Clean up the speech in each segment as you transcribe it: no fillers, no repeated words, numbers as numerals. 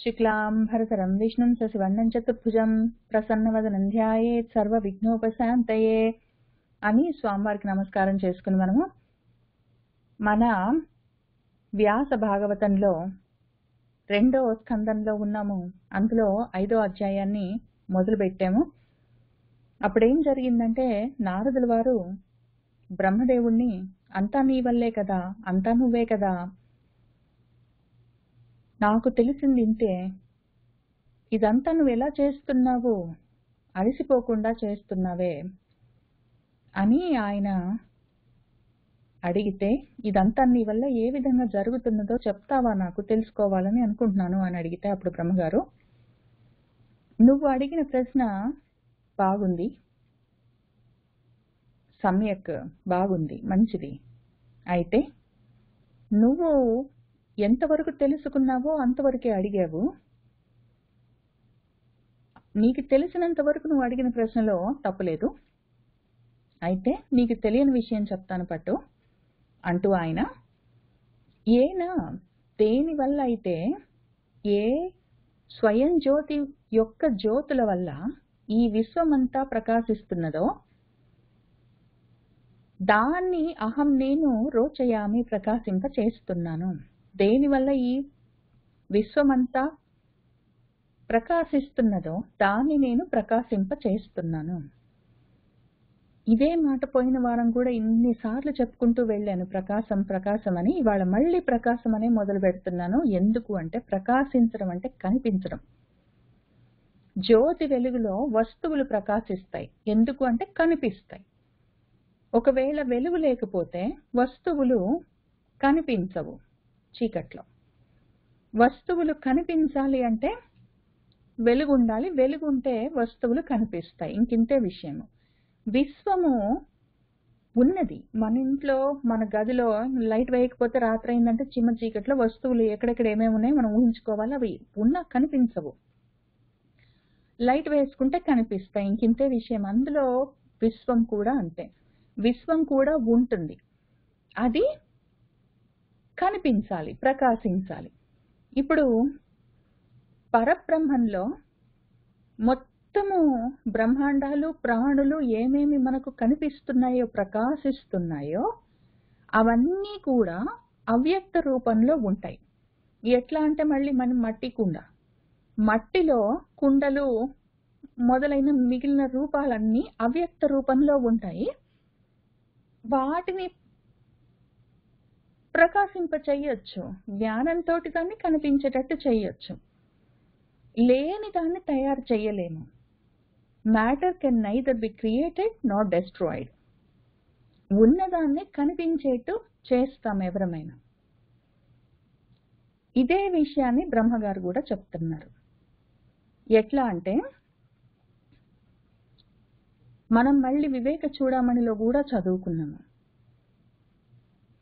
शुक्लांबरधरं विष्णुं शशिवर्णं चतुर्भुजं ప్రసన్నవదనం ధ్యాయేత్ సర్వ విఘ్నోపశాంతయే అని స్వామివారికి నమస్కారం చేసుకుని మనము మన వ్యాస భాగవతంలో 2వ స్కందంలో ఉన్నాము. అందులో 5వ అధ్యాయాన్ని మొదలు పెట్టాము. అప్పుడేం జరిగిందంటే నారదుల వారు బ్రహ్మదేవుణ్ణి అంతా నీ వల్లే కదా, అంతా నువ్వే కదా, నాకు తెలిసింది ఇంతే, ఇదంతా నువ్వు ఎలా చేస్తున్నావు, అలసిపోకుండా చేస్తున్నావే అని ఆయన అడిగితే, ఇదంతా నీ వల్ల ఏ విధంగా జరుగుతున్నదో చెప్తావా, నాకు తెలుసుకోవాలని అనుకుంటున్నాను అని అడిగితే, అప్పుడు బ్రహ్మగారు, నువ్వు అడిగిన ప్రశ్న బాగుంది, సమ్యక్ బాగుంది, మంచిది. అయితే నువ్వు ఎంతవరకు తెలుసుకున్నావో అంతవరకే అడిగావు. నీకు తెలిసినంత వరకు నువ్వు అడిగిన ప్రశ్నలో తప్పులేదు. అయితే నీకు తెలియని విషయం చెప్తాను పట్టు అంటూ ఆయన ఏనా దేని వల్ల అయితే ఏ స్వయం జ్యోతి యొక్క జ్యోతుల వల్ల ఈ విశ్వమంతా ప్రకాశిస్తున్నదో దాన్ని అహం నేను రోచయామి ప్రకాశింప చేస్తున్నాను. దేనివల్ల ఈ విశ్వమంతా ప్రకాశిస్తున్నదో దాన్ని నేను ప్రకాశింప చేస్తున్నాను. ఇదే మాట పోయిన వారం కూడా ఇన్నిసార్లు చెప్పుకుంటూ వెళ్ళాను, ప్రకాశం ప్రకాశం అని. ఇవాళ మళ్ళీ ప్రకాశం అనే మొదలు పెడుతున్నాను. ఎందుకు అంటే ప్రకాశించడం అంటే కనిపించడం. జ్యోతి వెలుగులో వస్తువులు ప్రకాశిస్తాయి. ఎందుకు అంటే కనిపిస్తాయి. ఒకవేళ వెలుగు లేకపోతే వస్తువులు కనిపించవు. చీకట్లో వస్తువులు కనిపించాలి అంటే వెలుగు ఉండాలి, వెలుగు ఉంటే వస్తువులు కనిపిస్తాయి. ఇంకింతే విషయము. విశ్వము ఉన్నది మన ఇంట్లో, మన గదిలో లైట్ వేయకపోతే రాత్రి అయిందంటే చిమ్మ చీకట్లో వస్తువులు ఎక్కడెక్కడ ఏమేమి ఉన్నాయో మనం ఊహించుకోవాలి. అవి ఉన్నా కనిపించవు. లైట్ వేసుకుంటే కనిపిస్తాయి. ఇంకింతే విషయం. అందులో విశ్వం కూడా అంతే. విశ్వం కూడా ఉంటుంది, అది కనిపించాలి, ప్రకాశించాలి. ఇప్పుడు పరబ్రహ్మంలో మొత్తము బ్రహ్మాండాలు, ప్రాణులు ఏమేమి మనకు కనిపిస్తున్నాయో, ప్రకాశిస్తున్నాయో అవన్నీ కూడా అవ్యక్త రూపంలో ఉంటాయి. ఎట్లా అంటే మళ్ళీ మనం మట్టి కుండ, మట్టిలో కుండలు మొదలైన మిగిలిన రూపాలన్నీ అవ్యక్త రూపంలో ఉంటాయి. వాటిని ప్రకాశింప చెయ్యొచ్చు, జ్ఞానంతో దాన్ని కనిపించేటట్టు చెయ్యొచ్చు. లేని దాన్ని తయారు చెయ్యలేము. Matter can neither be created not destroyed. ఉన్నదాన్ని కనిపించేట్టు చేస్తాం ఎవరమైనా. ఇదే విషయాన్ని బ్రహ్మగారు కూడా చెప్తున్నారు. ఎట్లా అంటే మనం మళ్ళీ వివేక చూడమణిలో కూడా చదువుకున్నాము.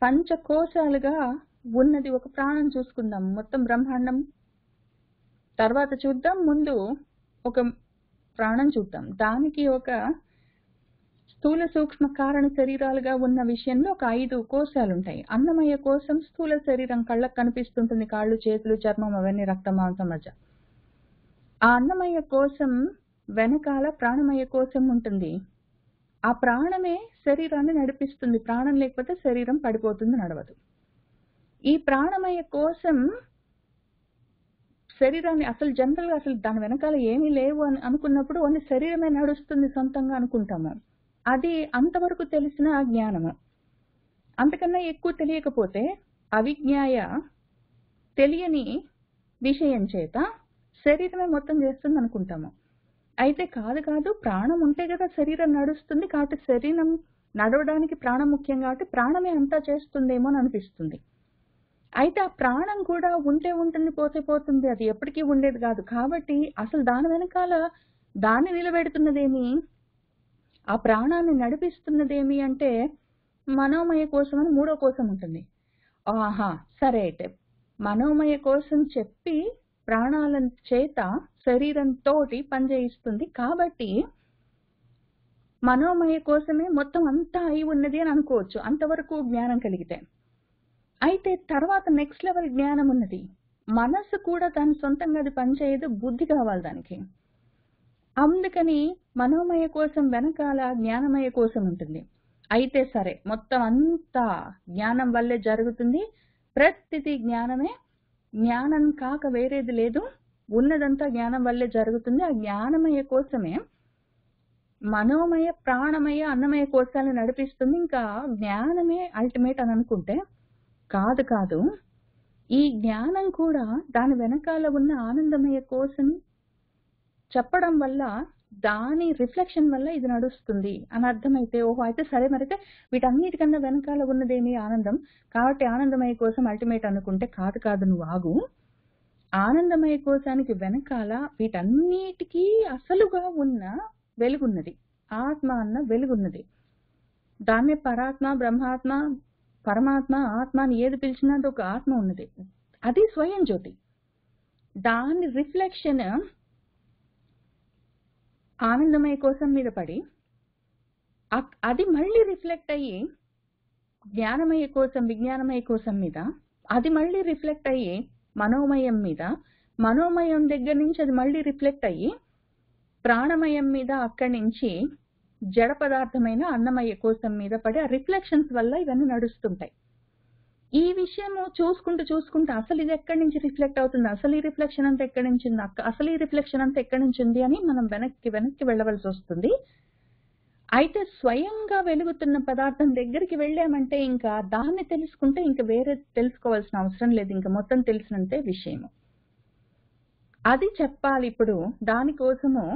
పంచకోశాలుగా ఉన్నది ఒక ప్రాణం చూసుకుందాం. మొత్తం బ్రహ్మాండం తర్వాత చూద్దాం, ముందు ఒక ప్రాణం చూద్దాం. దానికి ఒక స్థూల సూక్ష్మ కారణ శరీరాలుగా ఉన్న విషయంలో ఒక 5 కోశాలు ఉంటాయి. అన్నమయ కోశం స్థూల శరీరం, కళ్ళకు కనిపిస్తుంటుంది, కాళ్ళు, చేతులు, చర్మం, అవన్నీ రక్త మాంసం మధ్య. ఆ అన్నమయ కోశం వెనకాల ప్రాణమయ కోశం ఉంటుంది. ఆ ప్రాణమే శరీరాన్ని నడిపిస్తుంది. ప్రాణం లేకపోతే శరీరం పడిపోతుంది, నడవదు. ఈ ప్రాణమయ కోశం శరీరాన్ని అసలు జనరల్ గా అసలు దాని వెనకాల ఏమీ లేవు అని అనుకున్నప్పుడు ఓన్లీ శరీరమే నడుస్తుంది సొంతంగా అనుకుంటాము. అది అంతవరకు తెలిసిన జ్ఞానము. అంతకన్నా ఎక్కువ తెలియకపోతే అవిజ్ఞాయ, తెలియని విషయం చేత శరీరమే మొత్తం చేస్తుంది అనుకుంటాము. అయితే కాదు, ప్రాణం ఉంటే కదా శరీరం నడుస్తుంది. కాబట్టి శరీరం నడవడానికి ప్రాణం ముఖ్యం, కాబట్టి ప్రాణమే అంతా చేస్తుందేమో అని అనిపిస్తుంది. అయితే ఆ ప్రాణం కూడా ఉంటే ఉంటుంది, పోతే పోతుంది, అది ఎప్పటికీ ఉండేది కాదు. కాబట్టి అసలు దాని వెనకాల దాన్ని నిలబెడుతున్నదేమి, ఆ ప్రాణాన్ని నడిపిస్తున్నదేమి అంటే మనోమయ కోశం అని 3వ కోశం ఉంటుంది. ఆహా సరే, అయితే మనోమయ కోశం చెప్పి ప్రాణాల చేత శరీరంతో పనిచేయిస్తుంది. కాబట్టి మనోమయ కోసమే మొత్తం అంతా అయి ఉన్నది అని అనుకోవచ్చు, అంతవరకు జ్ఞానం కలిగితే. అయితే తర్వాత నెక్స్ట్ లెవెల్ జ్ఞానం ఉన్నది. మనసు కూడా దాని సొంతంగా అది పనిచేయదు, బుద్ధి కావాలి దానికి. అందుకని మనోమయ కోసం వెనకాల జ్ఞానమయ కోసం ఉంటుంది. అయితే సరే, మొత్తం అంతా జ్ఞానం వల్లే జరుగుతుంది, ప్రతిదీ జ్ఞానమే, జ్ఞానం కాక వేరేది లేదు, ఉన్నదంతా జ్ఞానం వల్లే జరుగుతుంది. ఆ జ్ఞానమయ కోసమే మనోమయ, ప్రాణమయ, అన్నమయ కోశాలను నడిపిస్తుంది. ఇంకా జ్ఞానమే అల్టిమేట్ అని అనుకుంటే కాదు. ఈ జ్ఞానం కూడా దాని వెనకాల ఉన్న ఆనందమయ కోసం చెప్పడం వల్ల, దాని రిఫ్లెక్షన్ వల్ల ఇది నడుస్తుంది అని అర్థమైతే, ఓహో అయితే సరే, మరైతే వీటన్నిటికన్నా వెనకాల ఉన్నదేమి ఆనందం, కాబట్టి ఆనందమయ కోసం అల్టిమేట్ అనుకుంటే కాదు, నువ్వు ఆగు. ఆనందమయ కోశానికి వెనకాల వీటన్నిటికీ అసలుగా ఉన్న వెలుగున్నది, ఆత్మ అన్న వెలుగున్నది. దాన్నే పరాత్మ, బ్రహ్మాత్మ, పరమాత్మ, ఆత్మ అని ఏది పిలిచినా ఒక ఆత్మ ఉన్నది. అది స్వయం జ్యోతి. దాని రిఫ్లెక్షన్ ఆనందమయ కోసం మీద పడి అది మళ్ళీ రిఫ్లెక్ట్ అయ్యి జ్ఞానమయ కోసం, విజ్ఞానమయ కోసం మీద, అది మళ్ళీ రిఫ్లెక్ట్ అయ్యి మనోమయం మీద, మనోమయం దగ్గర నుంచి అది మళ్ళీ రిఫ్లెక్ట్ అయ్యి ప్రాణమయం మీద, అక్కడి నుంచి జడ పదార్థమైన అన్నమయ కోసం మీద పడి ఆ రిఫ్లెక్షన్స్ వల్ల ఇవన్నీ నడుస్తుంటాయి. ఈ విషయము చూసుకుంటూ అసలు ఇది ఎక్కడి నుంచి రిఫ్లెక్ట్ అవుతుంది, అసలు ఈ రిఫ్లెక్షన్ అంతా ఎక్కడి నుంచి ఉంది, అసలు ఈ రిఫ్లెక్షన్ అంతా ఎక్కడి నుంచి ఉంది అని మనం వెనక్కి వెళ్ళవలసి వస్తుంది. అయితే స్వయంగా వెలుగుతున్న పదార్థం దగ్గరికి వెళ్ళామంటే ఇంకా దాన్ని తెలుసుకుంటే ఇంకా వేరే తెలుసుకోవాల్సిన అవసరం లేదు, ఇంకా మొత్తం తెలిసినంతే విషయము. అది చెప్పాలి ఇప్పుడు. దానికోసము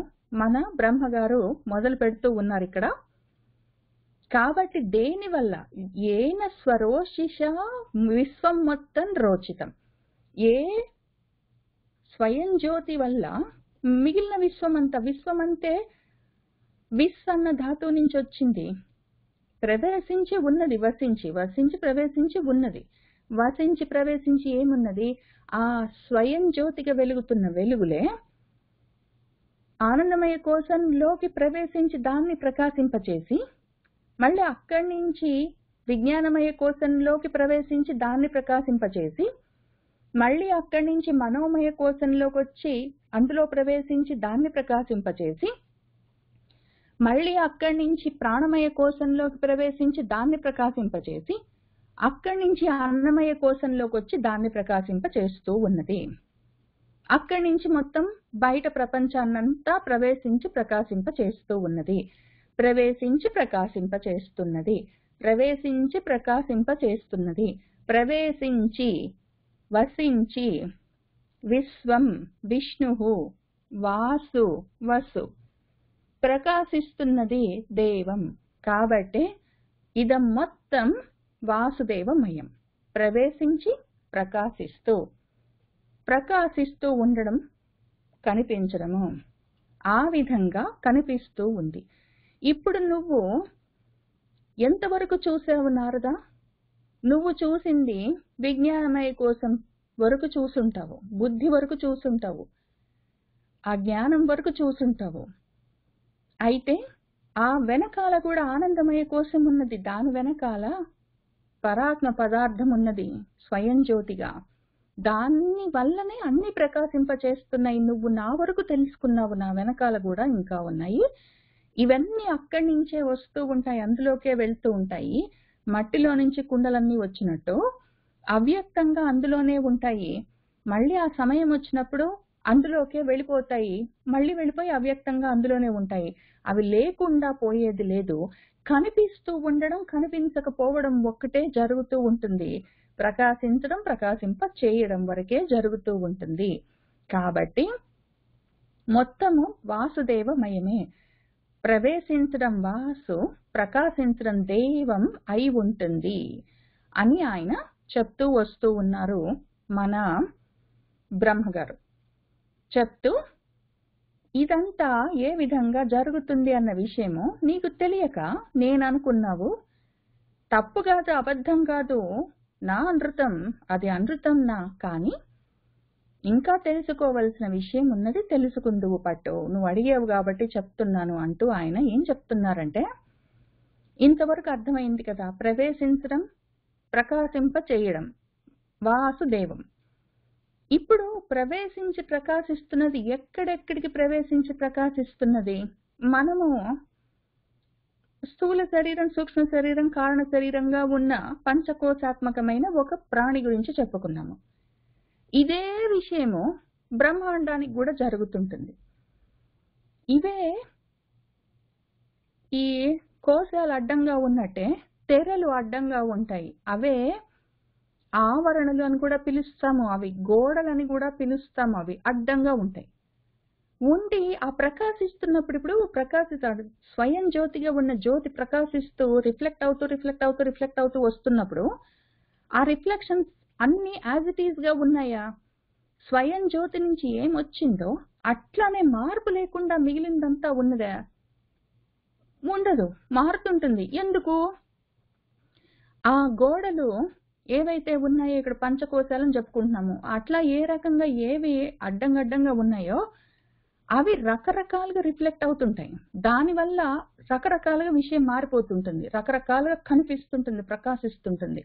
మన బ్రహ్మగారు మొదలు పెడుతూ ఉన్నారు ఇక్కడ. కాబట్టి దేని వల్ల, ఏన స్వరోషిష విశ్వం మొత్తం రోచితం, ఏ స్వయం జ్యోతి వల్ల మిగిలిన విశ్వం అంతా, విశ్వం అంటే విస్ అన్న ధాతువు నుంచి వచ్చింది, ప్రవేశించి ఉన్నది, వసించి ప్రవేశించి ఉన్నది, వసించి ప్రవేశించి ఏమున్నది, ఆ స్వయం జ్యోతిగా వెలుగుతున్న వెలుగులే ఆనందమయ కోశంలోకి ప్రవేశించి దాన్ని ప్రకాశింపచేసి, మళ్ళీ అక్కడి నుంచి విజ్ఞానమయ కోశంలోకి ప్రవేశించి దాన్ని ప్రకాశింపచేసి, మళ్ళీ అక్కడి నుంచి మనోమయ కోశంలోకి వచ్చి అందులో ప్రవేశించి దాన్ని ప్రకాశింపచేసి, మళ్ళీ అక్కడి నుంచి ప్రాణమయ కోశంలోకి ప్రవేశించి దాన్ని ప్రకాశింపచేసి, అక్కడి నుంచి అన్నమయ కోశంలోకి వచ్చి దాన్ని ప్రకాశింపచేస్తూ ఉన్నది. అక్కడి నుంచి మొత్తం బయట ప్రపంచాన్నంతా ప్రవేశించి ప్రకాశింపచేస్తూ ఉన్నది, ప్రవేశించి ప్రకాశింపచేస్తున్నది, ప్రవేశించి ప్రకాశింపచేస్తున్నది, ప్రవేశించి వసించి విశ్వం, విష్ణువు, వాసు, వసు, ప్రకాశిస్తున్నది దేవం. కాబట్టి ఇదం మొత్తం వాసుదేవమయం. ప్రవేశించి ప్రకాశిస్తూ ఉండడం, కనిపించడము, ఆ విధంగా కనిపిస్తూ ఉంది. ఇప్పుడు నువ్వు ఎంతవరకు చూసావు నారదా? నువ్వు చూసింది విజ్ఞానమయ కోసం వరకు చూసుంటావు, బుద్ధి వరకు చూసుంటావు, ఆ జ్ఞానం వరకు చూసుంటావు. అయితే ఆ వెనకాల కూడా ఆనందమయ కోసం ఉన్నది, దాని వెనకాల పరాత్మ పదార్థం ఉన్నది స్వయం జ్యోతిగా. దాని వల్లనే అన్ని ప్రకాశింపచేస్తున్నాయి. నువ్వు నా వరకు తెలుసుకున్నావు, నా వెనకాల కూడా ఇంకా ఉన్నాయి. ఇవన్నీ అక్కడి నుంచే వస్తూ ఉంటాయి, అందులోకే వెళ్తూ ఉంటాయి. మట్టిలో నుంచి కుండలన్నీ వచ్చినట్టు అవ్యక్తంగా అందులోనే ఉంటాయి. మళ్ళీ ఆ సమయం వచ్చినప్పుడు అందులోకే వెళ్ళిపోతాయి, మళ్ళీ వెళ్ళిపోయి అవ్యక్తంగా అందులోనే ఉంటాయి. అవి లేకుండా పోయేది లేదు. కనిపిస్తూ ఉండడం, కనిపించకపోవడం ఒక్కటే జరుగుతూ ఉంటుంది. ప్రకాశించడం, ప్రకాశింప చేయడం వరకే జరుగుతూ ఉంటుంది. కాబట్టి మొత్తము వాసుదేవమయమే. ప్రవేశించడం వాసు, ప్రకాశించడం దేవం అయి ఉంటుంది అని ఆయన చెప్తూ వస్తూ ఉన్నారు మన బ్రహ్మగారు. చెప్తూ ఇదంతా ఏ విధంగా జరుగుతుంది అన్న విషయము నీకు తెలియక నేననుకున్నావు. తప్పు కాదు, అబద్ధం కాదు, నా అనృతం, అది అనృతం నా. కానీ ఇంకా తెలుసుకోవలసిన విషయం ఉన్నది, తెలుసుకుందువు పట్టు, నువ్వు అడిగావు కాబట్టి చెప్తున్నాను అంటూ ఆయన ఏం చెప్తున్నారంటే, ఇంతవరకు అర్థమైంది కదా, ప్రవేశించడం, ప్రకాశింప చేయడం వాసుదేవం. ఇప్పుడు ప్రవేశించి ప్రకాశిస్తున్నది ఎక్కడెక్కడికి ప్రవేశించి ప్రకాశిస్తున్నది? మనము స్థూల శరీరం, సూక్ష్మ శరీరం, కారణ శరీరంగా ఉన్న పంచకోశాత్మకమైన ఒక ప్రాణి గురించి చెప్పుకున్నాము. ఇదే విషయము బ్రహ్మాండానికి కూడా జరుగుతుంటుంది. ఇవే ఈ కోశాలు అడ్డంగా ఉన్నట్టే తెరలు అడ్డంగా ఉంటాయి. అవే ఆవరణలు అని కూడా పిలుస్తాము, అవి గోడలని కూడా పిలుస్తాము. అవి అడ్డంగా ఉంటాయి. ఉండి ఆ ప్రకాశిస్తున్నప్పుడు ఇప్పుడు ప్రకాశిస్తాడు. స్వయం జ్యోతిగా ఉన్న జ్యోతి ప్రకాశిస్తూ రిఫ్లెక్ట్ అవుతూ వస్తున్నప్పుడు ఆ రిఫ్లెక్షన్స్ అన్ని యాజ్ ఇట్ ఈజ్ గా ఉన్నాయా? స్వయం జ్యోతి నుంచి ఏమొచ్చిందో అట్లానే మార్పు లేకుండా మిగిలిందంతా ఉన్నదా? ఉండదు, మారుతుంటుంది. ఎందుకు? ఆ గోడలు ఏవైతే ఉన్నాయో ఇక్కడ పంచకోశాలను చెప్పుకుంటున్నాము, అట్లా ఏ రకంగా ఏవి అడ్డంగా ఉన్నాయో అవి రకరకాలుగా రిఫ్లెక్ట్ అవుతుంటాయి. దానివల్ల రకరకాలుగా విషయం మారిపోతుంటుంది, రకరకాలుగా కనిపిస్తుంటుంది, ప్రకాశిస్తుంటుంది.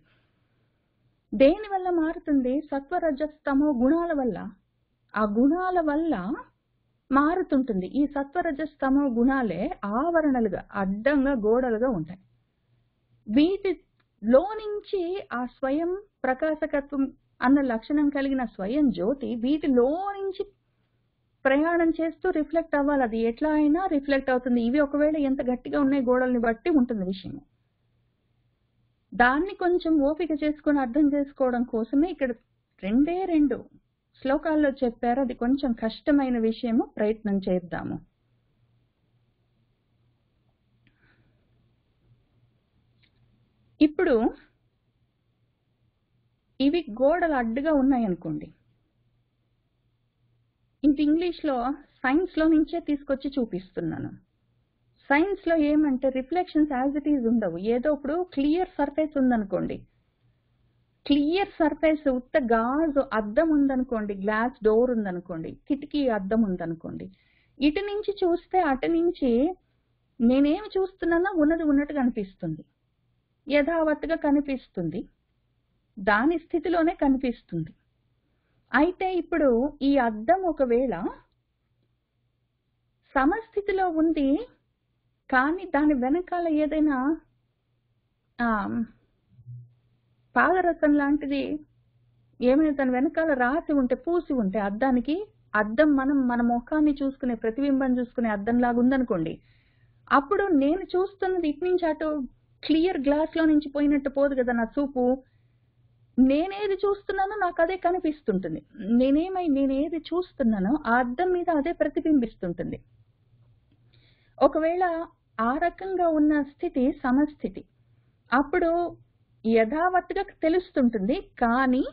దేని వల్ల మారుతుంది? సత్వరజస్తమో గుణాల వల్ల. ఆ గుణాల వల్ల మారుతుంటుంది. ఈ సత్వరజస్తమో గుణాలే ఆవరణలుగా అడ్డంగా గోడలుగా ఉంటాయి. వీటిలో నుంచి ఆ స్వయం ప్రకాశకత్వం అన్న లక్షణం కలిగిన స్వయం జ్యోతి వీటిలో నుంచి ప్రయాణం చేస్తూ రిఫ్లెక్ట్ అవ్వాలి. అది ఎట్లా అయినా రిఫ్లెక్ట్ అవుతుంది. ఇవి ఒకవేళ ఎంత గట్టిగా ఉన్నాయి గోడల్ని బట్టి ఉంటుంది విషయం. దాన్ని కొంచెం ఓపిక చేసుకుని అర్థం చేసుకోవడం కోసమే ఇక్కడ 2 శ్లోకాల్లో చెప్పారు. అది కొంచెం కష్టమైన విషయము, ప్రయత్నం చేద్దాము. ఇప్పుడు ఇవి గోడలు అడ్డుగా ఉన్నాయనుకోండి, ఇది ఇంగ్లీష్లో సైన్స్లో నుంచే తీసుకొచ్చి చూపిస్తున్నాను. సైన్స్లో ఏమంటే రిఫ్లెక్షన్స్ యాజ్ ఇట్ ఈజ్ ఉండవు. ఏదో ఇప్పుడు క్లియర్ సర్ఫేస్ ఉందనుకోండి, క్లియర్ సర్ఫేస్ ఉత్త గాజు అద్దం ఉందనుకోండి, గ్లాస్ డోర్ ఉందనుకోండి, కిటికీ అద్దం ఉందనుకోండి, ఇటు నుంచి చూస్తే అటు నుంచి నేనేమి చూస్తున్నానో ఉన్నది ఉన్నట్టుగా అనిపిస్తుంది, యథావత్తుగా కనిపిస్తుంది, దాని స్థితిలోనే కనిపిస్తుంది. అయితే ఇప్పుడు ఈ అద్దం ఒకవేళ సమస్థితిలో ఉంది, కానీ దాని వెనకాల ఏదైనా పాదరసం లాంటిది ఏమైనా దాని వెనకాల రాసి ఉంటే, పూసి ఉంటే అద్దానికి, అద్దం మన ముఖాన్ని చూసుకునే, ప్రతిబింబం చూసుకునే అద్దం లాగా ఉందనుకోండి, అప్పుడు నేను చూస్తున్నది ఇటు నుంచి అటు క్లియర్ గ్లాస్ లో నుంచి పోయినట్టు పోదు కదా నా చూపు. నేనేది చూస్తున్నానో నాకు అదే కనిపిస్తుంటుంది. నేనేది చూస్తున్నానో ఆ అద్దం మీద అదే ప్రతిబింబిస్తుంటుంది. ఒకవేళ ఆ రకంగా ఉన్న స్థితి సమస్థితి, అప్పుడు యథావత్తుగా తెలుస్తుంటుంది, కానీ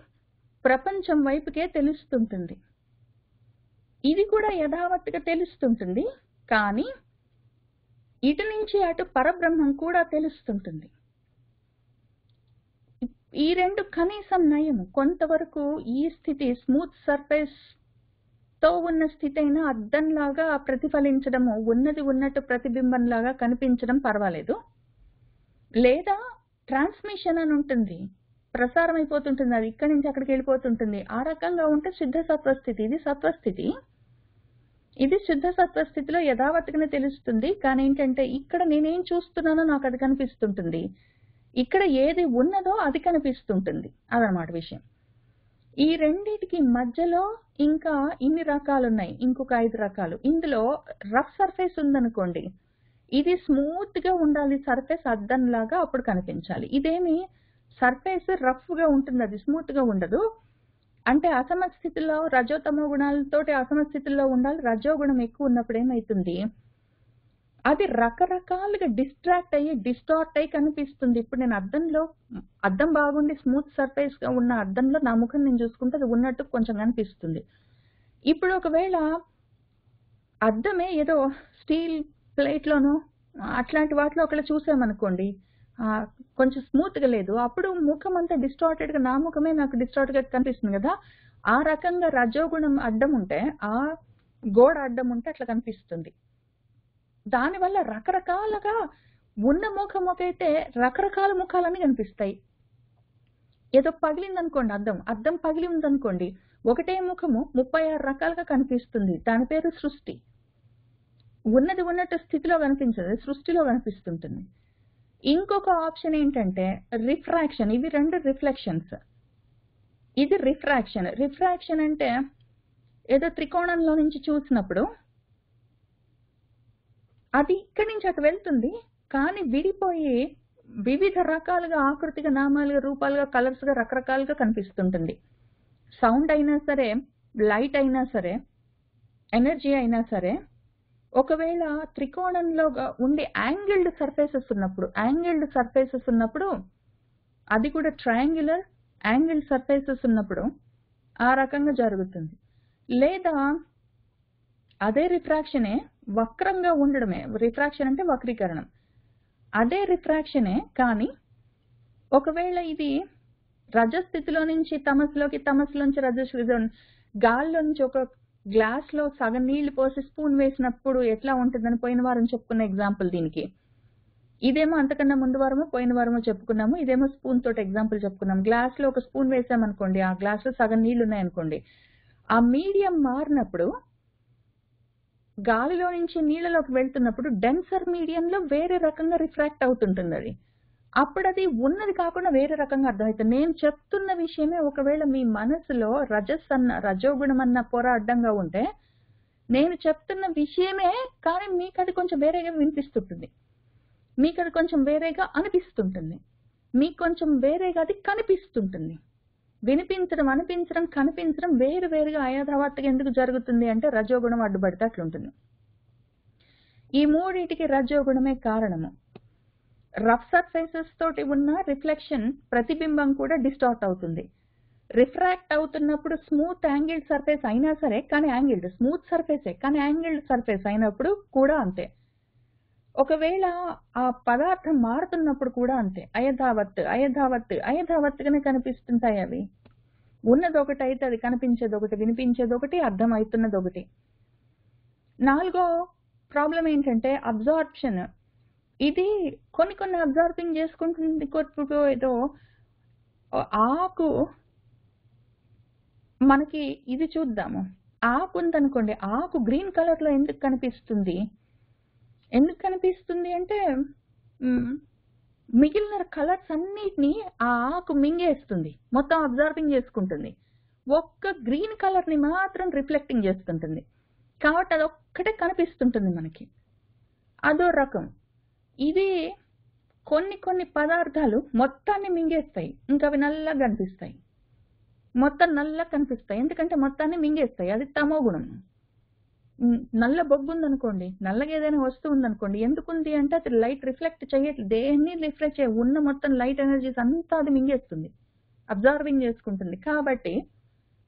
ప్రపంచం వైపుకే తెలుస్తుంటుంది. ఇది కూడా యథావత్తుగా తెలుస్తుంటుంది, కానీ ఇటు నుంచి అటు పరబ్రహ్మం కూడా తెలుస్తుంటుంది. ఈ 2 కనీసం నయము. కొంతవరకు ఈ స్థితి స్మూత్ సర్ఫేస్ తో ఉన్న స్థితి అయినా అద్దంలాగా ప్రతిఫలించడము, ఉన్నది ఉన్నట్టు ప్రతిబింబంలాగా కనిపించడం పర్వాలేదు. లేదా ట్రాన్స్మిషన్ అని ఉంటుంది, ప్రసారం అయిపోతుంటుంది, అది ఇక్కడి నుంచి అక్కడికి వెళ్ళిపోతుంటుంది. ఆ రకంగా ఉంటే శుద్ధ సత్వస్థితి. ఇది సత్వస్థితి. ఇది శుద్ధ సత్వస్థితిలో యథావత్తుగానే తెలుస్తుంది. కానీ ఏంటంటే ఇక్కడ నేనేం చూస్తున్నానో నాకు అది కనిపిస్తుంటుంది, ఇక్కడ ఏది ఉన్నదో అది కనిపిస్తుంటుంది. అదనమాట విషయం. ఈ రెండిటికి మధ్యలో ఇంకా ఇన్ని రకాలు ఉన్నాయి, ఇంకొక 5 రకాలు. ఇందులో రఫ్ సర్ఫేస్ ఉందనుకోండి, ఇది స్మూత్ గా ఉండాలి సర్ఫేస్, అద్దంలాగా, అప్పుడు కనిపించాలి. ఇదేమి సర్ఫేస్ రఫ్ గా ఉంటుంది, అది స్మూత్ గా ఉండదు. అంటే అసమస్థితిలో రజోతమో గుణాలతోటి అసమస్థితిలో ఉండాలి. రజోగుణం ఎక్కువ ఉన్నప్పుడు ఏమైతుంది, అది రకరకాలుగా డిస్ట్రాక్ట్ అయ్యి డిస్టార్ట్ అయ్యి కనిపిస్తుంది. ఇప్పుడు నేను అద్దం బాగుండి స్మూత్ సర్ఫేస్ గా ఉన్న అద్దంలో నా ముఖం నేను చూసుకుంటే అది ఉన్నట్టు కొంచెం కనిపిస్తుంది. ఇప్పుడు ఒకవేళ అద్దమే ఏదో స్టీల్ ప్లేట్ లోనో అట్లాంటి వాటిలో ఒకవేళ చూసామనుకోండి, కొంచెం స్మూత్ గా లేదు, అప్పుడు ముఖం అంతా డిస్టార్టెడ్ గా, నా ముఖమే నాకు డిస్టార్ట్ గా కనిపిస్తుంది కదా. ఆ రకంగా రజోగుణం అడ్డం ఉంటే, ఆ గోడ అడ్డం ఉంటే అట్లా కనిపిస్తుంది. దానివల్ల రకరకాలుగా ఉన్న ముఖం ఒకైతే రకరకాల ముఖాలన్నీ కనిపిస్తాయి. ఏదో పగిలిందనుకోండి, అద్దం పగిలి ఉందనుకోండి, ఒకటే ముఖము 36 రకాలుగా కనిపిస్తుంది. దాని పేరు సృష్టి. ఉన్నది ఉన్నట్టు స్థితిలో కనిపించదు, సృష్టిలో కనిపిస్తుంటుంది. ఇంకొక ఆప్షన్ ఏంటంటే రిఫ్రాక్షన్. ఇవి 2 రిఫ్లెక్షన్స్. ఇది రిఫ్రాక్షన్. రిఫ్రాక్షన్ అంటే ఏదో త్రికోణంలో నుంచి చూసినప్పుడు అది ఇక్కడి నుంచి అటు వెళ్తుంది, కానీ విడిపోయి వివిధ రకాలుగా ఆకృతిగా, నామాలుగా, రూపాలుగా, కలర్స్గా, రకరకాలుగా కనిపిస్తుంటుంది. సౌండ్ అయినా సరే, లైట్ అయినా సరే, ఎనర్జీ అయినా సరే, ఒకవేళ త్రికోణంలో ఉండే యాంగిల్డ్ సర్ఫేసెస్ ఉన్నప్పుడు అది కూడా ట్రయాంగులర్ యాంగిల్డ్ సర్ఫేసెస్ ఉన్నప్పుడు ఆ రకంగా జరుగుతుంది. లేదా అదే రిఫ్రాక్షనే వక్రంగా ఉండడమే. రిఫ్రాక్షన్ అంటే వక్రీకరణం. అదే రిఫ్రాక్షనే, కానీ ఒకవేళ ఇది రజస్థితిలో నుంచి తమస్లోకి, తమస్లోంచి రజస్సులో, గాల్లో నుంచి ఒక గ్లాస్ లో సగం నీళ్లు పోసి స్పూన్ వేసినప్పుడు ఎట్లా ఉంటుందని పోయిన వారం చెప్పుకున్న ఎగ్జాంపుల్ దీనికి. ఇదేమో అంతకన్నా ముందు వారమో పోయిన వారమో చెప్పుకున్నాము. ఇదేమో స్పూన్ తోటి ఎగ్జాంపుల్ చెప్పుకున్నాం. గ్లాస్ లో ఒక స్పూన్ వేసామనుకోండి, ఆ గ్లాస్ లో సగం నీళ్లు ఉన్నాయనుకోండి, ఆ మీడియం మారినప్పుడు గాలిలో నుంచి నీళ్ళలోకి వెళ్తున్నప్పుడు డెన్సర్ మీడియంలో వేరే రకంగా రిఫ్రాక్ట్ అవుతుంటుంది. అది అప్పుడు అది ఉన్నది కాకుండా వేరే రకంగా అర్థమవుతుంది. నేను చెప్తున్న విషయమే ఒకవేళ మీ మనసులో రజోగుణం అన్న పొర అడ్డంగా ఉంటే నేను చెప్తున్న విషయమే, కానీ మీకు అది కొంచెం వేరేగా వినిపిస్తుంటుంది, మీకు అది కొంచెం వేరేగా అనిపిస్తుంటుంది, మీకు కొంచెం వేరేగా అది కనిపిస్తుంటుంది. వినిపించడం, అనిపించడం, కనిపించడం వేరు వేరుగా అయథావత్తుగా ఎందుకు జరుగుతుంది అంటే రజోగుణం అడ్డుపడితే అట్లుంటుంది. ఈ మూడింటికి రజోగుణమే కారణము. రఫ్ సర్ఫేసెస్ తోటి ఉన్న రిఫ్లెక్షన్, ప్రతిబింబం కూడా డిస్టార్ట్ అవుతుంది. రిఫ్రాక్ట్ అవుతున్నప్పుడు స్మూత్ యాంగిల్డ్ సర్ఫేస్ అయినా సరే, కానీ యాంగిల్డ్ స్మూత్ సర్ఫేసే, కానీ యాంగిల్డ్ సర్ఫేస్ అయినప్పుడు కూడా అంతే. ఒకవేళ ఆ పదార్థం మారుతున్నప్పుడు కూడా అంతే. అయథావత్తుగానే కనిపిస్తుంటాయి అవి. ఉన్నది ఒకటి అయితే అది కనిపించేది ఒకటి, వినిపించేది ఒకటి, అర్థమవుతున్నది ఒకటి. 4వ ప్రాబ్లం ఏంటంటే అబ్జార్ప్షన్. ఇది కొన్ని అబ్జార్బింగ్ చేసుకుంటుంది. ఏదో ఆకు, మనకి ఇది చూద్దాము. ఆకు ఉందనుకోండి, ఆకు గ్రీన్ కలర్ లో ఎందుకు కనిపిస్తుంది అంటే మిగిలిన కలర్స్ అన్నిటినీ ఆ ఆకు మింగేస్తుంది, మొత్తం అబ్జార్బింగ్ చేసుకుంటుంది. ఒక్క గ్రీన్ కలర్ ని మాత్రం రిఫ్లెక్టింగ్ చేస్తుంటుంది, కాబట్టి అది ఒక్కటే కనిపిస్తుంటుంది మనకి. అదో రకం. ఇది కొన్ని పదార్థాలు మొత్తాన్ని మింగేస్తాయి, ఇంకా అవి నల్లగా కనిపిస్తాయి, మొత్తం నల్లగా కనిపిస్తాయి, ఎందుకంటే మొత్తాన్ని మింగేస్తాయి. అది తమో గుణం. నల్ల బొగ్గు ఉందనుకోండి, నల్లగా ఏదైనా వస్తువు ఉందనుకోండి, ఎందుకుంది అంటే అది లైట్ రిఫ్లెక్ట్ చేయట్లేదు, దేన్ని రిఫ్లెక్ట్ చేయ, ఉన్న మొత్తం లైట్ ఎనర్జీస్ అంతా అది మింగేస్తుంది, అబ్జార్వింగ్ చేసుకుంటుంది, కాబట్టి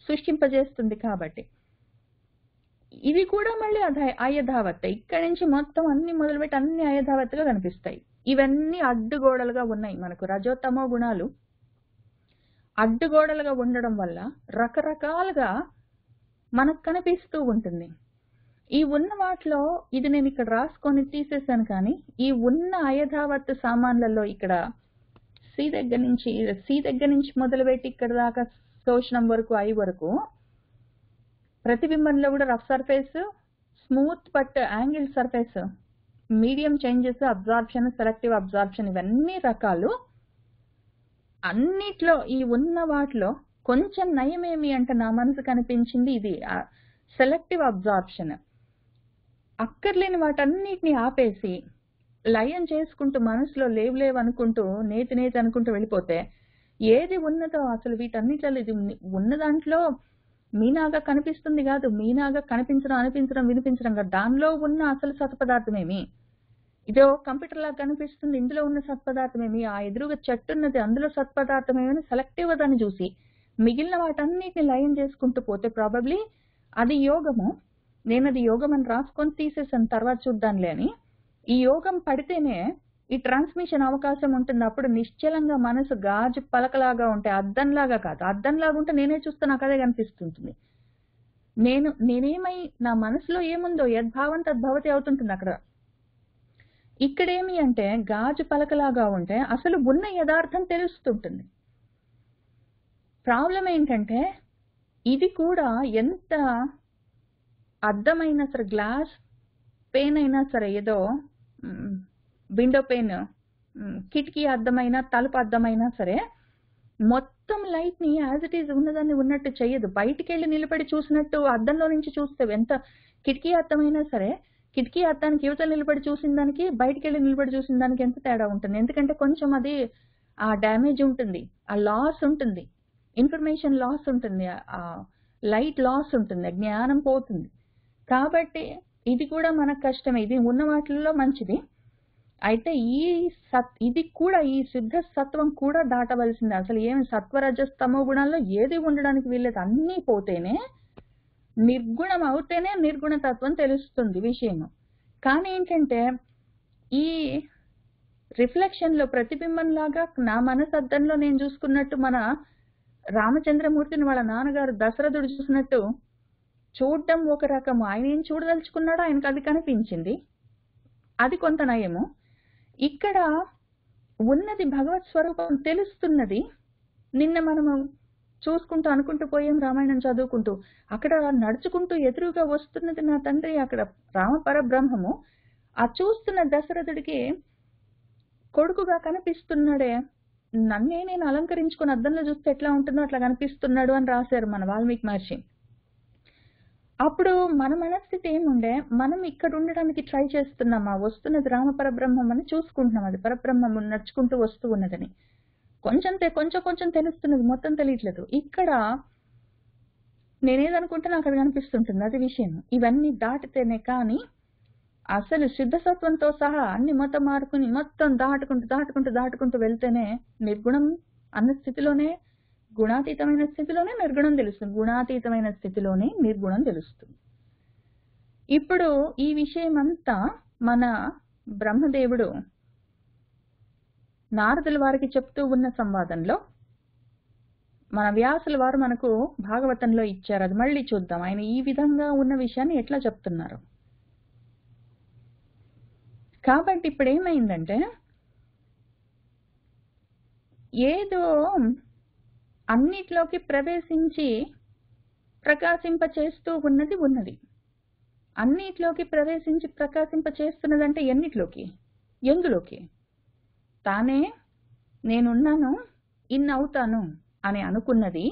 సృష్టింపజేస్తుంది. కాబట్టి ఇది కూడా మళ్ళీ అయథావత్తే. ఇక్కడి నుంచి మొత్తం అన్ని మొదలుపెట్టి అన్ని అయథావత్తుగా కనిపిస్తాయి. ఇవన్నీ అడ్డుగోడలుగా ఉన్నాయి మనకు. రజోతమో గుణాలు అడ్డుగోడలుగా ఉండడం వల్ల రకరకాలుగా మనకు కనిపిస్తూ ఉంటుంది. ఈ ఉన్న వాటిలో ఇది నేను ఇక్కడ రాసుకొని తీసేసాను, కానీ ఈ ఉన్న అయథావత్తు సామాన్లలో ఇక్కడ సి దగ్గర నుంచి మొదలుపెట్టి ఇక్కడ దాకా శోషణం వరకు, ఐ వరకు, ప్రతిబింబంలో కూడా rough surface, smooth but angle surface, medium changes, absorption, selective absorption, ఇవన్నీ రకాలు. అన్నిట్లో ఈ ఉన్న వాటిలో కొంచెం నయమేమి అంటే నా మనసు కనిపించింది ఇది సెలెక్టివ్ అబ్జార్ప్షన్. అక్కర్లేని వాటన్నిటిని ఆపేసి లయం చేసుకుంటూ మనసులో లేవు అనుకుంటూ నేతి అనుకుంటూ వెళ్ళిపోతే ఏది ఉన్నదో అసలు వీటన్నిటిలో ఇది ఉన్న దాంట్లో మీనాగా కనిపిస్తుంది కాదు, మీనాగా కనిపించడం, అనిపించడం, వినిపించడం కాదు, దానిలో ఉన్న అసలు సత్పదార్థమేమి, ఇదో కంప్యూటర్ లాగా కనిపిస్తుంది, ఇందులో ఉన్న సత్పదార్థమేమి, ఆ ఎదురుగా చెట్టు ఉన్నది అందులో సత్పదార్థమేమని సెలెక్టివ్ దాన్ని చూసి మిగిలిన వాటన్నిటిని లయం చేసుకుంటూ పోతే ప్రాబబ్లీ అది యోగము. నేను అది యోగం అని రాసుకొని తీసేసాను, తర్వాత చూద్దాంలే అని. ఈ యోగం పడితేనే ఈ ట్రాన్స్మిషన్ అవకాశం ఉంటుంది. అప్పుడు నిశ్చలంగా మనసు గాజు పలకలాగా ఉంటే, అద్దంలాగా కాదు. అద్దంలాగా ఉంటే నేనే చూస్తే నాకు అదే కనిపిస్తుంటుంది. నేనేమై నా మనసులో ఏముందో యద్భావం తద్భవతి అవుతుంటుంది అక్కడ. ఇక్కడేమి అంటే గాజు పలకలాగా ఉంటే అసలు ఉన్న యథార్థం తెలుస్తుంటుంది. ప్రాబ్లం ఏంటంటే ఇది కూడా ఎంత అద్దమైన సరే, గ్లాస్ పెయిన్ అయినా సరే, ఏదో విండో పెయిన్, కిటికీ అద్దమైన, తలుపు అద్దమైనా సరే, మొత్తం లైట్ ని యాజ్ ఇట్ ఈజ్ ఉన్నదాన్ని ఉన్నట్టు చెయ్యదు. బయటికి వెళ్ళి నిలబడి చూసినట్టు అద్దంలో నుంచి చూస్తే ఎంత కిటికీ అద్దమైనా సరే, కిటికీ అద్దానికి యువతలు నిలబడి చూసిన దానికి బయటికి వెళ్ళి నిలబడి చూసిన దానికి ఎంత తేడా ఉంటుంది. ఎందుకంటే కొంచెం అది ఆ డ్యామేజ్ ఉంటుంది, ఆ లాస్ ఉంటుంది, ఇన్ఫర్మేషన్ లాస్ ఉంటుంది, ఆ లైట్ లాస్ ఉంటుంది, జ్ఞానం పోతుంది. కాబట్టి ఇది కూడా మనకు కష్టమే. ఇది ఉన్న వాటిల్లో మంచిది. అయితే ఇది కూడా, ఈ శుద్ధ సత్వం కూడా దాటవలసిందే. అసలు ఏమి సత్వరజస్తమో గుణాల్లో ఏది ఉండడానికి వీల్లేదు. అన్నీ పోతేనే, నిర్గుణం అవుతేనే నిర్గుణ తత్వం తెలుస్తుంది విషయము. కానీ ఏంటంటే ఈ రిఫ్లెక్షన్ లో, ప్రతిబింబం లాగా నా మనసద్దంలో నేను చూసుకున్నట్టు, మన రామచంద్రమూర్తిని వాళ్ళ నాన్నగారు దశరథుడు చూసినట్టు చూడడం ఒక రకము. ఆయన ఏం చూడదలుచుకున్నాడో ఆయనకు అది కనిపించింది, అది కొంత నయము. ఇక్కడ ఉన్నది భగవత్ స్వరూపం తెలుస్తున్నది. నిన్న మనము చూసుకుంటూ అనుకుంటూ పోయాం రామాయణం చదువుకుంటూ. అక్కడ నడుచుకుంటూ ఎదురుగా వస్తున్నది నా తండ్రి, అక్కడ రామ పరబ్రహ్మము. ఆ చూస్తున్న దశరథుడికి కొడుకుగా కనిపిస్తున్నాడే. నన్నే నేను అలంకరించుకుని అద్దంలో చూస్తే ఎట్లా ఉంటుందో అట్లా కనిపిస్తున్నాడు అని రాశారు మన వాల్మీకి మహర్షి. అప్పుడు మన మనస్థితి ఏముండే, మనం ఇక్కడ ఉండడానికి ట్రై చేస్తున్నామా, వస్తున్నది రామ పరబ్రహ్మం అని చూసుకుంటున్నాం, అది పరబ్రహ్మం నడుచుకుంటూ వస్తూ ఉన్నదని. కొంచెం కొంచెం తెలుస్తున్నది, మొత్తం తెలియట్లేదు. ఇక్కడ నేనేదనుకుంటున్నా అక్కడ కనిపిస్తుంటుంది, అది విషయం. ఇవన్నీ దాటితేనే కానీ అసలు శుద్ధసత్వంతో సహా అన్ని మొత్తం మారుకుని మొత్తం దాటుకుంటూ వెళ్తేనే నిర్గుణం అన్న స్థితిలోనే, గుణాతీతమైన స్థితిలోనే నిర్గుణం తెలుస్తుంది, గుణాతీతమైన స్థితిలోనే నిర్గుణం తెలుస్తుంది. ఇప్పుడు ఈ విషయం అంతా మన బ్రహ్మదేవుడు నారదుల వారికి చెప్తూ ఉన్న సంవాదంలో మన వ్యాసుల వారు మనకు భాగవతంలో ఇచ్చారు. అది మళ్ళీ చూద్దాం ఆయన ఈ విధంగా ఉన్న విషయాన్ని ఎట్లా చెప్తున్నారు. కాబట్టి ఇప్పుడు ఏమైందంటే, ఏదో అన్నిట్లోకి ప్రవేశించి ప్రకాశింపచేస్తూ ఉన్నది. అన్నిట్లోకి ప్రవేశించి ప్రకాశింపచేస్తున్నదంటే ఎన్నిట్లోకి, ఎందులోకి? తానే నేనున్నాను, ఇన్నవుతాను అని అనుకున్నది,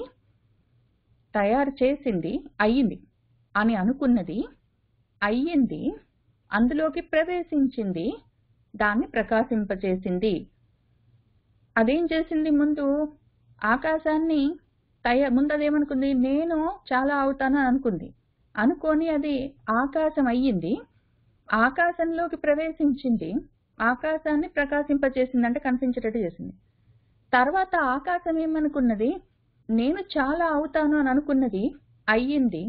తయారు చేసింది, అయ్యింది అని అనుకున్నది అయ్యింది, అందులోకి ప్రవేశించింది, దాన్ని ప్రకాశింపచేసింది. అదేం చేసింది? ముందు ఆకాశాన్ని ముందు అదేమనుకుంది, నేను చాలా అవుతాను అని అనుకుంది. అనుకొని అది ఆకాశం అయ్యింది, ఆకాశంలోకి ప్రవేశించింది, ఆకాశాన్ని ప్రకాశింపచేసింది, అంటే కనిపించేటట్టు చేసింది. తర్వాత ఆకాశం ఏమనుకున్నది, నేను చాలా అవుతాను అని అనుకున్నది, అయ్యింది,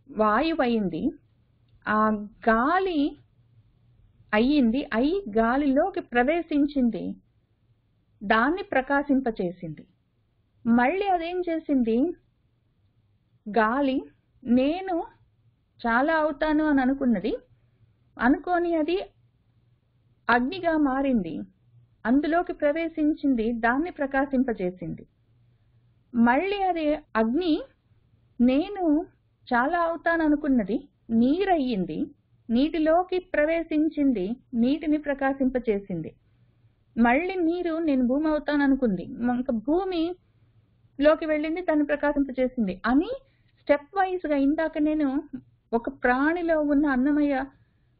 వాయువు అయ్యింది, ఆ గాలి అయ్యింది, అయి గాలిలోకి ప్రవేశించింది, దాన్ని ప్రకాశింపచేసింది. మళ్ళీ అదేం చేసింది, గాలి నేను చాలా అవుతాను అని అనుకున్నది, అనుకొని అది అగ్నిగా మారింది, అందులోకి ప్రవేశించింది, దాన్ని ప్రకాశింపచేసింది. మళ్ళీ అది అగ్ని నేను చాలా అవుతాను అనుకున్నది, నీరయ్యింది, నీటిలోకి ప్రవేశించింది, నీటిని ప్రకాశింపచేసింది. మళ్ళీ నీరు నేను భూమి అవుతాను అనుకుంది, ఇంకా భూమిలోకి వెళ్ళింది, దాన్ని ప్రకాశింపచేసింది అని స్టెప్ వైజ్ గా. ఇందాక నేను ఒక ప్రాణిలో ఉన్న అన్నమయ,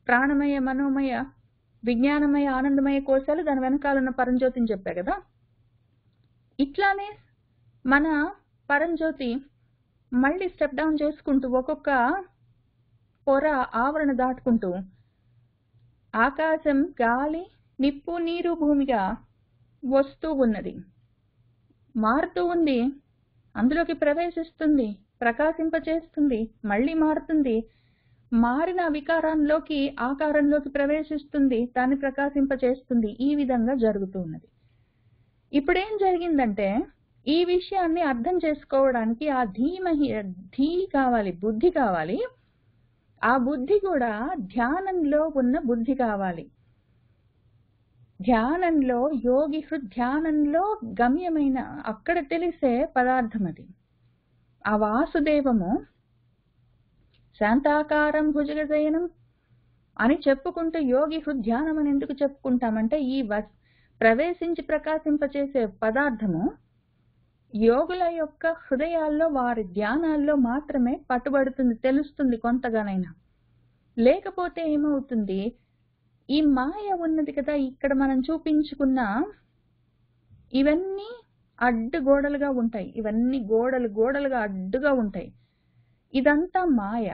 ప్రాణమయ, మనోమయ, విజ్ఞానమయ, ఆనందమయ కోశాలు, దాని వెనకాలన్న పరంజ్యోతిని చెప్పా కదా. ఇట్లానే మన పరంజ్యోతి మళ్ళీ స్టెప్ డౌన్ చేసుకుంటూ ఒక్కొక్క పొర, ఆవరణ దాటుకుంటూ ఆకాశం, గాలి, నిప్పు, నీరు, భూమిగా వస్తూ ఉన్నది, మారుతూ ఉంది, అందులోకి ప్రవేశిస్తుంది, ప్రకాశింపచేస్తుంది, మళ్ళీ మారుతుంది, మారిన వికారంలోకి ఆకారంలోకి ప్రవేశిస్తుంది, దాన్ని ప్రకాశింపచేస్తుంది. ఈ విధంగా జరుగుతూ ఉన్నది. ఇప్పుడేం జరిగిందంటే, ఈ విషయాన్ని అర్థం చేసుకోవడానికి ఆ ధీ కావాలి, బుద్ధి కావాలి. ఆ బుద్ధి కూడా ధ్యానంలో ఉన్న బుద్ధి కావాలి. ధ్యానంలో, యోగి ధ్యానంలో గమ్యమైన, అక్కడ తెలిసే పదార్థం అది. ఆ వాసుదేవము శాంతాకారం భుజగశయనం అని చెప్పుకుంటూ యోగి హృధ్యానం అని ఎందుకు చెప్పుకుంటామంటే ఈ ప్రవేశించి ప్రకాశింపచేసే పదార్థము యోగుల యొక్క హృదయాల్లో వారి ధ్యానాల్లో మాత్రమే పట్టుబడుతుంది, తెలుస్తుంది కొంతగానైనా. లేకపోతే ఏమవుతుంది, ఈ మాయ ఉన్నది కదా ఇక్కడ మనం చూపించుకున్న ఇవన్నీ అడ్డు గోడలుగా ఉంటాయి, ఇవన్నీ గోడలుగా అడ్డుగా ఉంటాయి. ఇదంతా మాయ,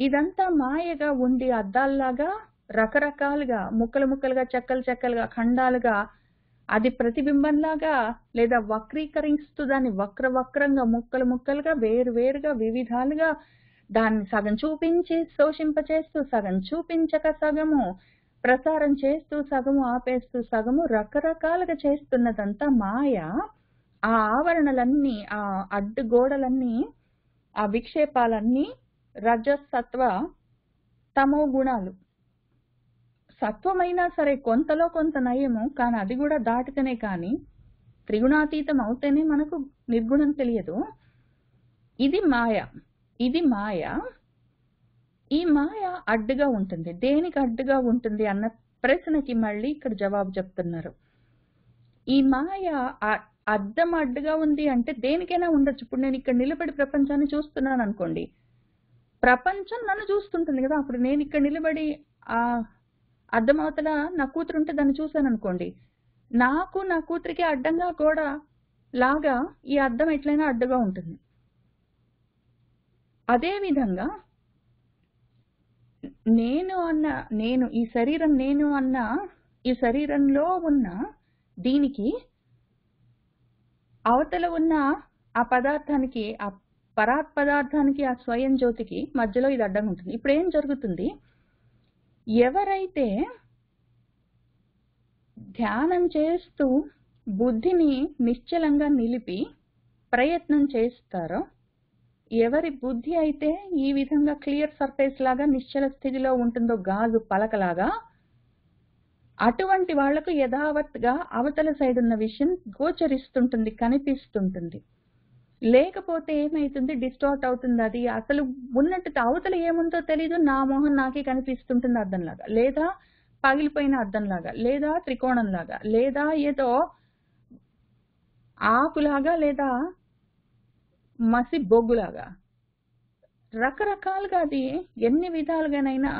ఇదంతా మాయగా ఉండి అద్దాల్లాగా రకరకాలుగా ముక్కలుగా చెక్కలుగా ఖండాలుగా అది ప్రతిబింబంలాగా లేదా వక్రీకరిస్తూ దాన్ని వక్రంగా ముక్కలుగా వేరుగా వివిధాలుగా దాన్ని సగం చూపించి శోషింపచేస్తూ, సగం చూపించక సగము ప్రసారం చేస్తూ, సగము ఆపేస్తూ, సగము రకరకాలుగా చేస్తున్నదంతా మాయ. ఆ ఆవరణలన్నీ, ఆ అడ్డుగోడలన్నీ, ఆ విక్షేపాలన్నీ రజసత్వ తమో గుణాలు. సత్వమైనా సరే కొంతలో కొంత నయము, కానీ అది కూడా దాటితేనే కానీ త్రిగుణాతీతం అవుతేనే మనకు నిర్గుణం తెలియదు. ఇది మాయ. ఈ మాయ అడ్డుగా ఉంటుంది. దేనికి అడ్డుగా ఉంటుంది అన్న ప్రశ్నకి మళ్ళీ ఇక్కడ జవాబు చెప్తున్నారు. ఈ మాయ అద్దం అడ్డుగా ఉంది అంటే దేనికైనా ఉండొచ్చు. ఇప్పుడు నేను ఇక్కడ నిలబడి ప్రపంచాన్ని చూస్తున్నాను అనుకోండి, ప్రపంచం నన్ను చూస్తుంటుంది కదా. అప్పుడు నేను ఇక్కడ నిలబడి ఆ అద్దం అవతల నా కూతురు ఉంటే దాన్ని చూశాను అనుకోండి, నాకు నా కూతురికి అడ్డంగా గోడ లాగా ఈ అద్దం ఎట్లయినా అడ్డుగా ఉంటుంది. అదే విధంగా నేను ఈ శరీరం ఈ శరీరంలో ఉన్న దీనికి అవతల ఉన్న ఆ పదార్థానికి, ఆ పరాత్ పదార్థానికి, ఆ స్వయం జ్యోతికి మధ్యలో ఇది అడ్డంగా ఉంటుంది. ఇప్పుడు ఏం జరుగుతుంది, ఎవరైతే ధ్యానం చేస్తూ బుద్ధిని నిశ్చలంగా నిలిపి ప్రయత్నం చేస్తారో, ఎవరి బుద్ధి అయితే ఈ విధంగా క్లియర్ సర్ఫేస్ లాగా నిశ్చల స్థితిలో ఉంటుందో, గాజు పలకలాగా, అటువంటి వాళ్లకు యథావత్గా అవతల సైడ్ ఉన్న విషయం గోచరిస్తుంటుంది, కనిపిస్తుంటుంది. లేకపోతే ఏమైతుంది, డిస్టార్ట్ అవుతుంది. అది అసలు ఉన్నట్టు అవతల ఏముందో తెలీదు, నా మొహం నాకే కనిపిస్తుంటుంది అద్దంలాగా, లేదా పగిలిపోయిన అద్దంలాగా, లేదా త్రికోణంలాగా, లేదా ఏదో ఆకులాగా, లేదా మసి బొగ్గులాగా, రకరకాలుగా అది ఎన్ని విధాలుగానైనా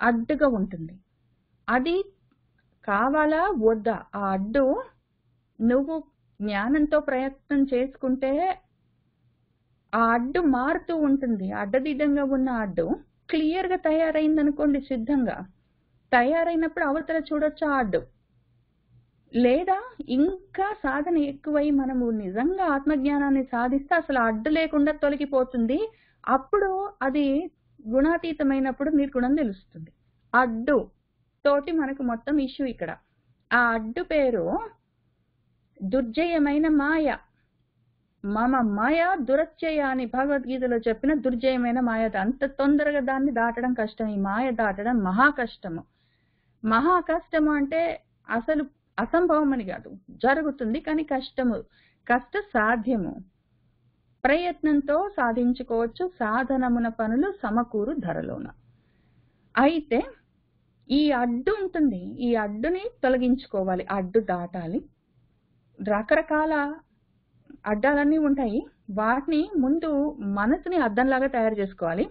అడ్డుగా ఉంటుంది. అది కావాలా వద్దా, ఆ అడ్డు నువ్వు జ్ఞానంతో ప్రయత్నం చేసుకుంటే ఆ అడ్డు మారుతూ ఉంటుంది. అడ్డదిడ్డంగా ఉన్న అడ్డు క్లియర్ గా తయారైంది అనుకోండి, సిద్ధంగా తయారైనప్పుడు అవతల చూడొచ్చు ఆ అడ్డు. లేదా ఇంకా సాధన ఎక్కువై మనము నిజంగా ఆత్మజ్ఞానాన్ని సాధిస్తే అసలు అడ్డు లేకుండా తొలగిపోతుంది. అప్పుడు అది గుణాతీతమైనప్పుడు నిర్గుణం తెలుస్తుంది. అడ్డు తోటి మనకు మొత్తం ఇష్యూ ఇక్కడ. ఆ అడ్డు పేరు దుర్జయమైన మాయ. మమ మాయ దురత్యయ అని భగవద్గీతలో చెప్పిన దుర్జయమైన మాయ. అంత తొందరగా దాన్ని దాటడం కష్టం. ఈ మాయ దాటడం మహా కష్టము. మహా కష్టము అంటే అసలు అసంభవం అని కాదు, జరుగుతుంది కానీ కష్టము, కష్ట సాధ్యము. ప్రయత్నంతో సాధించుకోవచ్చు. సాధనమున పనులు సమకూరు ధరలోన. అయితే ఈ అడ్డు ఉంటుంది, ఈ అడ్డుని తొలగించుకోవాలి, అడ్డు దాటాలి. రకరకాల అడ్డాలన్నీ ఉంటాయి. వాటిని ముందు మనసుని అద్దంలాగా తయారు చేసుకోవాలి.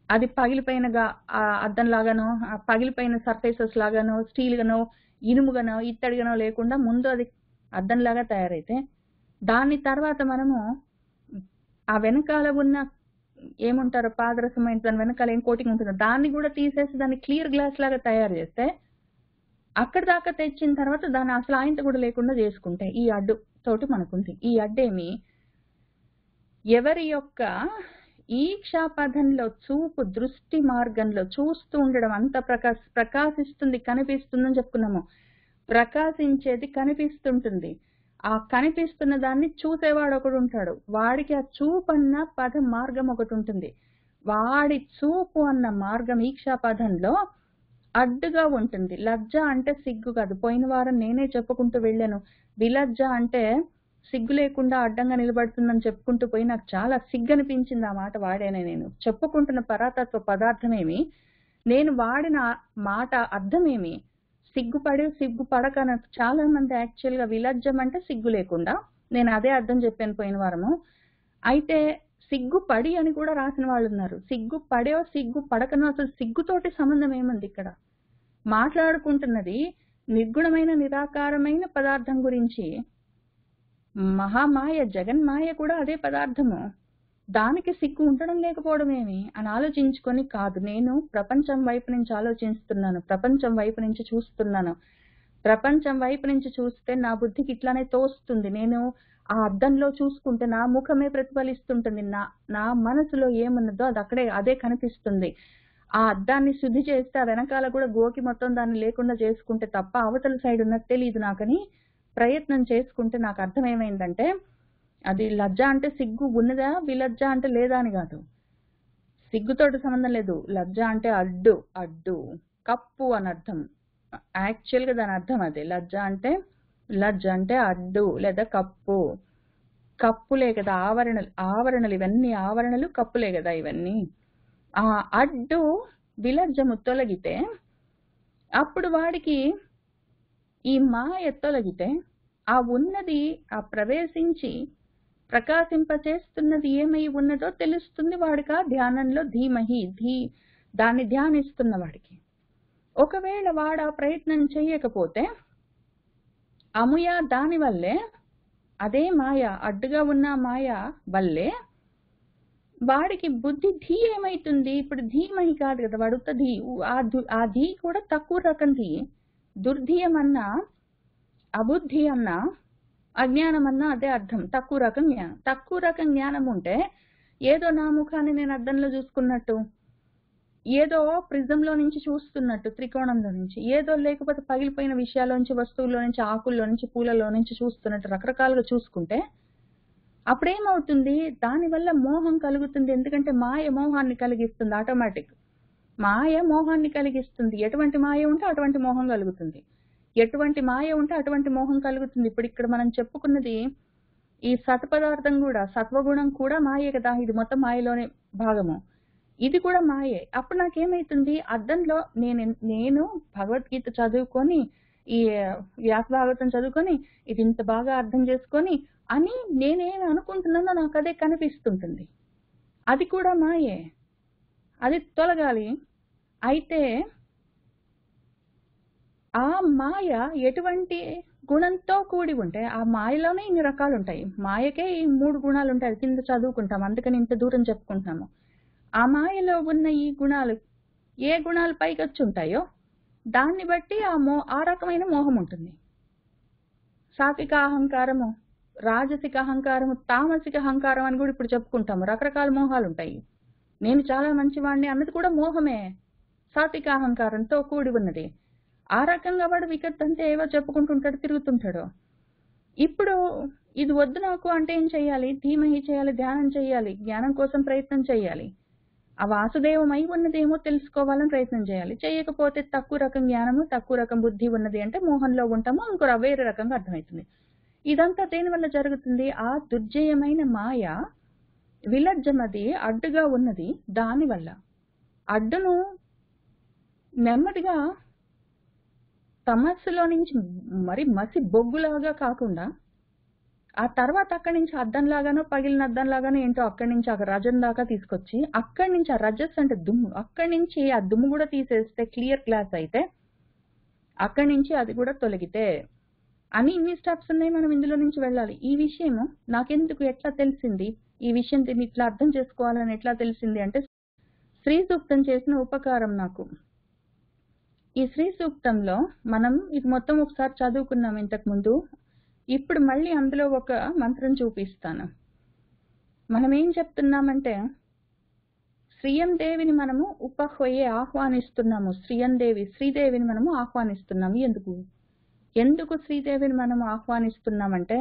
అది పగిలిపోయిన అద్దంలాగానో, పగిలిపోయిన సర్ఫేసెస్ లాగానో, స్టీల్ గానో, ఇనుముగానో, ఇత్తడిగానో లేకుండా ముందు అది అద్దంలాగా తయారైతే, దాని తర్వాత మనము ఆ వెనకాల ఉన్న ఏముంటారో పాదరసమైన దాని వెనకాల ఏం కోటింగ్ ఉంటుందో దాన్ని కూడా తీసేసి దాన్ని క్లియర్ గ్లాస్ లాగా తయారు చేస్తే, అక్కడి దాకా తెచ్చిన తర్వాత దాన్ని అసలు ఆయంత కూడా లేకుండా చేసుకుంటే ఈ అడ్డు తోటి మనకుంది. ఈ అడ్డేమి ఎవరి యొక్క ఈక్షాపథంలో చూపు, దృష్టి మార్గంలో చూస్తూ ఉండడం, అంత ప్రకాశిస్తుంది, కనిపిస్తుందని చెప్పుకున్నాము. ప్రకాశించేది కనిపిస్తుంటుంది. ఆ కనిపిస్తున్న దాన్ని చూసేవాడు ఒకడు ఉంటాడు. వాడికి ఆ చూపు అన్న పద మార్గం ఒకటి ఉంటుంది. వాడి చూపు అన్న మార్గం ఈక్షాపథంలో అడ్డుగా ఉంటుంది. లజ్జ అంటే సిగ్గు కాదు. పోయిన వారం నేనే చెప్పుకుంటూ వెళ్ళాను. విలజ్జ అంటే సిగ్గు లేకుండా అడ్డంగా నిలబడుతుందని చెప్పుకుంటూ పోయి నాకు చాలా సిగ్గనిపించింది ఆ మాట వాడానే నేను. చెప్పుకుంటున్న పరాతత్వ పదార్థమేమి, నేను వాడిన మాట అర్థమేమి, సిగ్గుపడక నాకు చాలా మంది యాక్చువల్గా విలజ్జం అంటే సిగ్గు లేకుండా, నేను అదే అర్థం చెప్పాను పోయిన వారము. అయితే సిగ్గుపడి అని కూడా రాసిన వాళ్ళు ఉన్నారు. సిగ్గుపడో సిగ్గు పడకనో అసలు సిగ్గుతోటి సంబంధం ఏముంది ఇక్కడ? మాట్లాడుకుంటున్నది నిర్గుణమైన నిరాకారమైన పదార్థం గురించి. మహామాయ జగన్మాయ కూడా అదే పదార్థము. దానికి సిగ్గు ఉండడం లేకపోవడం ఏమి అని ఆలోచించుకొని, కాదు నేను ప్రపంచం వైపు నుంచి ఆలోచిస్తున్నాను, ప్రపంచం వైపు నుంచి చూస్తున్నాను, ప్రపంచం వైపు నుంచి చూస్తే నా బుద్ధికి ఇట్లానే తోస్తుంది, నేను ఆ అద్దంలో చూసుకుంటే నా ముఖమే ప్రతిఫలిస్తుంటుంది, నా మనసులో ఏమున్నదో అది అక్కడే అదే కనిపిస్తుంది. ఆ అద్దాన్ని శుద్ధి చేస్తే ఆ వెనకాల కూడా గోకి మొత్తం దాన్ని లేకుండా చేసుకుంటే తప్ప అవతల సైడ్ ఉన్నది తెలియదు నాకని ప్రయత్నం చేసుకుంటే నాకు అర్థం ఏమైందంటే, అది లజ్జ అంటే సిగ్గు ఉన్నదా, విలజ్జ అంటే లేదా అని కాదు. సిగ్గుతోటి సంబంధం లేదు. లజ్జ అంటే అడ్డు కప్పు అని అర్థం. యాక్చువల్ గా దాని అర్థం అదే. లజ్జ అంటే అడ్డు లేదా కప్పులే కదా ఆవరణలు ఇవన్నీ ఆవరణలు కప్పులే కదా ఇవన్నీ. ఆ అడ్డు విలజ్జము తొలగితే అప్పుడు వాడికి ఈ మాయ తొలగితే ఆ ఉన్నది ఆ ప్రవేశించి ప్రకాశింపచేస్తున్నది ఏమై ఉన్నదో తెలుస్తుంది వాడికి. ఆ ధ్యానంలో దాన్ని ధ్యానిస్తున్న వాడికి. ఒకవేళ వాడు ఆ ప్రయత్నం చేయకపోతే అముయ దాని వల్లే, అదే మాయ అడ్డుగా ఉన్న మాయ వల్లే వాడికి బుద్ధి ధీ ఏమైతుంది? ఇప్పుడు ధీమహి కాదు కదా, వాడు ధీ. ఆ ధీ కూడా తక్కువ రకం ధీ. దుర్ధీయం అన్నా అబుద్ధి అన్నా అజ్ఞానం అన్నా అదే అర్థం. తక్కువ రకం జ్ఞానం. తక్కువ రకం జ్ఞానం ఉంటే ఏదో నా ముఖాన్ని నేను అద్దంలో చూసుకున్నట్టు, ఏదో ప్రిజంలో నుంచి చూస్తున్నట్టు, త్రికోణంలో నుంచి, ఏదో లేకపోతే పగిలిపోయిన విషయాల్లోంచి, వస్తువుల్లో నుంచి, ఆకుల్లో నుంచి, పూలలో నుంచి చూస్తున్నట్టు రకరకాలుగా చూసుకుంటే అప్పుడేమవుతుంది? దానివల్ల మోహం కలుగుతుంది. ఎందుకంటే మాయ మోహాన్ని కలిగిస్తుంది. ఆటోమేటిక్ మాయ మోహాన్ని కలిగిస్తుంది. ఎటువంటి మాయ ఉంటే అటువంటి మోహం కలుగుతుంది, ఎటువంటి మాయ ఉంటే అటువంటి మోహం కలుగుతుంది. ఇప్పుడు ఇక్కడ మనం చెప్పుకున్నది ఈ సత్పదార్థం కూడా, సత్వగుణం కూడా మాయే కదా. ఇది మొత్తం మాయలోనే భాగము. ఇది కూడా మాయే. అప్పుడు నాకేమైతుంది? అద్దంలో నేను భగవద్గీత చదువుకొని, ఈ వ్యాస భాగవతం చదువుకొని, ఇది ఇంత బాగా అర్థం చేసుకొని అని నేనేమి అనుకుంటున్నానో నాకు అదే కనిపిస్తుంటుంది. అది కూడా మాయే. అది తొలగాలి. అయితే ఆ మాయ ఎటువంటి గుణంతో కూడి ఉంటే, ఆ మాయలోనే ఇన్ని రకాలు ఉంటాయి. మాయకే ఈ 3 గుణాలు ఉంటాయి. కింద చదువుకుంటాం, అందుకని ఇంత దూరం చెప్పుకుంటున్నాము. ఆ మాయలో ఉన్న ఈ గుణాలు ఏ గుణాలు పైకి వచ్చి ఉంటాయో దాన్ని బట్టి ఆ రకమైన మోహం ఉంటుంది. సాత్విక అహంకారము, రాజసిక అహంకారము, తామసిక అహంకారం అని కూడా ఇప్పుడు చెప్పుకుంటాము. రకరకాల మోహాలు ఉంటాయి. నేను చాలా మంచివాడిని అన్నది కూడా మోహమే, సాత్విక అహంకారంతో కూడి ఉన్నది. ఆ రకంగా వాడు వికత్ అంటే ఏవో చెప్పుకుంటుంటాడు, తిరుగుతుంటాడు. ఇప్పుడు ఇది వద్దు నాకు అంటే ఏం చెయ్యాలి? ధీమహి చేయాలి, ధ్యానం చేయాలి, జ్ఞానం కోసం ప్రయత్నం చేయాలి. ఆ వాసుదేవమై ఉన్నదేమో తెలుసుకోవాలని ప్రయత్నం చేయాలి. చేయకపోతే తక్కువ రకం జ్ఞానము, తక్కువ రకం బుద్ధి ఉన్నది అంటే మోహంలో ఉంటాము. ఇంకో వేరే రకంగా అర్థమవుతుంది. ఇదంతా దేని వల్ల జరుగుతుంది? ఆ దుర్జయమైన మాయ విలజ్జమది అడ్డుగా ఉన్నది. దానివల్ల అడ్డును నెమ్మదిగా తమస్సులో నుంచి మరి మసి బొగ్గులాగా కాకుండా, ఆ తర్వాత అక్కడి నుంచి అద్దంలాగానో, పగిలిన అద్దంలాగానో ఏంటో అక్కడి నుంచి ఆ రజం దాకా తీసుకొచ్చి, అక్కడి నుంచి ఆ రజస్ అంటే దుమ్ము, అక్కడి నుంచి ఆ దుమ్ము కూడా తీసేస్తే క్లియర్ గ్లాస్ అయితే, అక్కడి నుంచి అది కూడా తొలగితే అని ఇన్ని స్టెప్స్ ఉన్నాయి. మనం ఇందులో నుంచి వెళ్ళాలి. ఈ విషయము నాకెందుకు ఎట్లా తెలిసింది? ఈ విషయం దీన్ని ఇట్లా అర్థం చేసుకోవాలని ఎట్లా తెలిసింది అంటే, శ్రీ సూక్తం చేసిన ఉపకారం నాకు. ఈ శ్రీ సూక్తంలో మనం ఇది మొత్తం ఒకసారి చదువుకున్నాం ఇంతకు ముందు. ఇప్పుడు మళ్ళీ అందులో ఒక మంత్రం చూపిస్తాను. మనం ఏం చెప్తున్నామంటే, శ్రీయందేవిని మనము ఆహ్వానిస్తున్నాము. శ్రీదేవిని మనము ఆహ్వానిస్తున్నాము. ఎందుకు శ్రీదేవిని మనము ఆహ్వానిస్తున్నామంటే,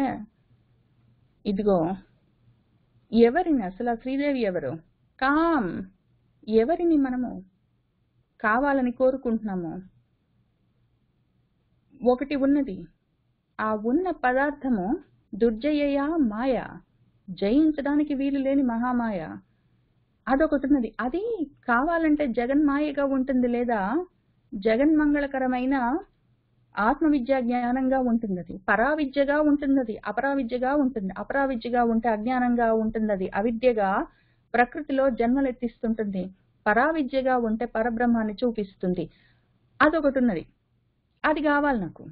ఇదిగో ఎవరిని అసలు ఆ శ్రీదేవి ఎవరు? ఎవరిని మనము కావాలని కోరుకుంటున్నాము? ఒకటి ఉన్నది. ఆ ఉన్న పదార్థము దుర్జయయా మాయ, జయించడానికి వీలు లేని మహామాయ అదొకటి ఉన్నది. అది కావాలంటే జగన్మాయగా ఉంటుంది, లేదా జగన్మంగళకరమైన ఆత్మవిద్యా జ్ఞానంగా ఉంటుంది. అది పరావిద్యగా ఉంటుంది, అది అపరావిద్యగా ఉంటుంది. అపరావిద్యగా ఉంటే అజ్ఞానంగా ఉంటుంది, అది అవిద్యగా ప్రకృతిలో జన్మలెత్తిస్తుంటుంది. పరావిద్యగా ఉంటే పరబ్రహ్మాన్ని చూపిస్తుంది. అదొకటి ఉన్నది. అది కావాలి నాకు.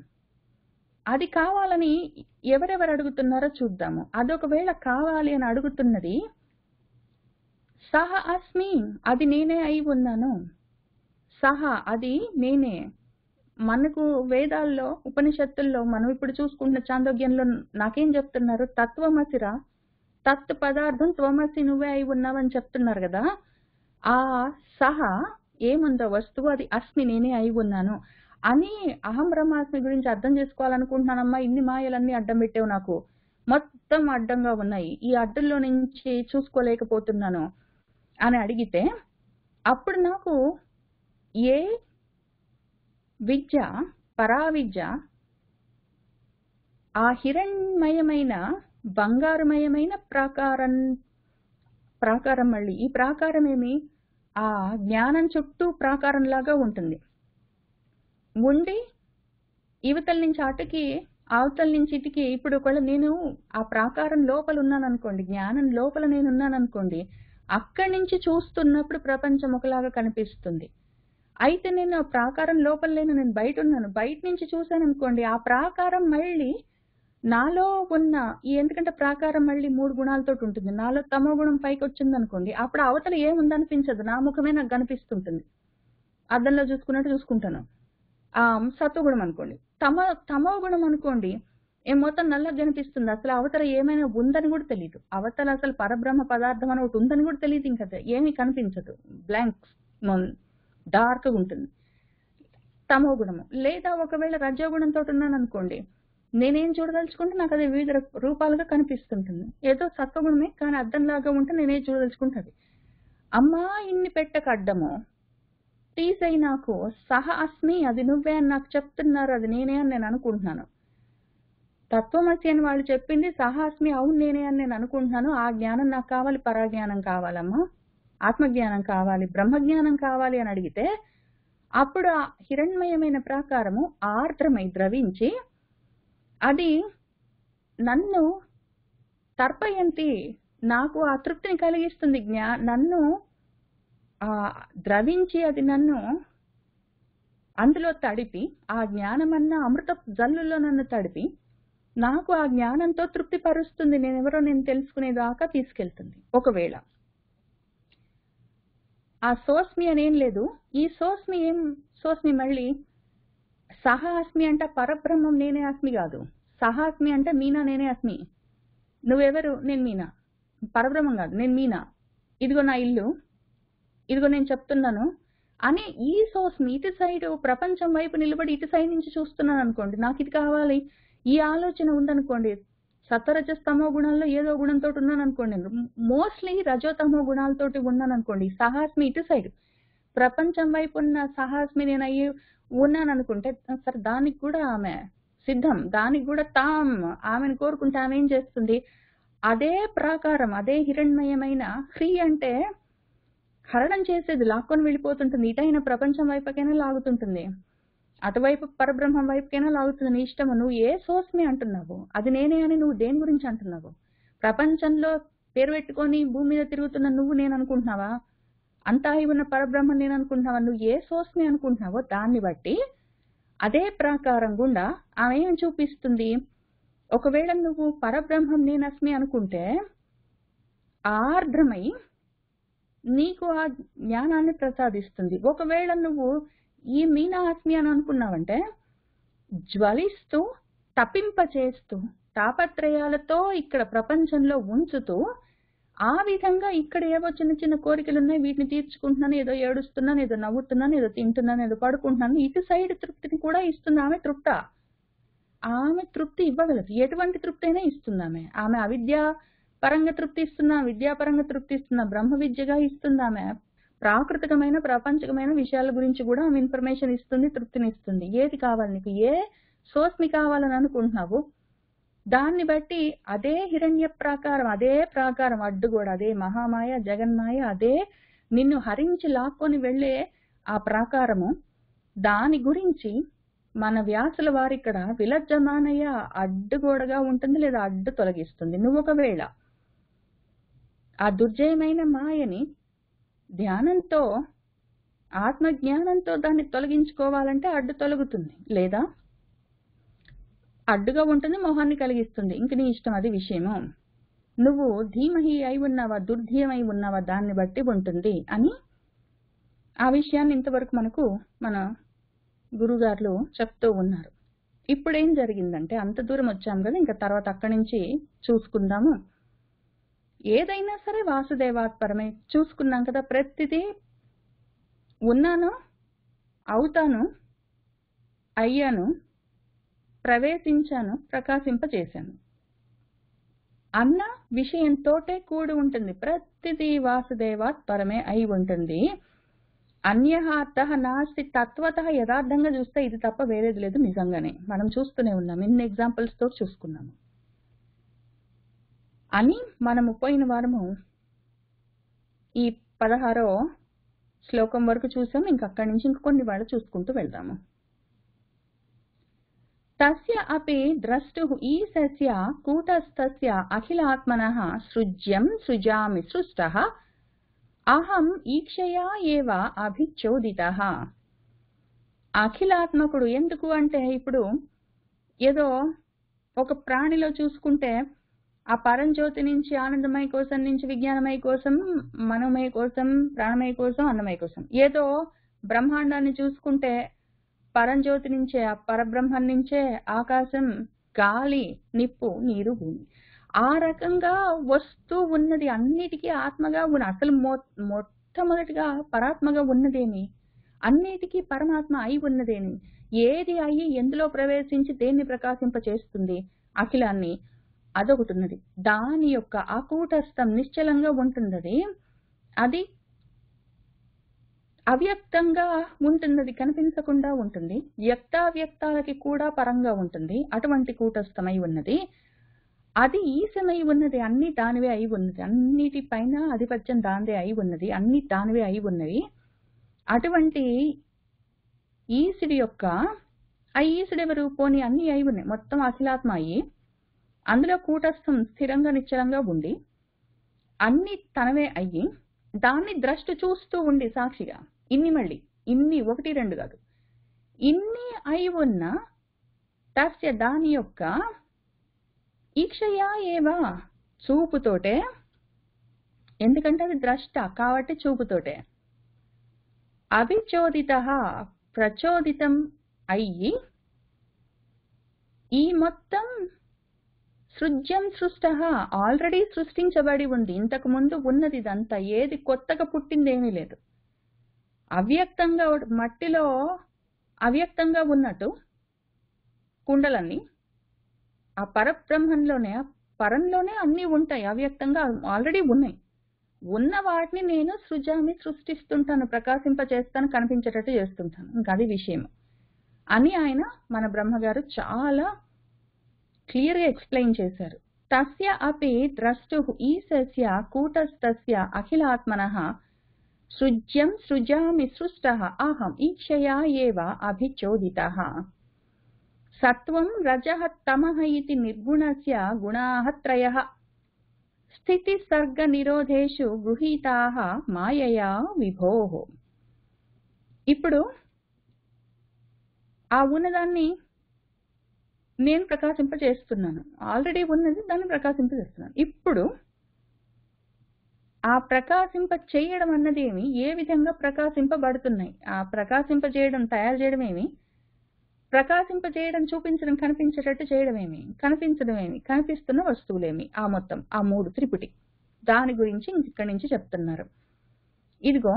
అది కావాలని ఎవరెవరు అడుగుతున్నారో చూద్దాము. అదొకవేళ కావాలి అని అడుగుతున్నది సహ అస్మి, అది నేనే అయి ఉన్నాను. సహ, అది నేనే. మనకు వేదాల్లో ఉపనిషత్తుల్లో మనం ఇప్పుడు చూసుకుంటున్న చాందోగ్యంలో నాకేం చెప్తున్నారు? తత్వమసిరా, తత్ పదార్థం త్వమసి, నువ్వే అయి ఉన్నావని చెప్తున్నారు కదా. ఆ సహ ఏముందో వస్తువు, అది అస్మి, నేనే అయి ఉన్నాను అని అహం బ్రహ్మాస్మి గురించి అర్థం చేసుకోవాలనుకుంటున్నానమ్మా. ఇన్ని మాయలన్నీ అడ్డం పెట్టావు నాకు, మొత్తం అడ్డంగా ఉన్నాయి, ఈ అడ్డుల్లో నుంచి చూసుకోలేకపోతున్నాను అని అడిగితే అప్పుడు నాకు ఏ విద్య, పరావిద్య, ఆ హిరణ్మయమైన బంగారుమయమైన ప్రాకారం మళ్ళీ ఈ ప్రాకారం ఏమి, ఆ జ్ఞానం చుట్టూ ప్రాకారంలాగా ఉంటుంది. ఉండి యువతల నుంచి అటుకి, అవతల నుంచి ఇటుకి. ఇప్పుడు ఒకవేళ నేను ఆ ప్రాకారం లోపల ఉన్నాను అనుకోండి, జ్ఞానం లోపల నేను ఉన్నాను అనుకోండి, అక్కడి నుంచి చూస్తున్నప్పుడు ప్రపంచం ఒకలాగా కనిపిస్తుంది. అయితే నేను ఆ ప్రాకారం లోపల లేను, నేను బయట ఉన్నాను. బయట నుంచి చూశాను అనుకోండి, ఆ ప్రాకారం మళ్ళీ నాలో ఉన్న ఎందుకంటే ప్రాకారం మళ్ళీ 3 గుణాలతో ఉంటుంది. నాలో తమో గుణం పైకి వచ్చింది అనుకోండి, అప్పుడు అవతల ఏముందనిపించదు, నా ముఖమే నాకు కనిపిస్తుంటుంది. అద్దంలో చూసుకున్నట్టు చూసుకుంటాను. సత్వగుణం అనుకోండి. తమో గుణం అనుకోండి, మొత్తం నల్లగా కనిపిస్తుంది. అసలు అవతల ఏమైనా ఉందని కూడా తెలియదు. అవతల అసలు పరబ్రహ్మ పదార్థం అని ఒకటి ఉందని కూడా తెలియదు. ఇంకా ఏమీ కనిపించదు, బ్లాంక్, డార్క్ గా ఉంటుంది తమో గుణము. లేదా ఒకవేళ రజోగుణంతో ఉన్నాను అనుకోండి, నేనేం చూడదలుచుకుంటే నాకు అది వివిధ రూపాలుగా కనిపిస్తుంటుంది. ఏదో సత్వగుణమే కానీ అద్దంలాగా ఉంటే నేనేం చూడదలుచుకుంటుంది. అమ్మా ఇన్ని పెట్టక అడ్డము తీసేయి నాకు. సహ అస్మి, అది నువ్వే అని నాకు చెప్తున్నారు, అది నేనే అని నేను అనుకుంటున్నాను. తత్వమసి అని వాళ్ళు చెప్పింది సహ అస్మి, అవును నేనే అని నేను అనుకుంటున్నాను. ఆ జ్ఞానం నాకు కావాలి, పరాజ్ఞానం కావాలమ్మా, ఆత్మజ్ఞానం కావాలి, బ్రహ్మజ్ఞానం కావాలి అని అడిగితే అప్పుడు ఆ హిరణ్మయమైన ప్రాకారము ఆర్ద్రమై ద్రవించి అది నన్ను తర్పయంతి, నాకు ఆ తృప్తిని కలిగిస్తుంది. నన్ను ద్రవించి అది నన్ను అందులో తడిపి, ఆ జ్ఞానమన్న అమృత జల్లుల్లో నన్ను తడిపి నాకు ఆ జ్ఞానంతో తృప్తి పరుస్తుంది. నేనెవరో నేను తెలుసుకునేదాకా తీసుకెళ్తుంది. ఒకవేళ ఆ సోస్మి అనేం లేదు. ఈ సోస్మి మళ్ళీ సహ అస్మి అంటే పరబ్రహ్మం నేనే అస్మి కాదు. సహ అస్మి అంటే మీనా నేనే అస్మి. నువ్వెవరు? నేను మీనా. పరబ్రహ్మం కాదు, నేను మీనా. ఇదిగో నా ఇల్లు, ఇదిగో నేను చెప్తున్నాను అని ఈ సోస్మి ఇటు సైడ్ ప్రపంచం వైపు నిలబడి ఇటు సైడ్ నుంచి చూస్తున్నాను అనుకోండి, నాకు ఇది కావాలి ఈ ఆలోచన ఉందనుకోండి. సత్వరజస్తమో గుణాల్లో ఏదో గుణంతో ఉన్నాను అనుకోండి, మోస్ట్లీ రజోతమో గుణాలతోటి ఉన్నాను అనుకోండి. సహాస్మి ఇటు సైడ్ ప్రపంచం వైపు ఉన్న సహాస్మి నేను అయ్యి ఉన్నాను అనుకుంటే సరే, దానికి కూడా ఆమె సిద్ధం, దానికి కూడా ఆమెను కోరుకుంటే ఆమె ఏం చేస్తుంది? అదే ప్రాకారం, అదే హిరణ్మయమైన హ్రీ అంటే హరణం చేసేది, లాక్కొని వెళ్ళిపోతుంటుంది. ఇటైన ప్రపంచం వైపుకైనా లాగుతుంటుంది, అటువైపు పరబ్రహ్మం వైపుకైనా లాగుతుంది. నీ ఇష్టము. నువ్వు ఏ సోస్మి అంటున్నావు, అది నేనే అని నువ్వు దేని గురించి అంటున్నావు? ప్రపంచంలో పేరు పెట్టుకొని భూమి మీద తిరుగుతున్న నువ్వు నేను అనుకుంటున్నావా? అంతా అయి ఉన్న పరబ్రహ్మం నేను అనుకుంటున్నావా? నువ్వు ఏ సోస్మి అనుకుంటున్నావో దాన్ని బట్టి అదే ప్రాకారం గుండా ఆమె ఏం చూపిస్తుంది? ఒకవేళ నువ్వు పరబ్రహ్మం నేను అస్మి అనుకుంటే ఆర్ద్రమై నీకు ఆ జ్ఞానాన్ని ప్రసాదిస్తుంది. ఒకవేళ నువ్వు ఈ మీనా అస్మి అని అనుకున్నావంటే జ్వలిస్తూ, తపింపచేస్తూ, తాపత్రయాలతో ఇక్కడ ప్రపంచంలో ఉంచుతూ, ఆ విధంగా ఇక్కడ ఏవో చిన్న చిన్న కోరికలు ఉన్నాయి, వీటిని తీర్చుకుంటున్నాను, ఏదో ఏడుస్తున్నాను, ఏదో నవ్వుతున్నాను, ఏదో తింటున్నాను, ఏదో పడుకుంటున్నాను, ఇటు సైడ్ తృప్తిని కూడా ఇస్తుంది. ఆమె తృప్తి ఇవ్వగలదు. ఎటువంటి తృప్తి అయినా ఇస్తుంది ఆమె. ఆమె అవిద్యా పరంగా తృప్తి ఇస్తున్నా, విద్యాపరంగా తృప్తి ఇస్తున్నా, బ్రహ్మ విద్యగా ఇస్తుంది. ఆమె ప్రాకృతికమైన ప్రాపంచికమైన విషయాల గురించి కూడా ఆమె ఇన్ఫర్మేషన్ ఇస్తుంది, తృప్తిని ఇస్తుంది. ఏది కావాలి నీకు? ఏ సోస్మి కావాలని అనుకుంటున్నావు? దాన్ని బట్టి అదే హిరణ్య ప్రాకారం, అదే ప్రాకారం అడ్డు కూడా, అదే మహామాయ జగన్మాయ, అదే నిన్ను హరించి లాక్కొని వెళ్ళే ఆ ప్రాకారము, దాని గురించి మన వ్యాసుల వారిక్కడ విలజ్జమానయ్య అడ్డుగోడగా ఉంటుంది, లేదా అడ్డు తొలగిస్తుంది. నువ్వు ఒకవేళ ఆ దుర్జయమైన మాయని ధ్యానంతో, ఆత్మజ్ఞానంతో దాన్ని తొలగించుకోవాలంటే అడ్డు తొలగుతుంది, లేదా అడ్డుగా ఉంటుంది, మోహాన్ని కలిగిస్తుంది. ఇంక నీ ఇష్టం, అది విషయము. నువ్వు ధీమహి అయి ఉన్నావా, దుర్ధీయమై ఉన్నావా, దాన్ని బట్టి ఉంటుంది అని ఆ విషయాన్ని ఇంతవరకు మనకు మన గురుగారులు చెప్తూ ఉన్నారు. ఇప్పుడేం జరిగిందంటే, అంత దూరం వచ్చాం కదా, ఇంకా తర్వాత అక్కడి నుంచి చూసుకుందాము. ఏదైనా సరే వాసుదేవాత్ పరమే చూసుకున్నాం కదా. ప్రతిదీ ఉన్నాను, అవుతాను, అయ్యాను, ప్రవేశించాను, ప్రకాశింపచేశాను అన్న విషయంతోటే కూడి ఉంటుంది. ప్రతిదీ వాసుదేవాత్ పరమే అయి ఉంటుంది. అన్యః అర్థః నాస్తి. తత్వతః యథార్థంగా చూస్తే ఇది తప్ప వేరేది లేదు. నిజంగానే మనం చూస్తూనే ఉన్నాం, ఇన్ని ఎగ్జాంపుల్స్ తో చూసుకున్నాము అని మనము పోయిన వారము ఈ 16వ శ్లోకం వరకు చూసాం. ఇంకక్కడి నుంచి ఇంకొన్ని వాళ్ళు చూసుకుంటూ వెళ్దాము. తస్య అపి ద్రష్టుః ఈశస్య కూటస్థస్య అఖిలాత్మనః సృజ్యం సృజామి సృష్టః అహం ఈక్షయా ఏవ అభిచోదితః. అఖిలాత్మకుడు ఎందుకు అంటే, ఇప్పుడు ఏదో ఒక ప్రాణిలో చూసుకుంటే ఆ పరంజ్యోతి నుంచి, ఆనందమయ కోసం నుంచి, విజ్ఞానమయ కోసం, మనోమయ కోసం, ప్రాణమయ కోసం, అన్నమయ కోసం, ఏదో బ్రహ్మాండాన్ని చూసుకుంటే పరంజ్యోతి నుంచే, ఆ పరబ్రహ్మం నుంచే ఆకాశం, గాలి, నిప్పు, నీరు, భూమి, ఆ రకంగా వస్తూ ఉన్నది. అన్నిటికీ ఆత్మగా ఉన్న, అసలు మొట్టమొదటిగా పరాత్మగా ఉన్నదేమి, అన్నిటికీ పరమాత్మ అయి ఉన్నదేమి, ఏది అయి ఎందులో ప్రవేశించి దేన్ని ప్రకాశింప చేస్తుంది, అఖిలాన్ని, అదొకటి ఉన్నది. దాని యొక్క అకూటస్థం నిశ్చలంగా ఉంటుంది. అది అవ్యక్తంగా ఉంటుంది, కనిపించకుండా ఉంటుంది. వ్యక్తావ్యక్తాలకి కూడా పరంగా ఉంటుంది. అటువంటి కూటస్థమై ఉన్నది. అది ఈశమై ఉన్నది. అన్ని దానివే అయి ఉన్నది. అన్నిటిపైన ఆధిపత్యం దానిదే అయి ఉన్నది. అన్ని దానివే అయి ఉన్నవి. అటువంటి ఈశుడి యొక్క, ఆ ఈశుడు ఎవరు, పోని అన్ని అయి ఉన్నాయి, మొత్తం అఖిలాత్మ అయి, అందులో కూటస్థం స్థిరంగా నిశ్చలంగా ఉండి, అన్ని తనవే అయ్యి, దాన్ని ద్రష్టు చూస్తూ ఉండి సాక్షిగా, మళ్ళీ ఇన్ని 1, 2 కాదు, ఇన్ని అయి ఉన్న తస్య దాని యొక్క ఈక్షయా ఏవా చూపుతోటే, ఎందుకంటే అది ద్రష్ట కాబట్టి చూపుతోటే, అభిచోదితః ప్రచోదితం అయ్యి, ఈ మొత్తం సృజ్యం సృష్టః ఆల్రెడీ సృష్టించబడి ఉంది, ఇంతకు ముందు ఉన్నది. ఇదంతా ఏది కొత్తగా పుట్టిందేమీ లేదు. అవ్యక్తంగా, మట్టిలో అవ్యక్తంగా ఉన్నట్టు కుండలన్నీ ఆ పరబ్రహ్మంలోనే, ఆ పరంలోనే అన్నీ ఉంటాయి. అవ్యక్తంగా ఆల్రెడీ ఉన్నాయి. ఉన్న వాటిని నేను సృజామి సృష్టిస్తుంటాను, ప్రకాశింప చేస్తాను, కనిపించేటట్టు చేస్తుంటాను. ఇంకా అది విషయం అని ఆయన మన బ్రహ్మగారు చాలా క్లియర్ గా ఎక్స్ప్లెయిన్ చేశారు. తస్య అపి ద్రష్టుః ఈశస్య కూటస్థస్య అఖిలాత్మనః సృజ్యం సృజామి సృష్టః అహం ఈక్షయా ఏవ అభిచోదితః. సత్వం రజః తమః ఇతి నిర్గుణస్య గుణాః త్రయః స్థితి సర్గ నిరోధేషు గృహీతాః మాయయా విభోః. ఇప్పుడు ఆ ఉన్నదాన్ని నేను ప్రకాశింపజేస్తున్నాను, ఆల్రెడీ ఉన్నది, దాన్ని ప్రకాశింపజేస్తున్నాను. ఇప్పుడు ఆ ప్రకాశింప చేయడం అన్నది ఏమి, ఏ విధంగా ప్రకాశింపబడుతున్నాయి, ఆ ప్రకాశింపజేయడం, తయారు చేయడం ఏమి, ప్రకాశింపజేయడం, చూపించడం, కనిపించేటట్టు చేయడం ఏమి, కనిపించడం ఏమి, కనిపిస్తున్న వస్తువులేమి, ఆ మొత్తం ఆ 3 త్రిపుటి, దాని గురించి ఇక్కడి నుంచి చెప్తున్నారు. ఇదిగో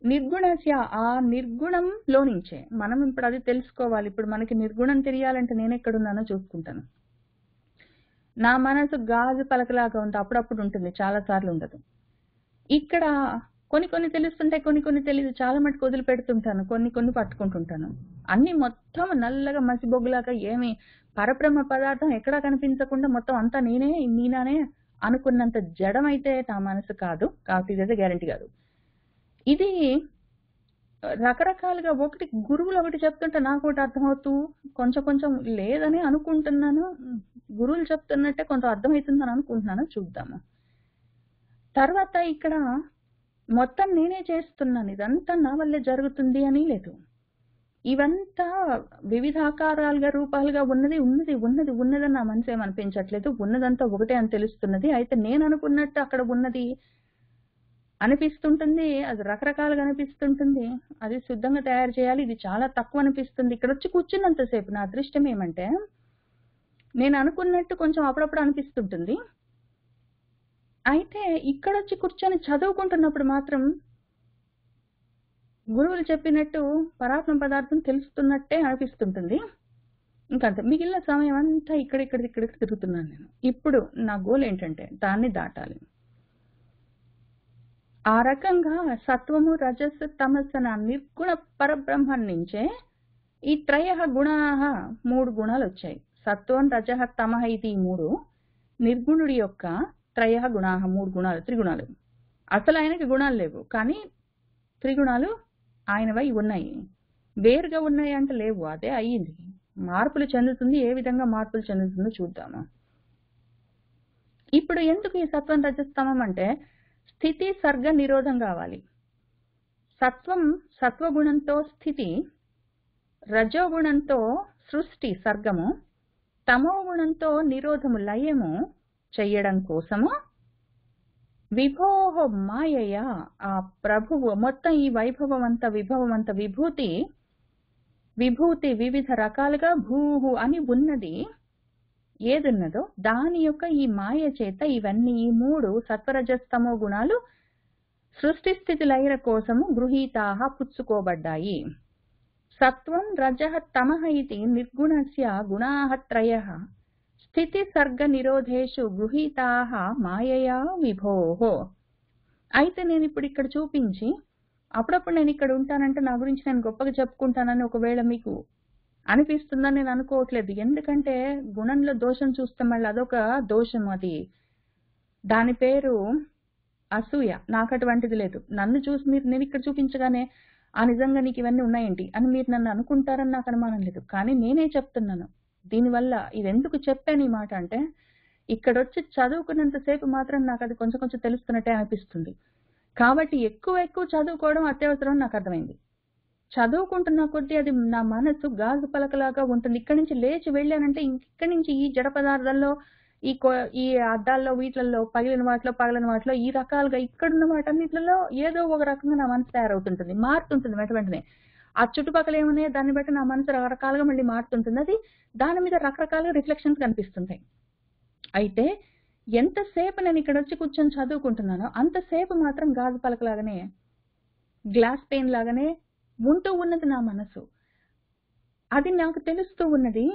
నిర్గుణస్య, ఆ నిర్గుణంలో నుంచే మనం ఇప్పుడు అది తెలుసుకోవాలి. ఇప్పుడు మనకి నిర్గుణం తెలియాలంటే నేను ఎక్కడున్నానో చూసుకుంటాను. నా మనసు గాజు పలకలాగా ఉంది, అప్పుడప్పుడు ఉంటుంది, చాలా సార్లు ఉండదు. ఇక్కడ కొన్ని తెలుస్తుంటాయి, కొన్ని తెలియదు. చాలా మటుకు వదిలిపెడుతుంటాను, కొన్ని పట్టుకుంటుంటాను. అన్ని మొత్తం నల్లగా మసిబొగ్గులాగా ఏమి పరబ్రహ్మ పదార్థం ఎక్కడా కనిపించకుండా మొత్తం అంతా నేనానే అనుకున్నంత జడమైతే నా మనసు కాదు. కాబట్టి ఇదైతే గ్యారంటీ కాదు. ఇది రకరకాలుగా ఒకటి గురువులు ఒకటి చెప్తుంటే నాకు ఒకటి అర్థమవుతూ కొంచెం కొంచెం లేదని అనుకుంటున్నాను. గురువులు చెప్తున్నట్టే కొంత అర్థమవుతుందని అనుకుంటున్నాను. చూద్దాము. తర్వాత ఇక్కడ మొత్తం నేనే చేస్తున్నాను, ఇదంతా నా వల్లే జరుగుతుంది అని లేదు. ఇవంతా వివిధ ఆకారాలుగా రూపాలుగా ఉన్నదని నా మనసు ఏమనిపించట్లేదు. ఉన్నదంతా ఒకటే అని తెలుస్తున్నది. అయితే నేను అనుకున్నట్టు అక్కడ ఉన్నది అనిపిస్తుంటుంది, అది రకరకాలుగా అనిపిస్తుంటుంది. అది శుద్ధంగా తయారు చేయాలి, ఇది చాలా తక్కువ అనిపిస్తుంది. ఇక్కడ వచ్చి కూర్చున్నంతసేపు నా అదృష్టం ఏమంటే నేను అనుకున్నట్టు కొంచెం అప్పుడప్పుడు అనిపిస్తుంటుంది. అయితే ఇక్కడ వచ్చి కూర్చొని చదువుకుంటున్నప్పుడు మాత్రం గురువులు చెప్పినట్టు పరాత్మ పదార్థం తెలుస్తున్నట్టే అనిపిస్తుంటుంది. ఇంకంతే. మిగిలిన సమయం అంతా ఇక్కడ తిరుగుతున్నాను నేను. ఇప్పుడు నా గోల్ ఏంటంటే దాన్ని దాటాలి. ఆ రకంగా సత్వము రజస్సు తమస్సన నిర్గుణ పరబ్రహ్మం నుంచే ఈ త్రయ గుణాః 3 గుణాలు వచ్చాయి. సత్వం రజః తమః ఇది 3. నిర్గుణుడి యొక్క త్రయ గుణాః 3 గుణాలు, త్రిగుణాలు. అసలు ఆయనకి గుణాలు లేవు, కానీ త్రిగుణాలు ఆయనవై ఉన్నాయి. వేరుగా ఉన్నాయి అంటే లేవు, అదే అయ్యింది. మార్పులు చెందుతుంది. ఏ విధంగా మార్పులు చెందుతుందో చూద్దాము. ఇప్పుడు ఎందుకు ఈ సత్వం రజస్తమం అంటే స్థితి సర్గ నిరోధం కావాలి. సత్వగుణంతో స్థితి, రజోగుణంతో సృష్టి సర్గము, తమో గుణంతో నిరోధము లయము చెయ్యడం కోసము విభోహ మాయయ ఆ ప్రభువు మొత్తం ఈ వైభవం అంత విభవం అంత విభూతి వివిధ రకాలుగా భూహు అని ఉన్నది ఏదున్నదో దాని యొక్క ఈ మాయ చేత ఇవన్నీ ఈ 3 సత్వరజస్తమో గుణాలు సృష్టి స్థితి లయల కోసము గృహీతాః పుచ్చుకోబడ్డాయి. సత్వం రజః తమః ఇది నిర్గుణస్య గుణాః త్రయః స్థితి సర్గ నిరోధేషు గృహీతాః మాయయా విభోః. అయితే నేను ఇప్పుడు ఇక్కడ చూపించి అప్పుడప్పుడు నేను ఇక్కడ ఉంటానంటే నా గురించి నేను గొప్పగా చెప్పుకుంటానని ఒకవేళ మీకు అనిపిస్తుందని నేను అనుకోవట్లేదు. ఎందుకంటే గుణంలో దోషం చూస్తే మళ్ళీ అదొక దోషం. అది దాని పేరు అసూయ. నాకు అటువంటిది లేదు. నన్ను చూసి నేను ఇక్కడ చూపించగానే నిజంగా నీకు ఇవన్నీ ఉన్నాయేంటి అని మీరు నన్ను అనుకుంటారని నాకు అనుమానం లేదు. కానీ నేనే చెప్తున్నాను. దీనివల్ల ఇది ఎందుకు చెప్పాను ఈ మాట అంటే ఇక్కడ వచ్చి చదువుకున్నంతసేపు మాత్రం నాకు అది కొంచెం కొంచెం తెలుస్తున్నట్టే అనిపిస్తుంది. కాబట్టి ఎక్కువ చదువుకోవడం అత్యవసరం నాకు అర్థమైంది. చదువుకుంటున్న కొద్దీ అది నా మనసు గాజు పలకలాగా ఉంటుంది. ఇక్కడి నుంచి లేచి వెళ్ళానంటే ఇక్కడి నుంచి ఈ జడ పదార్థాల్లో ఈ అద్దాల్లో వీటిల్లో పగిలిన వాటిలో ఈ రకాలుగా ఇక్కడున్న వాటన్నిటిలో ఏదో ఒక రకంగా నా మనసు తయారవుతుంటుంది, మారుతుంటుంది వెంటనే. ఆ చుట్టుపక్కల ఏమన్నా దాన్ని బట్టి నా మనసు రకరకాలుగా మళ్ళీ మారుతుంటుంది. అది దాని మీద రకరకాలుగా రిఫ్లెక్షన్స్ కనిపిస్తుంటాయి. అయితే ఎంతసేపు నేను ఇక్కడ వచ్చి కూర్చొని చదువుకుంటున్నానో అంతసేపు మాత్రం గాజు పలకలాగానే, గ్లాస్ పెయిన్ లాగానే ఉంటూ ఉన్నది నా మనసు. అది నాకు తెలుస్తూ ఉన్నది.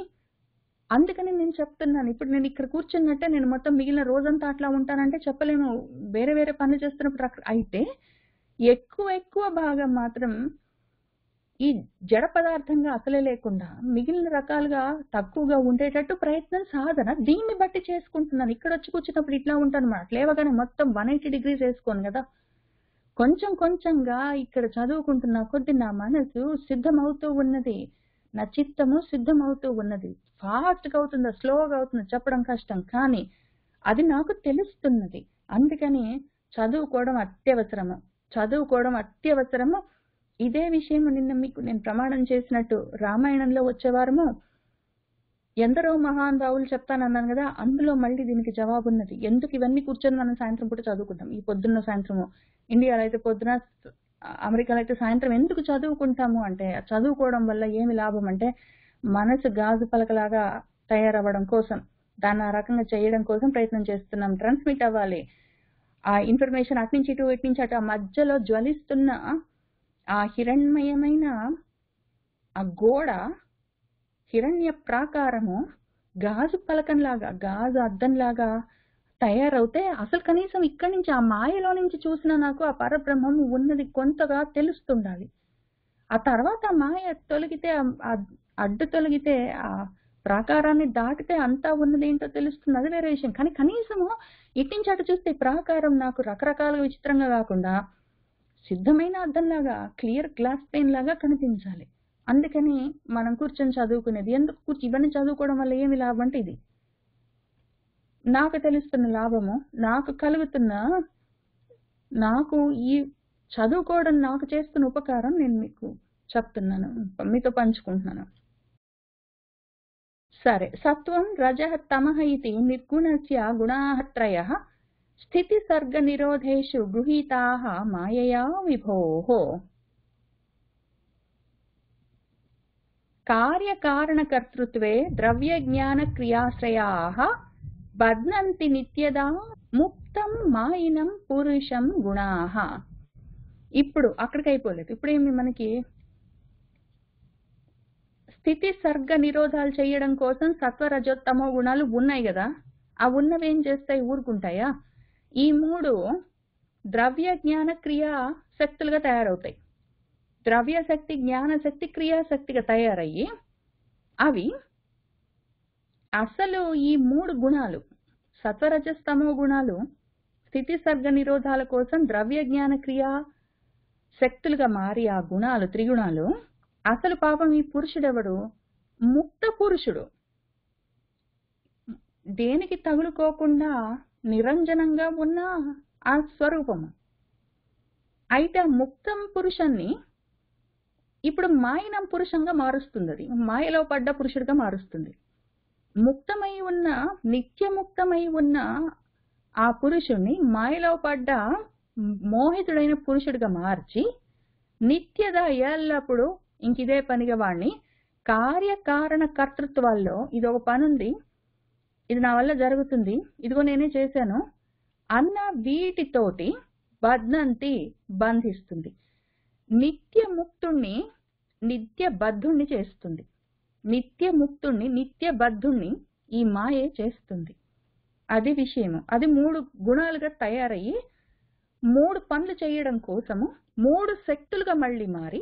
అందుకని నేను చెప్తున్నాను. ఇప్పుడు నేను ఇక్కడ కూర్చున్నట్టే నేను మొత్తం మిగిలిన రోజంతా అట్లా ఉంటానంటే చెప్పలేము. వేరే వేరే పనులు చేస్తున్నప్పుడు అయితే ఎక్కువ భాగం మాత్రం ఈ జడ పదార్థంగా అసలే లేకుండా మిగిలిన రకాలుగా తక్కువగా ఉండేటట్టు ప్రయత్నం సాధన దీన్ని బట్టి చేసుకుంటున్నాను. ఇక్కడ వచ్చి కూర్చున్నప్పుడు ఇట్లా ఉంటాను అన్నమాట. లేవగానే మొత్తం 180 degrees వేసుకోను కదా. కొంచెం కొంచెంగా ఇక్కడ చదువుకుంటున్న కొద్ది నా మనసు సిద్ధమవుతూ ఉన్నది, నా చిత్తము సిద్ధమవుతూ ఉన్నది. ఫాస్ట్గా అవుతుందా స్లోగా అవుతుందా చెప్పడం కష్టం, కానీ అది నాకు తెలుస్తున్నది. అందుకని చదువుకోవడం అత్యవసరము. ఇదే విషయం నిన్న మీకు నేను ప్రమాణం చేసినట్టు రామాయణంలో వచ్చేవారము ఎందరో మహానుభావులు చెప్తానన్నాను కదా, అందులో మళ్ళీ దీనికి జవాబు ఉన్నది. ఎందుకు ఇవన్నీ కూర్చొని మనం సాయంత్రం పూట చదువుకుంటాం? ఈ పొద్దున్న సాయంత్రము ఇండియాలో అయితే పొద్దున, అమెరికాలో అయితే సాయంత్రం ఎందుకు చదువుకుంటాము అంటే చదువుకోవడం వల్ల ఏమి లాభం అంటే మనసు గాజు పలకలాగా తయారవ్వడం కోసం, దాన్ని ఆ రకంగా చేయడం కోసం ప్రయత్నం చేస్తున్నాం. ట్రాన్స్మిట్ అవ్వాలి ఆ ఇన్ఫర్మేషన్ అటు నుంచి ఇటు అటు ఆ మధ్యలో జ్వలిస్తున్న ఆ హిరణ్మయమైన ఆ గోడ, హిరణ్య ప్రాకారము గాజు పలకంలాగా, గాజు అద్దంలాగా తయారవుతే అసలు కనీసం ఇక్కడి నుంచి ఆ మాయలో నుంచి చూసిన నాకు ఆ పరబ్రహ్మం ఉన్నది కొంతగా తెలుస్తుండాలి. ఆ తర్వాత మాయ తొలగితే, అడ్డు తొలగితే, ఆ ప్రాకారాన్ని దాటితే అంతా ఉన్నది ఏంటో తెలుస్తుంది, అది వేరే విషయం. కానీ కనీసము ఇట్టించి అటు చూస్తే ప్రాకారం నాకు రకరకాలుగా విచిత్రంగా కాకుండా సిద్ధమైన అద్దంలాగా, క్లియర్ గ్లాస్ పెయిన్ లాగా కనిపించాలి. అందుకని మనం కూర్చొని చదువుకునేది. ఎందుకు ఇవన్నీ చదువుకోవడం వల్ల ఏమి లాభం అంటే ఇది. నాకు తెలుస్తున్న లాభము, నాకు కలుగుతున్న, నాకు ఈ చదువుకోవడం నాకు చేస్తున్న ఉపకారం నేను మీకు చెప్తున్నాను, మీతో పంచుకుంటున్నాను. సరే, సత్వం రజః తమః ఇతి నిర్గుణస్య గుణాః త్రయః స్థితి సర్గ నిరోధేషు గృహీతాః మాయయా విభోః. కార్యకారణకర్తృత్వే ద్రవ్య జ్ఞాన క్రియాశ్రయాః బధ్నంతి నిత్యదా ముక్తం మాయినం పురుషం గుణాః. ఇప్పుడు అక్కడికి అయిపోలేదు. ఇప్పుడు ఏమి మనకి స్థితి సర్గ నిరోధాలు చేయడం కోసం సత్వరజోత్తమో గుణాలు ఉన్నాయి కదా, ఆ ఉన్నవి ఏం చేస్తాయి? ఊరుకుంటాయా? ఈ మూడు ద్రవ్య జ్ఞాన క్రియా శక్తులుగా తయారవుతాయి. ద్రవ్య శక్తి, జ్ఞాన శక్తి, క్రియాశక్తిగా తయారయ్యి అవి అసలు ఈ మూడు గుణాలు సత్వరజస్తమో గుణాలు స్థితి సర్గ నిరోధాల కోసం ద్రవ్య జ్ఞాన క్రియా శక్తులుగా మారి ఆ గుణాలు త్రిగుణాలు అసలు పాపం ఈ పురుషుడెవడు? ముక్త పురుషుడు. దేనికి తగులుకోకుండా నిరంజనంగా ఉన్న ఆ స్వరూపము. అయితే ఆ ముక్తం పురుషాన్ని ఇప్పుడు మాయనం పురుషంగా మారుస్తుంది. అది మాయలో పడ్డ పురుషుడిగా మారుస్తుంది. ముక్తమై ఉన్న, నిత్యముక్తమై ఉన్న ఆ పురుషుణ్ణి మాయలో పడ్డ మోహితుడైన పురుషుడిగా మార్చి నిత్యదా ఎల్లప్పుడూ ఇంకిదే పనిగా వాడిని కార్యకారణ కర్తృత్వాల్లో ఇది ఒక పని ఉంది, ఇది నా వల్ల జరుగుతుంది, ఇదిగో నేనే చేశాను అన్న వీటితోటి బధ్నంతి బంధిస్తుంది. నిత్యముక్తుణ్ణి నిత్యబద్ధుణ్ణి చేస్తుంది. నిత్యముక్తుణ్ణి నిత్యబద్ధుణ్ణి ఈ మాయే చేస్తుంది. అది విషయము. అది మూడు గుణాలుగా తయారయ్యి మూడు పనులు చేయడం కోసము మూడు శక్తులుగా మళ్ళీ మారి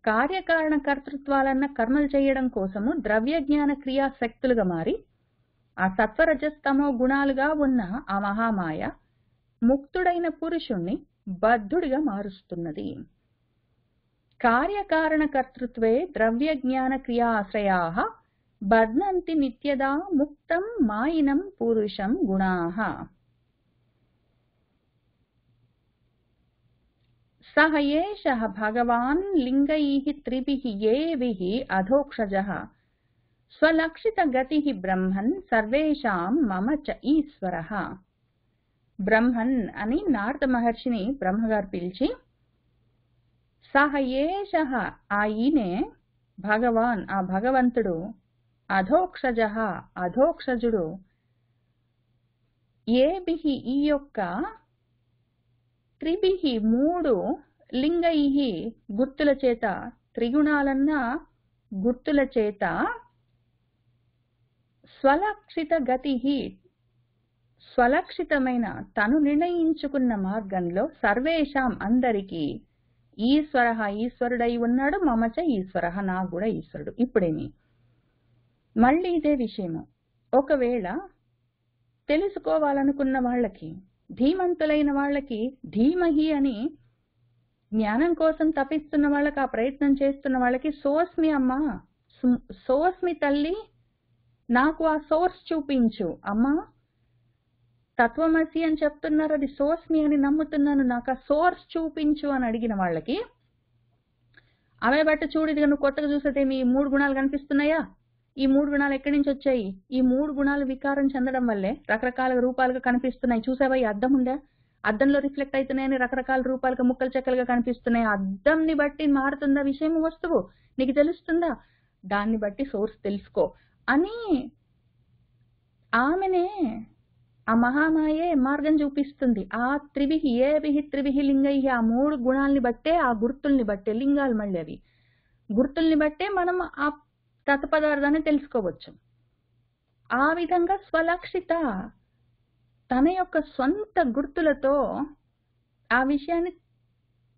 కార్యకారణ కర్తృత్వాలన్న కర్మలు చేయడం కోసము ద్రవ్య జ్ఞాన క్రియా శక్తులుగా మారి ఆ సత్వరజస్తమో గుణాలుగా ఉన్న ఆ మహామాయ ముక్తుడైన పురుషుణ్ణి బద్ధుడిగా మారుస్తున్నది. కార్యకారణ కర్తృత్వే ద్రవ్య జ్ఞాన క్రియాశ్రయాః బధ్నంతి నిత్యదా ముక్తం మాయినం పురుషం గుణాః. సహ ఏషః భగవాన్ లింగైః త్రిభిః ఏభిః అధోక్షజః స్వలక్షిత గతిః బ్రహ్మన్ సర్వేషాం మమ చ ఈశ్వరః. బ్రహ్మన్ అని నారద మహర్షిని బ్రహ్మగారు పిలిచి, సహ ఏషః ఆ ఈయనే భగవాన్ ఆ భగవంతుడు, అధోక్షజః అధోక్షజుడు, ఏభిః ఈ యొక్క, త్రిభిః మూడు, లింగైః గుర్తుల చేత, త్రిగుణాలన్న గుర్తుల చేత, స్వలక్షిత గతిః స్వలక్షితమైన తను నిర్ణయించుకున్న మార్గంలో, సర్వేషాం అందరికీ, ఈశ్వరః ఈశ్వరుడై ఉన్నాడు, మమచ ఈశ్వరః నాకు కూడా ఈశ్వరుడు. ఇప్పుడేమి మళ్ళీ ఇదే విషయము. ఒకవేళ తెలుసుకోవాలనుకున్న వాళ్ళకి, ధీమంతులైన వాళ్ళకి, ధీమహి అని జ్ఞానం కోసం తపిస్తున్న వాళ్ళకి, ఆ ప్రయత్నం చేస్తున్న వాళ్ళకి, సోస్మి అమ్మా, సోస్మి తల్లి నాకు ఆ సోర్స్ చూపించు అమ్మా, తత్వమసి అని చెప్తున్నారు, అది సోస్మి అని నమ్ముతున్నాను, నాకు ఆ సోర్స్ చూపించు అని అడిగిన వాళ్ళకి, అవే బట్టి చూడు, ఇదిగా నువ్వు కొత్తగా చూసేదేమి ఈ మూడు గుణాలు కనిపిస్తున్నాయా? ఈ మూడు గుణాలు ఎక్కడి నుంచి వచ్చాయి? ఈ మూడు గుణాలు వికారం చెందడం వల్లే రకరకాల రూపాలుగా కనిపిస్తున్నాయి. చూసావా, ఈ అద్దం ఉందా, అద్దంలో రిఫ్లెక్ట్ అవుతున్నాయని రకరకాల రూపాలుగా ముక్కలు చెక్కలుగా కనిపిస్తున్నాయి. అద్దంని బట్టి మారుతుందా విషయం, వస్తువు నీకు తెలుస్తుందా? దాన్ని బట్టి సోర్స్ తెలుసుకో అని ఆమెనే, ఆ మహామాయే మార్గం చూపిస్తుంది. ఆ త్రిభిః ఏభిః త్రిభిః లింగైః ఆ మూడు గుణాలని బట్టే, ఆ గుర్తుల్ని బట్టే, లింగాలు మళ్ళీ అవి గుర్తుల్ని బట్టే మనం ఆ తత్పదార్థాన్ని తెలుసుకోవచ్చు. ఆ విధంగా స్వలక్షిత తన యొక్క సొంత గుర్తులతో ఆ విషయాన్ని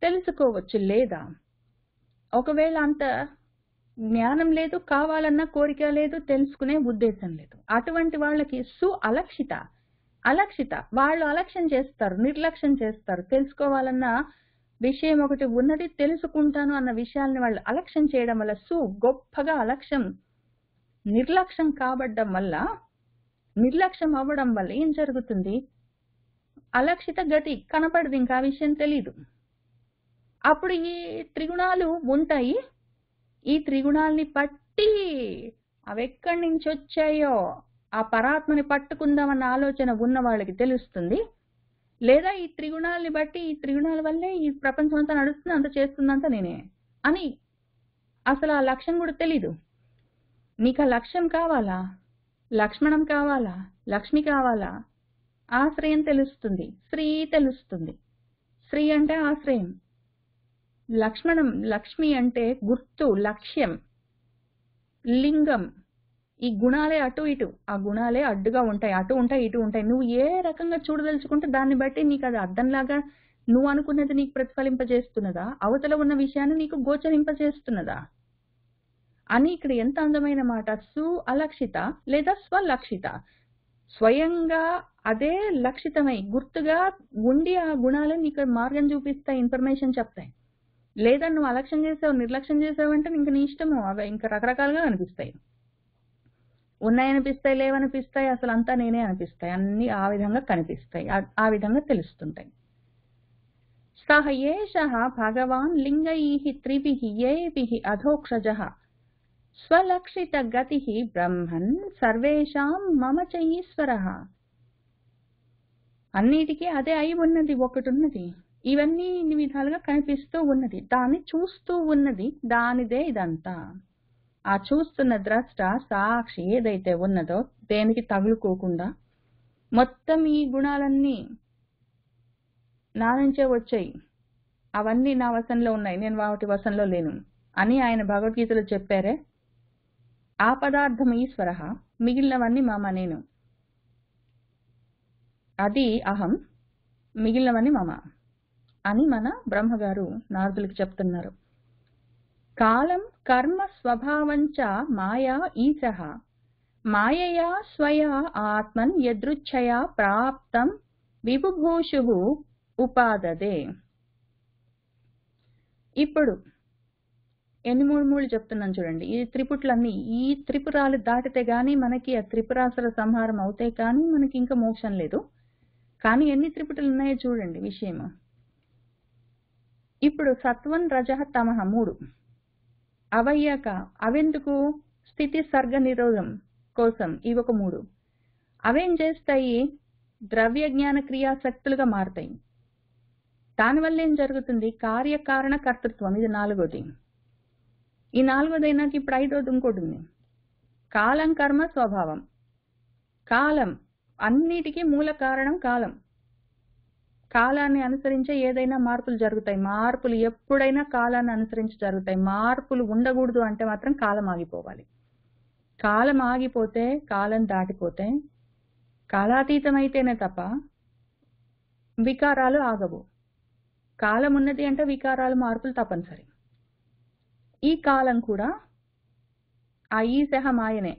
తెలుసుకోవచ్చు. లేదా ఒకవేళ అంత జ్ఞానం లేదు, కావాలన్న కోరిక లేదు, తెలుసుకునే ఉద్దేశం లేదు. అటువంటి వాళ్ళకి అలక్షిత వాళ్ళు అలక్ష్యం చేస్తారు, నిర్లక్ష్యం చేస్తారు. తెలుసుకోవాలన్న విషయం ఒకటి ఉన్నది, తెలుసుకుంటాను అన్న విషయాల్ని వాళ్ళు అలక్ష్యం చేయడం వల్ల గొప్పగా నిర్లక్ష్యం అవ్వడం వల్ల ఏం జరుగుతుంది? అలక్షిత గతి కనపడదు, ఇంకా ఆ విషయం తెలీదు. అప్పుడు ఈ త్రిగుణాలు ఉంటాయి. ఈ త్రిగుణాల్ని పట్టి అవి ఎక్కడి నుంచి వచ్చాయో ఆ పరాత్మని పట్టుకుందామన్న ఆలోచన ఉన్న వాళ్ళకి తెలుస్తుంది. లేదా ఈ త్రిగుణాలని బట్టి, ఈ త్రిగుణాల వల్లే ఈ ప్రపంచం అంతా నడుస్తుంది, అంత చేస్తుందంతా నేనే అని అసలు ఆ లక్ష్యం కూడా తెలీదు. నీకు ఆ లక్ష్యం కావాలా, లక్ష్మణం కావాలా, లక్ష్మి కావాలా, ఆశ్రయం తెలుస్తుంది, శ్రీ తెలుస్తుంది. శ్రీ అంటే ఆశ్రయం, లక్ష్మి అంటే గుర్తు, లక్ష్యం, లింగం. ఈ గుణాలే అటు ఇటు, ఆ గుణాలే అడ్డుగా ఉంటాయి, అటు ఉంటాయి ఇటు ఉంటాయి. నువ్వు ఏ రకంగా చూడదలుచుకుంటే దాన్ని బట్టి నీకు అది అర్థంలాగా నువ్వు అనుకున్నది నీకు ప్రతిఫలింపజేస్తున్నదా, అవతల ఉన్న విషయాన్ని నీకు గోచరింపజేస్తున్నదా అని ఇక్కడ ఎంత అందమైన మాట. అలక్షిత లేదా స్వలక్షిత, స్వయంగా అదే లక్షితమై గుర్తుగా ఉండి ఆ గుణాలు నీకు మార్గం చూపిస్తాయి, ఇన్ఫర్మేషన్ చెప్తాయి. లేదా నువ్వు అలక్ష్యం చేసావు, నిర్లక్ష్యం చేసావంటే ఇంక నీ ఇష్టము, అవి ఇంకా రకరకాలుగా అనిపిస్తాయి. ఉన్నాయనిపిస్తాయి, లేవనిపిస్తాయి, అసలు అంతా నేనే అనిపిస్తాయి, అన్ని ఆ విధంగా కనిపిస్తాయి, ఆ విధంగా తెలుస్తుంటాయి. సహ ఏషః భగవాన్ లింగైః త్రిభిః ఏభిః అధోక్షజః స్వలక్షిత గతిః బ్రహ్మన్ సర్వేషాం మమ చ ఈశ్వరః. అన్నిటికీ అదే అయి ఉన్నది, ఒకటి ఉన్నది, ఇవన్నీ ఇన్ని విధాలుగా కనిపిస్తూ ఉన్నది, దాన్ని చూస్తూ ఉన్నది, దానిదే ఇదంతా. ఆ చూస్తున్న ద్రష్ట, సాక్షి ఏదైతే ఉన్నదో దేనికి తగులుకోకుండా మొత్తం ఈ గుణాలన్నీ నా నుంచే వచ్చాయి, అవన్నీ నా వశంలో ఉన్నాయి, నేను వాటి వశంలో లేను అని ఆయన భగవద్గీతలో చెప్పారే. ఆ పదార్థం ఈశ్వర, మిగిలినవన్నీ మమ, నేను, అది అహం, మిగిలినవన్నీ మమ అని మన బ్రహ్మగారు నారదులకు చెప్తున్నారు. కాలం కర్మ స్వభావంచ మాయా ఈశః మాయయా స్వయా ఆత్మన్ యదృచ్ఛయా ప్రాప్తం విభుభూషుః ఉపాదదే. ఇప్పుడు 8 చెప్తున్నాను చూడండి. ఈ త్రిపుట్లన్నీ, ఈ త్రిపురాలు దాటితే గాని మనకి ఆ త్రిపురాసుర సంహారం అవుతాయి, కానీ మనకి ఇంకా మోక్షం లేదు. కానీ ఎన్ని త్రిపుటలు ఉన్నాయో చూడండి విషయము. ఇప్పుడు సత్వం రజః తమః 3 అవయ్యాక అవెందుకు? స్థితి సర్గ నిరోధం కోసం ఇవి ఒక 3. అవేం చేస్తాయి? ద్రవ్య జ్ఞాన క్రియాశక్తులుగా మారుతాయి. దానివల్ల ఏం జరుగుతుంది? కార్యకారణ కర్తృత్వం, ఇది 4వది. ఈ 4వది అయినాక ఇప్పుడు 5వది ఇంకోటి ఉంది, కాలం కర్మ స్వభావం. కాలం అన్నిటికీ మూల కారణం కాలం. కాలాన్ని అనుసరించే ఏదైనా మార్పులు జరుగుతాయి. మార్పులు ఎప్పుడైనా కాలాన్ని అనుసరించి జరుగుతాయి. మార్పులు ఉండకూడదు అంటే మాత్రం కాలం ఆగిపోవాలి. కాలం ఆగిపోతే, కాలం దాటిపోతే, కాలాతీతం అయితేనే తప్ప వికారాలు ఆగవు. కాలం ఉన్నది అంటే వికారాలు, మార్పులు తప్పనిసరి. ఈ కాలం కూడా ఆ ఈశః మాయనే,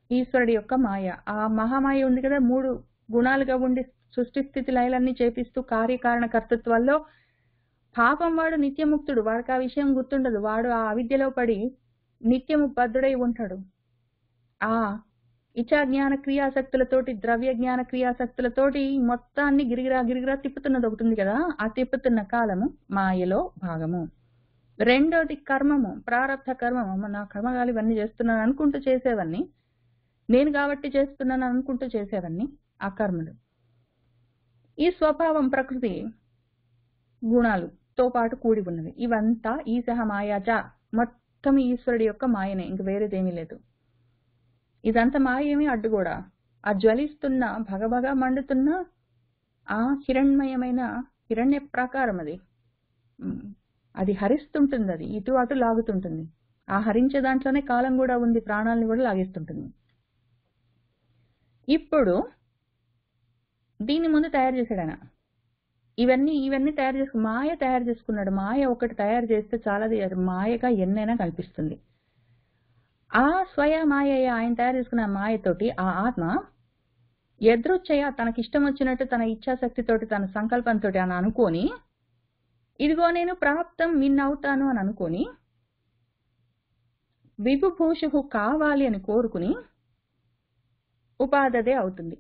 ఈశ్వరుడి యొక్క మాయ. ఆ మహామాయ ఉంది కదా, 3 గుణాలుగా ఉండి సృష్టి స్థితి లయలన్నీ చేపిస్తూ కార్యకారణ కర్తృత్వాల్లో పాపం వాడు నిత్యముక్తుడు, వాడికి ఆ విషయం గుర్తుండదు, వాడు ఆ అవిద్యలో పడి నిత్యము బద్ధుడై ఉంటాడు. ఆ ఇచ్చా జ్ఞాన క్రియాశక్తులతోటి, ద్రవ్య జ్ఞాన క్రియాశక్తులతోటి మొత్తాన్ని గిరిగిరా తిప్పుతున్నది ఒకటి ఉంది కదా, ఆ తిప్పుతున్న కాలము మాయలో భాగము. 2వది కర్మము, ప్రారబ్ధ కర్మము. నా కర్మగాలి ఇవన్నీ చేస్తున్నాను అనుకుంటూ చేసేవన్నీ, నేను కాబట్టి చేస్తున్నాను అనుకుంటూ చేసేవన్నీ ఆ కర్మలు. ఈ స్వభావం, ప్రకృతి గుణాలుతో పాటు కూడి ఉన్నది. ఇవంతా ఈశః మాయాచ, మొత్తం ఈశ్వరుడి యొక్క మాయనే, ఇంక వేరేదేమీ లేదు. ఇదంతా మాయేమీ అడ్డు కూడా. ఆ జ్వలిస్తున్న భగభగ మండుతున్న ఆ హిరణ్మయమైన హిరణ్య ప్రాకారం అది హరిస్తుంటుంది, అది ఇటు అటు లాగుతుంటుంది. ఆ హరించే దాంట్లోనే కాలం కూడా ఉంది, ప్రాణాలను కూడా లాగేస్తుంటుంది. ఇప్పుడు దీన్ని ముందు తయారు చేశాడు ఆయన. ఇవన్నీ మాయ తయారు చేసుకున్నాడు. మాయ ఒకటి తయారు చేస్తే చాలా మాయగా ఎన్నైనా కల్పిస్తుంది. ఆ స్వయ మాయయ్య ఆయన తయారు చేసుకున్న మాయతోటి ఆ ఆత్మ ఎదృచ్ఛయ తనకిష్టం వచ్చినట్టు తన ఇచ్ఛాశక్తితోటి తన సంకల్పంతో అని అనుకొని ఇదిగో నేను ప్రాప్తం విన్ అవుతాను అని అనుకొని విభుభూషు కావాలి అని కోరుకుని ఉపాధదే అవుతుంది.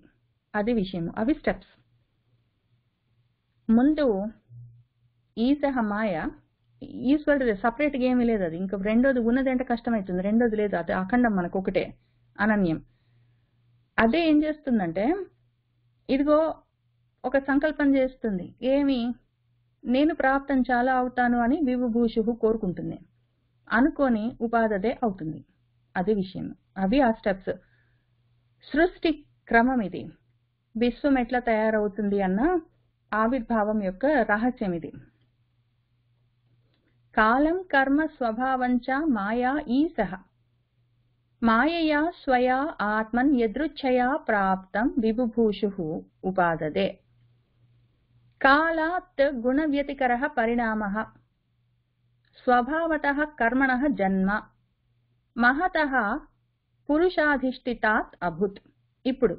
అది విషయం. అవి స్టెప్స్. ముందు ఈశః మాయ, ఈశ్వరుడు సపరేట్గా ఏమీ లేదు. అది ఇంకా రెండోది ఉన్నదంటే కష్టమవుతుంది. రెండోది లేదు, అది అఖండం, మనకు ఒకటే అనన్యం. అదే ఏం చేస్తుందంటే ఇదిగో ఒక సంకల్పం చేస్తుంది. ఏమి? నేను ప్రాప్తం చాలా అవుతాను అని విభుభూషు కోరుకుంటుంది. అనుకొని ఉపాధదే అవుతుంది. అది విషయం. అవి ఆ స్టెప్స్. సృష్టి క్రమం ఇది. విశ్వం ఎట్లా తయారవుతుంది అన్న ఆవిర్భావం యొక్క రహస్యం ఇది. కాలం కర్మ స్వభావంచ మాయా ఈశః మాయయా స్వయా ఆత్మన్ యదృచ్ఛయా ప్రాప్తం విభుభూషు ఉపాదదే. కాలాత్ గుణవ్యతికరః పరిణామః స్వభావతః కర్మణః జన్మ మహతః పురుషాధిష్ఠితాత్ అభూత్. ఇప్పుడు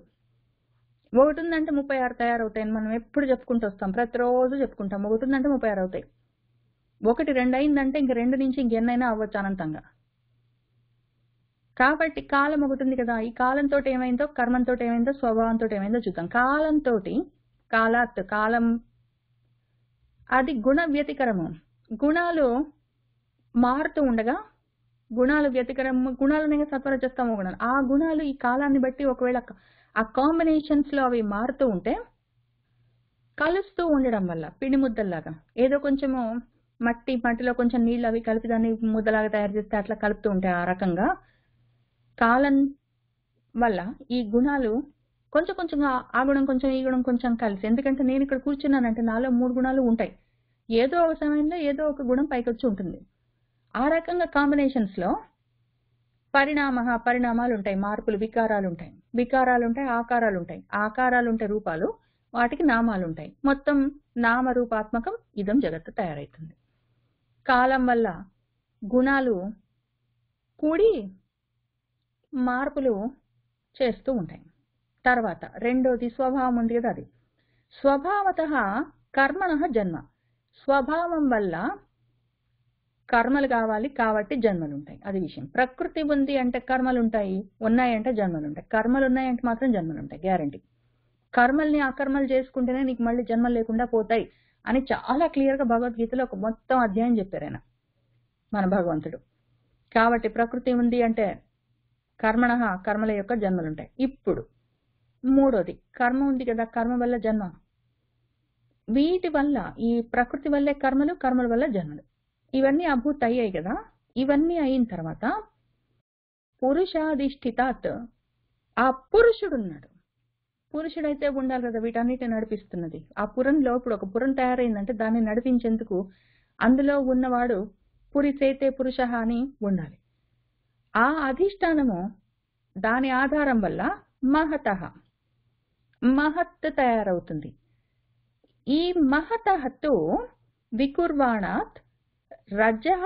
ఒకటి ఉందంటే 36 తయారవుతాయని మనం ఎప్పుడు చెప్పుకుంటూ వస్తాం, ప్రతిరోజు చెప్పుకుంటాం. ఒకటి ఉందంటే 36 అవుతాయి. ఒకటి 2 అయిందంటే ఇంక 2 నుంచి ఇంకెన్నైనా అవ్వచ్చు అనంతంగా. కాబట్టి కాలం ఒకటి ఉంది కదా, ఈ కాలంతో ఏమైందో, కర్మంతో ఏమైందో, స్వభావంతో ఏమైందో చూద్దాం. కాలంతో, కాలాత్ కాలం, అది గుణ వ్యతికరము. గుణాలు మారుతూ ఉండగా, గుణాలు వ్యతికరము, గుణాలనే సత్వరజస్తమో గుణాలు. ఆ గుణాలు ఈ కాలాన్ని బట్టి ఒకవేళ ఆ కాంబినేషన్స్ లో అవి మారుతూ ఉంటే, కలుస్తూ ఉండడం వల్ల పిండి ముద్దల్లాగా ఏదో కొంచెము మట్టిలో కొంచెం నీళ్ళు అవి కలిపి దాన్ని ముద్దలాగా తయారు చేస్తే అట్లా కలుపుతూ ఉంటాయి. ఆ రకంగా కాలం వల్ల ఈ గుణాలు కొంచెం కొంచెంగా, ఆ గుణం కొంచెం ఈ గుణం కొంచెం కలిసి, ఎందుకంటే నేను ఇక్కడ కూర్చున్నానంటే నాలో 3 గుణాలు ఉంటాయి. ఏదో ఒక సమయంలో ఏదో ఒక గుణం పైకొచ్చి ఉంటుంది. ఆ రకంగా కాంబినేషన్స్ లో పరిణామాలు ఉంటాయి, మార్పులు, వికారాలు ఉంటాయి, ఆకారాలు ఉంటాయి, రూపాలు, వాటికి నామాలు ఉంటాయి. మొత్తం నామరూపాత్మకం ఇదం జగత్తు తయారైతుంది. కాలం వల్ల గుణాలు కూడి మార్పులు చేస్తూ ఉంటాయి. తర్వాత రెండోది స్వభావం ఉంది కదా, అది స్వభావతః కర్మణః జన్మ. స్వభావం వల్ల కర్మలు కావాలి కాబట్టి జన్మలు ఉంటాయి. అది విషయం. ప్రకృతి ఉంది అంటే కర్మలు ఉంటాయి, ఉన్నాయంటే జన్మలు ఉంటాయి. కర్మలు ఉన్నాయంటే మాత్రం జన్మలు ఉంటాయి, గ్యారంటీ. కర్మల్ని అకర్మలు చేసుకుంటేనే నీకు మళ్ళీ జన్మలు లేకుండా పోతాయి అని చాలా క్లియర్ గా భగవద్గీతలో ఒక మొత్తం అధ్యాయం చెప్పారు ఆయన, మన భగవంతుడు. కాబట్టి ప్రకృతి ఉంది అంటే కర్మణః, కర్మల యొక్క జన్మలు ఉంటాయి. ఇప్పుడు మూడోది కర్మ ఉంది కదా, కర్మ వల్ల జన్మ. వీటి వల్ల, ఈ ప్రకృతి వల్లే కర్మలు, కర్మల వల్ల జన్మలు, ఇవన్నీ అభూత్ అయ్యాయి కదా. ఇవన్నీ అయిన తర్వాత పురుషాధిష్ఠితాత్, ఆ పురుషుడున్నాడు. పురుషుడైతే ఉండాలి కదా వీటన్నిటిని నడిపిస్తున్నది. ఆ పురంలో ఇప్పుడు ఒక పురం తయారైందంటే దాన్ని నడిపించేందుకు అందులో ఉన్నవాడు పురిసేతే పురుష అని ఉండాలి. ఆ అధిష్టానము, దాని ఆధారం వల్ల మహత్ తయారవుతుంది. ఈ మహతహత్తు వికుర్వాణాత్ రజః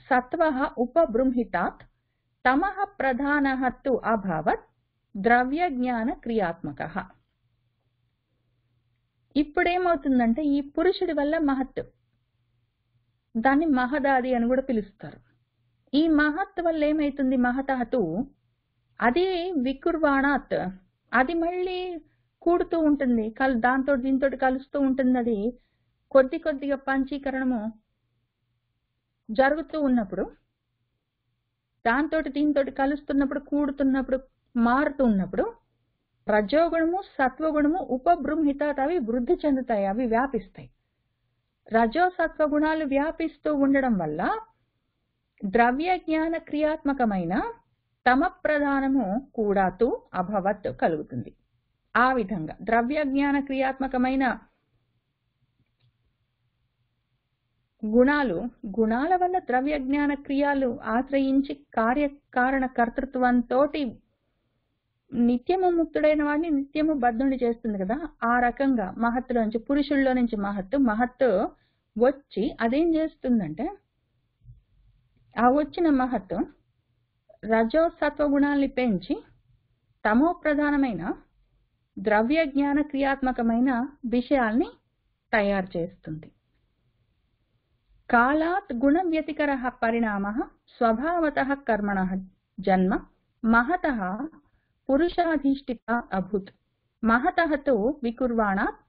సత్వః ఉపబృంహితాత్ తమః ప్రధానహత్తు అభవత్ ద్రవ్య జ్ఞాన క్రియాత్మకః. ఇప్పుడేమవుతుందంటే ఈ పురుషుడి వల్ల మహత్, దాన్ని మహదాది అని కూడా పిలుస్తారు. ఈ మహత్ వల్ల ఏమైతుంది, మహతహతు అది వికుర్వాణాత్, అది మళ్ళీ కూడుతూ ఉంటుంది, దాంతో దీంతో కలుస్తూ ఉంటుంది. అది కొద్దిగా పంచీకరణము జరుగుతూ ఉన్నప్పుడు, దాంతో దీంతో కలుస్తున్నప్పుడు, కూడుతున్నప్పుడు, మారుతూ ఉన్నప్పుడు రజోగుణము సత్వగుణము ఉపబృంహిత, అవి వృద్ధి చెందుతాయి, అవి వ్యాపిస్తాయి. రజో సత్వగుణాలు వ్యాపిస్తూ ఉండడం వల్ల ద్రవ్య జ్ఞాన క్రియాత్మకమైన తమ ప్రధానము కూడాతు అభవత్ కలుగుతుంది. ఆ విధంగా ద్రవ్య జ్ఞాన క్రియాత్మకమైన గుణాల వల్ల ద్రవ్య జ్ఞాన క్రియాలు ఆశ్రయించి కార్యకారణ కర్తృత్వంతో నిత్యము ముక్తుడైన వాడిని నిత్యము బద్ధుని చేస్తుంది కదా. ఆ రకంగా మహత్తులో నుంచి, పురుషుల్లో నుంచి మహత్ వచ్చి అదేం చేస్తుందంటే, ఆ వచ్చిన మహత్ రజో సత్వ గుణాల్ని పెంచి తమో ప్రధానమైన ద్రవ్య జ్ఞాన క్రియాత్మకమైన విషయాల్ని తయారు చేస్తుంది. కాలాత్ గుణ వ్యతికర పరిణామ స్వభావతః కర్మణః జన్మ మహతః పురుషాధిష్ఠిత అభూత్ మహతః తు వికుర్వాణాత్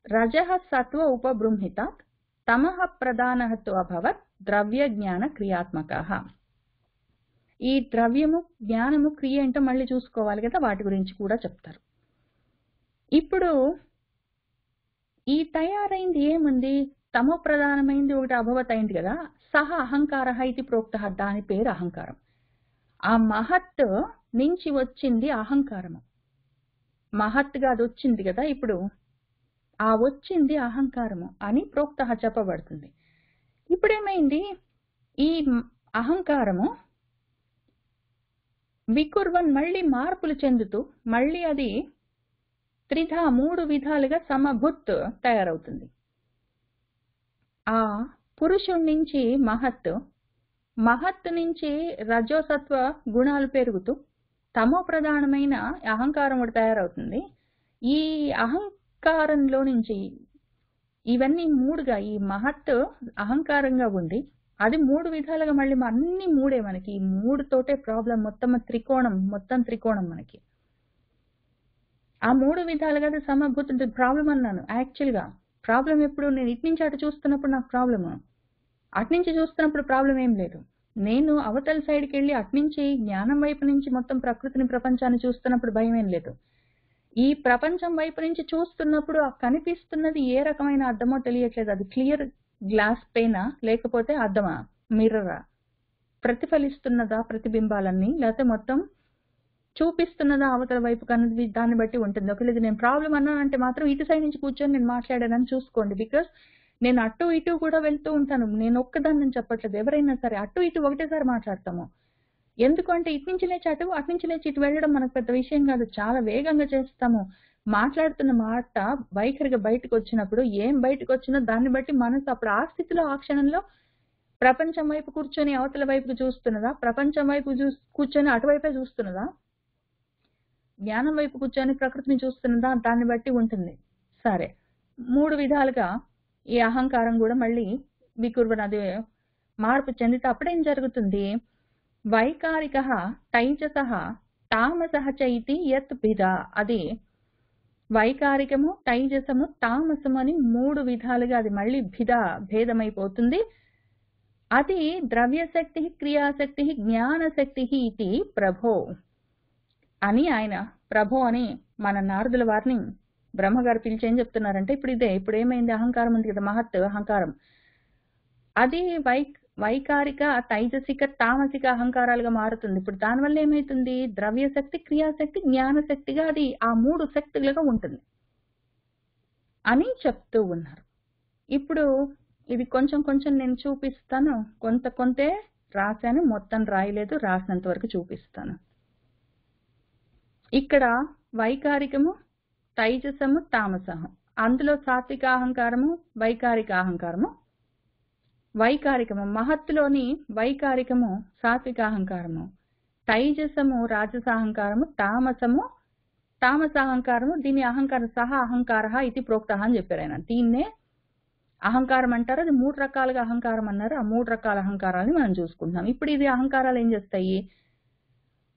రజః సత్వ ఉపబృంహితాత్ తమః ప్రధానః తు అభవత్ ద్రవ్య జ్ఞాన క్రియాత్మకః. ఈ ద్రవ్యము జ్ఞానము క్రియ ఏంటో మళ్ళీ చూసుకోవాలి కదా, వాటి గురించి కూడా చెప్తారు. ఇప్పుడు ఈ తయారైంది ఏముంది, తమో ప్రధానమైంది ఒకటి అభవత్ అయింది కదా, సహ అహంకార ఇది ప్రోక్త, దాని పేరు అహంకారం. ఆ మహత్ నుంచి వచ్చింది అహంకారము. మహత్గా అది వచ్చింది కదా, ఇప్పుడు ఆ వచ్చింది అహంకారము అని ప్రోక్త చెప్పబడుతుంది. ఇప్పుడేమైంది, ఈ అహంకారము వికుర్వన్ మళ్ళీ మార్పులు చెందుతూ మళ్ళీ అది త్రిధా 3 విధాలుగా సమభుత్ తయారవుతుంది. ఆ పురుషుడి నుంచి మహత్ నుంచి రజోసత్వ గుణాలు పెరుగుతూ తమో ప్రధానమైన అహంకారం కూడా తయారవుతుంది. ఈ అహంకారంలో నుంచి ఇవన్నీ 3గా ఈ మహత్ అహంకారంగా ఉండి అది 3 విధాలుగా మళ్ళీ అన్ని 3 మనకి, ఈ 3 తోటే ప్రాబ్లం. మొత్తం త్రికోణం మనకి. ఆ 3 విధాలుగా అది సమభూతి ఉంటుంది. ప్రాబ్లం అన్నాను, యాక్చువల్గా ప్రాబ్లం ఎప్పుడు నేను ఇటు నుంచి అటు చూస్తున్నప్పుడు నాకు ప్రాబ్లము, అటు నుంచి చూస్తున్నప్పుడు ప్రాబ్లం ఏం లేదు. నేను అవతల సైడ్కి వెళ్ళి అటునుంచి జ్ఞానం వైపు నుంచి మొత్తం ప్రకృతిని ప్రపంచాన్ని చూస్తున్నప్పుడు భయం ఏం లేదు. ఈ ప్రపంచం వైపు నుంచి చూస్తున్నప్పుడు ఆ కనిపిస్తున్నది ఏ రకమైన అద్దమో తెలియట్లేదు. అది క్లియర్ గ్లాస్ పేనా లేకపోతే అద్దమా, మిర్రరా, ప్రతిఫలిస్తున్నదా ప్రతిబింబాలన్నీ, లేకపోతే మొత్తం చూపిస్తున్నదా అవతల వైపు కన్నది, దాన్ని బట్టి ఉంటుంది. ఒకవేళ నేను ప్రాబ్లం అన్నానంటే మాత్రం ఇటు సైడ్ నుంచి కూర్చొని నేను మాట్లాడానని చూసుకోండి. బికాస్ నేను అటు ఇటు కూడా వెళ్తూ ఉంటాను. నేను ఒక్కదాన్ని చెప్పట్లేదు, ఎవరైనా సరే అటు ఇటు ఒకటేసారి మాట్లాడతాము. ఎందుకంటే ఇటు నుంచి లేచి అటు నుంచి లేచి ఇటు వెళ్ళడం మనకు పెద్ద విషయం కాదు, చాలా వేగంగా చేస్తాము. మాట్లాడుతున్న మాట వైఖరిగా బయటకు వచ్చినప్పుడు ఏం బయటకు వచ్చినా దాన్ని బట్టి మనసు అప్పుడు ఆ స్థితిలో ఆ క్షణంలో ప్రపంచం వైపు కూర్చొని అవతల వైపుకు చూస్తున్నదా, ప్రపంచం వైపు కూర్చొని అటువైపే చూస్తున్నదా, జ్ఞానం వైపు కూర్చొని ప్రకృతిని చూస్తున్నదా, దాన్ని బట్టి ఉంటుంది. సరే, 3 విధాలుగా ఈ అహంకారం కూడా మళ్ళీ వికుర్వన్ అది మార్పు చెందితే అప్పుడేం జరుగుతుంది, వైకారిక తైజస తామస చైతి యత్ భిద, అది వైకారికము తైజసము తామసము అని 3 విధాలుగా అది మళ్ళీ భేదమైపోతుంది. అది ద్రవ్యశక్తి క్రియాశక్తి జ్ఞానశక్తి ఇది ప్రభో అని ఆయన ప్రభో అని మన నారదుల వారిని బ్రహ్మగారు పిలిచి ఏం చెప్తున్నారంటే, ఇప్పుడు ఏమైంది, అహంకారం ఉంది కదా, మహత్ అహంకారం, అది వైకారిక తైజసిక తామసిక అహంకారాలుగా మారుతుంది. ఇప్పుడు దానివల్ల ఏమైతుంది, ద్రవ్యశక్తి క్రియాశక్తి జ్ఞానశక్తిగా అది ఆ 3 శక్తులుగా ఉంటుంది అని చెప్తూ ఉన్నారు. ఇప్పుడు ఇది కొంచెం నేను చూపిస్తాను, కొంతే రాశాను, మొత్తం రాయలేదు, రాసినంత వరకు చూపిస్తాను. ఇక్కడ వైకారికము తైజసము తామసము, అందులో సాత్విక అహంకారము వైకారిక అహంకారము, వైకారికము మహత్తులోని వైకారికము సాత్విక అహంకారము, తైజసము రాజసాహంకారము, తామసాహంకారము దీని అహంకారం సహ అహంకార ఇది ప్రోక్త అని చెప్పారు ఆయన. దీన్నే అహంకారం అంటారు. అది 3 రకాలుగా అహంకారం అన్నారు. ఆ 3 రకాల అహంకారాలని మనం చూసుకుంటున్నాం. ఇప్పుడు ఇది అహంకారాలు ఏం చేస్తాయి,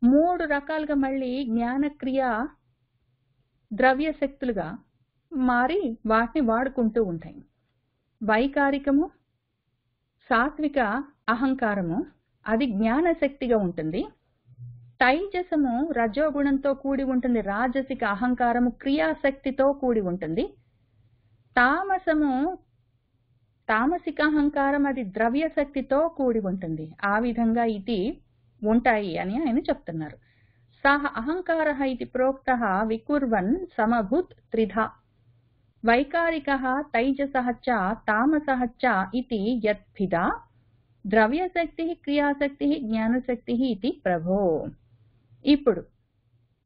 3 రకాలుగా మళ్ళీ జ్ఞానక్రియ ద్రవ్య శక్తులుగా మారి వాటిని వాడుకుంటూ ఉంటాయి. వైకారికము సాత్విక అహంకారము అది జ్ఞానశక్తిగా ఉంటుంది. తైజసము రజోగుణంతో కూడి ఉంటుంది, రాజసిక అహంకారము క్రియాశక్తితో కూడి ఉంటుంది. తామసిక అహంకారం అది ద్రవ్య శక్తితో కూడి ఉంటుంది. ఆ విధంగా ఇది ఉంటాయి అని ఆయన చెప్తున్నారు. సహ అహంకార ఇది ప్రోక్త వికుర్వన్ సమభూత్ త్రిధా వైకారిక తైజస చ తామస చ ఇది యద్భిదా ద్రవ్యశక్తి క్రియాశక్తి జ్ఞానశక్తి ఇది ప్రభో. ఇప్పుడు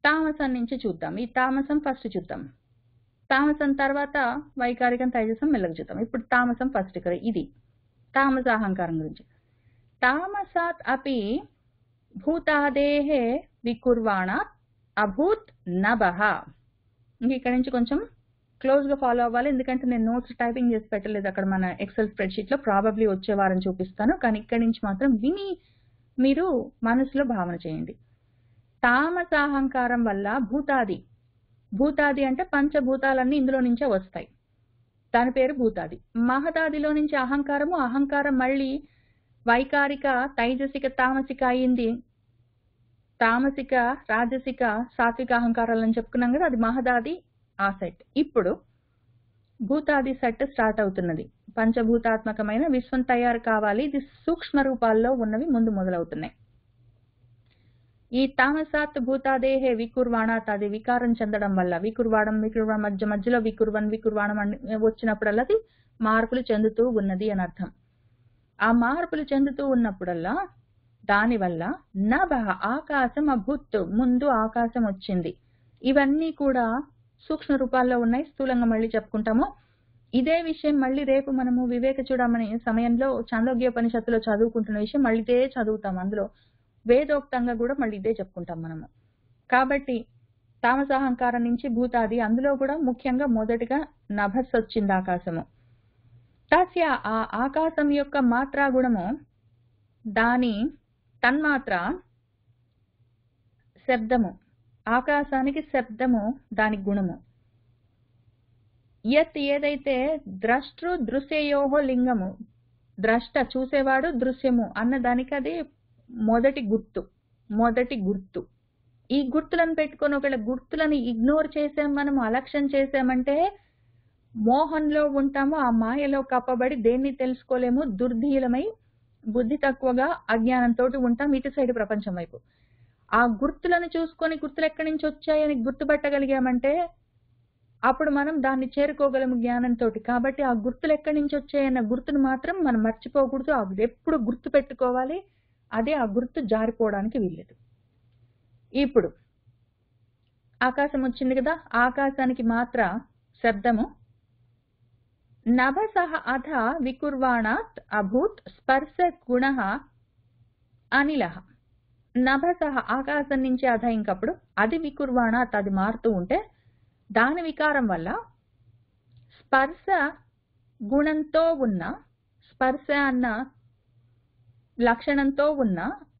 తామసం నుంచి చూద్దాం. ఈ తామసం ఫస్ట్ చూద్దాం, తామసం తర్వాత వైకారికం తైజసం మెల్లగా చూద్దాం. ఇప్పుడు తామసం ఫస్ట్, ఇక్కడ ఇది తామస అహంకారం గురించి. తామసాత్ అపి భూతాదేహ వికుర్వాణాత్ అభూత్ నభః. ఇక్కడ నుంచి కొంచెం క్లోజ్ గా ఫాలో అవ్వాలి, ఎందుకంటే నేను నోట్స్ టైపింగ్ చేసి పెట్టలేదు అక్కడ మన ఎక్సెల్ స్ప్రెడ్షీట్ లో. ప్రాబబ్లీ వచ్చే వారం చూపిస్తాను, కానీ ఇక్కడి నుంచి మాత్రం విని మీరు మనసులో భావన చేయండి. తామసాహంకారం వల్ల భూతాది, భూతాది అంటే పంచభూతాలన్నీ ఇందులో నుంచే వస్తాయి, దాని పేరు భూతాది. మహదాదిలో నుంచి అహంకారము, అహంకారం మళ్ళీ వైకారిక తైజసిక తామసిక అయింది. తామసిక రాజసిక సాత్విక అహంకారాలని చెప్పుకున్నాం కదా, అది మహదాది ఆ సెట్. ఇప్పుడు భూతాది సెట్ స్టార్ట్ అవుతున్నది. పంచభూతాత్మకమైన విశ్వం తయారు కావాలి, ఇది సూక్ష్మ రూపాల్లో ఉన్నవి ముందు మొదలవుతున్నాయి. ఈ తామసాత్ భూతాదేహే వికుర్వాణాత్, అది వికారం చెందడం వల్ల, వికుర్వాణం మధ్యలో వికుర్వాణం వచ్చినప్పుడల్లా అది మార్పులు చెందుతూ ఉన్నది అని అర్థం. ఆ మార్పులు చెందుతూ ఉన్నప్పుడల్లా దానివల్ల నభః ఆకాశం అభూత్, ముందు ఆకాశం వచ్చింది. ఇవన్నీ కూడా సూక్ష్మ రూపాల్లో ఉన్నాయి, స్థూలంగా మళ్ళీ చెప్పుకుంటాము. ఇదే విషయం మళ్ళీ రేపు మనము వివేక చూడమనే సమయంలో చాందోగ్యోపనిషత్తులో చదువుకుంటున్న విషయం మళ్ళీ ఇదే చదువుతాం, అందులో వేదోక్తంగా కూడా మళ్ళీ ఇదే చెప్పుకుంటాం మనము. కాబట్టి తామసాహంకారం నుంచి భూతాది, అందులో కూడా ముఖ్యంగా మొదటిగా నభస్ వచ్చింది ఆకాశము. తస్య ఆ ఆకాశం యొక్క మాత్రా గుణము, దాని తన్మాత్ర శబ్దము, ఆకాశానికి శబ్దము దాని గుణము. యత్ ఏదైతే ద్రష్టృ దృశ్యయోహో లింగము, ద్రష్ట చూసేవాడు, దృశ్యము అన్నదానికి అది మొదటి గుర్తు. ఈ గుర్తులను పెట్టుకొని ఒకవేళ గుర్తులను ఇగ్నోర్ చేసాం, మనం అలక్ష్యం చేసామంటే మోహంలో ఉంటాము, ఆ మాయలో కప్పబడి దేన్ని తెలుసుకోలేము, దుర్ధీలమై బుద్ధి తక్కువగా అజ్ఞానంతో ఉంటాం ఇటు సైడ్ ప్రపంచం వైపు. ఆ గుర్తులను చూసుకొని గుర్తులు ఎక్కడి నుంచి వచ్చాయని గుర్తుపట్టగలిగామంటే అప్పుడు మనం దాన్ని చేరుకోగలము జ్ఞానంతో. కాబట్టి ఆ గుర్తులు ఎక్కడి నుంచి వచ్చాయన్న గుర్తును మాత్రం మనం మర్చిపోకూడదు, అది ఎప్పుడు గుర్తు పెట్టుకోవాలి, అదే ఆ గుర్తు జారిపోవడానికి వీల్లేదు. ఇప్పుడు ఆకాశం వచ్చింది కదా, ఆకాశానికి మాత్ర శబ్దము. నభసః అథ వికుర్వాణాత్ అభూత్ స్పర్శ గుణః అనిలః. నభసః ఆకాశం నుంచి అధ ఇంకప్పుడు అది వికుర్వాణాత్, అది మారుతూ ఉంటే దాని వికారం వల్ల స్పర్శ గుణంతో ఉన్న, స్పర్శ అన్న లక్షణంతో ఉన్న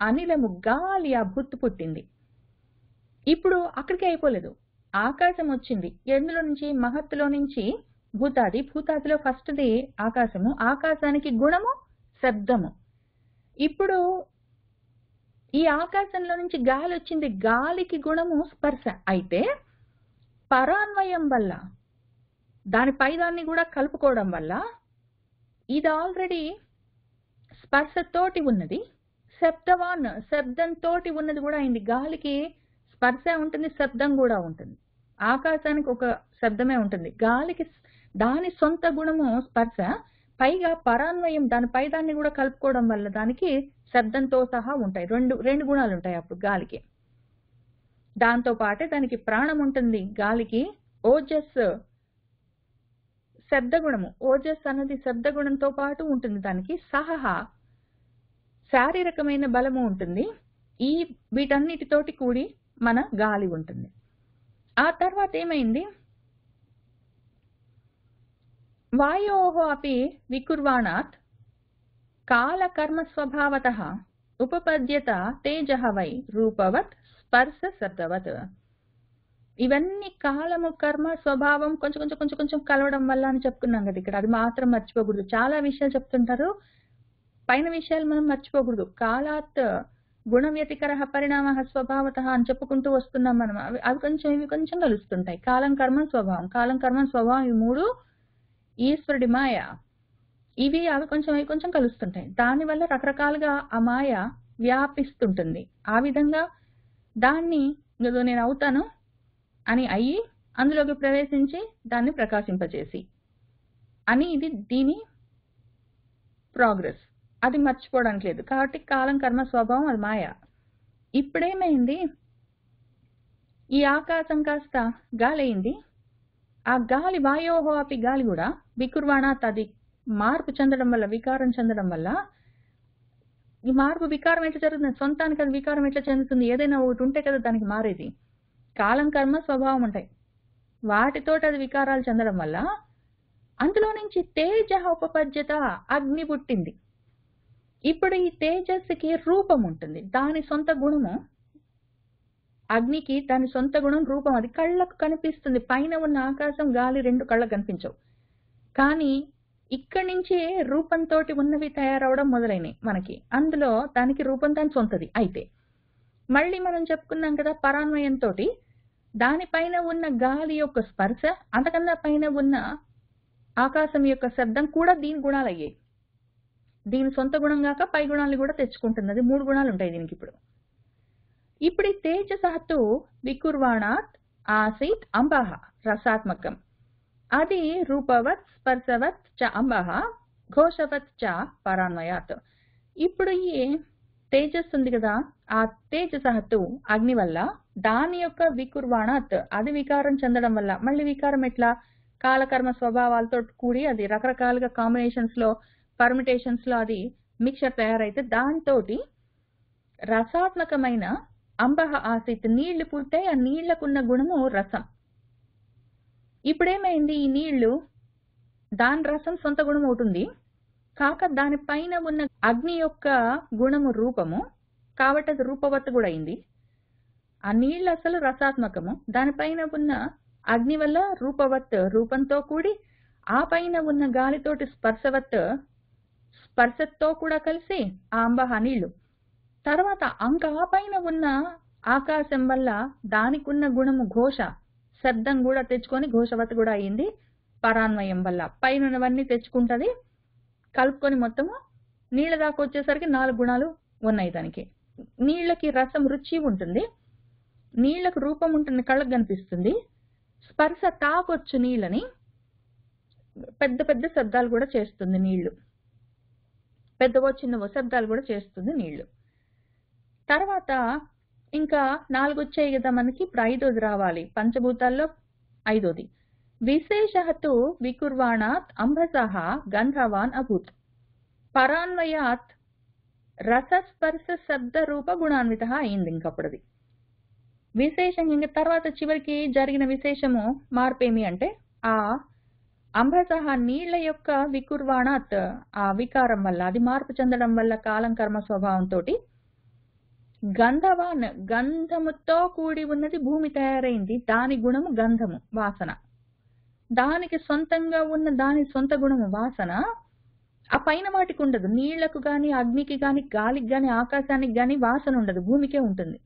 అనిలము గాలి అభూత్ పుట్టింది. ఇప్పుడు అక్కడికి అయిపోలేదు, ఆకాశం వచ్చింది. ఎందులో నుంచి? మహత్తులో నుంచి భూతాది, భూతాదిలో ఫస్ట్ది ఆకాశము, ఆకాశానికి గుణము శబ్దము. ఇప్పుడు ఈ ఆకాశంలో నుంచి గాలి వచ్చింది, గాలికి గుణము స్పర్శ. అయితే పరాన్వయం వల్ల, దాని పైదాన్ని కూడా కలుపుకోవడం వల్ల ఇది ఆల్రెడీ స్పర్శతోటి ఉన్నది, శబ్దవాన్ శబ్దంతో ఉన్నది కూడా అయింది. గాలికి స్పర్శ ఉంటుంది, శబ్దం కూడా ఉంటుంది. ఆకాశానికి ఒక శబ్దమే ఉంటుంది, గాలికి దాని సొంత గుణము స్పర్శ, పైగా పరాన్వయం దాని పైదాన్ని కూడా కలుపుకోవడం వల్ల దానికి శబ్దంతో సహా ఉంటాయి. రెండు గుణాలు ఉంటాయి అప్పుడు గాలికి. దాంతో పాటే దానికి ప్రాణం ఉంటుంది. గాలికి ఓజస్ శబ్దగుణము, ఓజస్ అన్నది శబ్దగుణంతో పాటు ఉంటుంది. దానికి సహా శారీరకమైన బలము ఉంటుంది. ఈ వీటన్నిటితోటి కూడి మన గాలి ఉంటుంది. ఆ తర్వాత ఏమైంది? వాయోః అపి వికుర్వాణాత్ కాలకర్మ స్వభావతః ఉపపద్యత తేజః వై రూపవత్ స్పర్శ శబ్దవత్. ఇవన్నీ కాలము, కర్మ, స్వభావం కొంచెం కలవడం వల్ల అని చెప్పుకున్నాం కదా ఇక్కడ. అది మాత్రం మర్చిపోకూడదు. చాలా విషయాలు చెప్తుంటారు, పైన విషయాలు మనం మర్చిపోకూడదు. కాలాత్ గుణ వ్యతికర పరిణామ స్వభావత అని చెప్పుకుంటూ వస్తున్నాం మనం. అవి ఇవి కొంచెం కలుస్తుంటాయి. కాలం, కర్మ, స్వభావం. కాలం, కర్మ, స్వభావం ఈ మూడు ఈశ్వరుడి మాయ. ఇవి కొంచెం కలుస్తుంటాయి. దానివల్ల రకరకాలుగా ఆ మాయ వ్యాపిస్తుంటుంది. ఆ విధంగా దాన్ని నేను అవుతాను అని అయ్యి అందులోకి ప్రవేశించి దాన్ని ప్రకాశింపచేసి అని ఇది దీని ప్రోగ్రెస్. అది మర్చిపోవడానికి లేదు. కాబట్టి కాలం, కర్మ, స్వభావం అది మాయ. ఇప్పుడేమైంది? ఈ ఆకాశం కాస్త గాలి అయింది. ఆ గాలి వాయోహో అపి గాలి కూడా వికుర్వాణాత్, అది మార్పు చెందడం వల్ల, వికారం చెందడం వల్ల ఈ మార్పు వికారం ఎట్లా జరుగుతుంది? సొంతానికి అది వికారం ఎట్లా చెందుతుంది? ఏదైనా ఒకటి ఉంటే కదా దానికి మారేది. కాలం, కర్మ, స్వభావం ఉంటాయి. వాటితోటి అది వికారాలు చెందడం వల్ల అందులో నుంచి తేజ ఉపపద్యత, అగ్ని పుట్టింది. ఇప్పుడు ఈ తేజస్సుకి రూపం ఉంటుంది, దాని సొంత గుణము. అగ్నికి దాని సొంత గుణం రూపం, అది కళ్ళకు కనిపిస్తుంది. పైన ఉన్న ఆకాశం, గాలి రెండు కళ్ళకు కనిపించవు. కానీ ఇక్కడి నుంచే రూపంతో ఉన్నవి తయారవడం మొదలైనవి మనకి. అందులో దానికి రూపం దాని సొంతది. అయితే మళ్ళీ మనం చెప్పుకున్నాం కదా, పరాన్వయంతో దానిపైన ఉన్న గాలి యొక్క స్పర్శ, అంతకన్నా పైన ఉన్న ఆకాశం యొక్క శబ్దం కూడా దీని గుణాలు అయ్యాయి. దీని సొంత గుణం కాక పై గుణాలను కూడా తెచ్చుకుంటుంది. అది 3 గుణాలు ఉంటాయి దీనికి. ఇప్పుడు ఈ తేజసహతు వికుర్వాణాత్ ఆసీత్ అంబః రసాత్మకం. అది రూపవత్ స్పర్శవత్ చ అంబః ఘోషవత్ చ పరాన్వయాత్. ఇప్పుడు ఈ తేజస్సు ఉంది కదా, ఆ తేజసహతు అగ్ని వల్ల, దాని యొక్క వికుర్వాణాత్ అది వికారం చెందడం వల్ల, మళ్ళీ వికారం ఎట్లా? కాలకర్మ స్వభావాలతో కూడి అది రకరకాలుగా కాంబినేషన్స్ లో, పర్మిటేషన్స్ లో అది మిక్చర్ తయారైతే దాంతో రసాత్మకమైన అంబః ఆసీత్ నీళ్లు పుట్టాయి. ఆ నీళ్లకున్న గుణము రసం. ఇప్పుడేమైంది? ఈ నీళ్లు దాని రసం సొంత గుణం అవుతుంది కాక దానిపైన ఉన్న అగ్ని యొక్క గుణము రూపము కాబట్టి అది రూపవత్ కూడా అయింది. ఆ నీళ్ళు అసలు రసాత్మకము, దానిపైన ఉన్న అగ్ని వల్ల రూపవత్ రూపంతో కూడి, ఆ పైన ఉన్న గాలితోటి స్పర్శవత్ స్పర్శతో కూడా కలిసి ఆ అంబః నీళ్లు. తర్వాత ఆ పైన ఉన్న ఆకాశం వల్ల దానికి ఉన్న గుణము ఘోష, శబ్దం కూడా తెచ్చుకొని ఘోషవత్ కూడా అయింది. పరాన్వయం వల్ల పైనవన్నీ తెచ్చుకుంటది, కలుపుకొని మొత్తము నీళ్ళ దాకా వచ్చేసరికి 4 గుణాలు ఉన్నాయి దానికి. నీళ్ళకి రసం, రుచి ఉంటుంది, నీళ్లకు రూపం ఉంటుంది, కళ్ళకు కనిపిస్తుంది, స్పర్శ తాకొచ్చు నీళ్ళని, పెద్ద పెద్ద శబ్దాలు కూడా చేస్తుంది నీళ్లు, పెద్దవో చిన్నవో శబ్దాలు కూడా చేస్తుంది నీళ్లు. తర్వాత ఇంకా 4 వచ్చాయి కదా మనకి. ఇప్పుడు 5వది రావాలి, పంచభూతాల్లో 5వది. విశేషహతు వికుర్వాణాత్ అంబసః గంధవాన్ అభూత్ పరాన్వయాత్ రసస్పర్శ శబ్ద రూప గుణాన్విత అయింది. ఇంకప్పుడది విశేషం. ఇంక తర్వాత చివరికి జరిగిన విశేషము మార్పేమి అంటే, ఆ అంబసః నీళ్ల యొక్క వికుర్వాణాత్ ఆ వికారం వల్ల, అది మార్పు చెందడం వల్ల కాలం కర్మ స్వభావంతో గంధవాన్ గంధముతో కూడి ఉన్నది భూమి తయారైంది. దాని గుణము గంధము, వాసన. దానికి సొంతంగా ఉన్న దాని సొంత గుణము వాసన. ఆ పైన వాటికి ఉండదు. నీళ్లకు గాని, అగ్నికి గాని, గాలికి గాని, ఆకాశానికి గాని వాసన ఉండదు, భూమికే ఉంటుంది.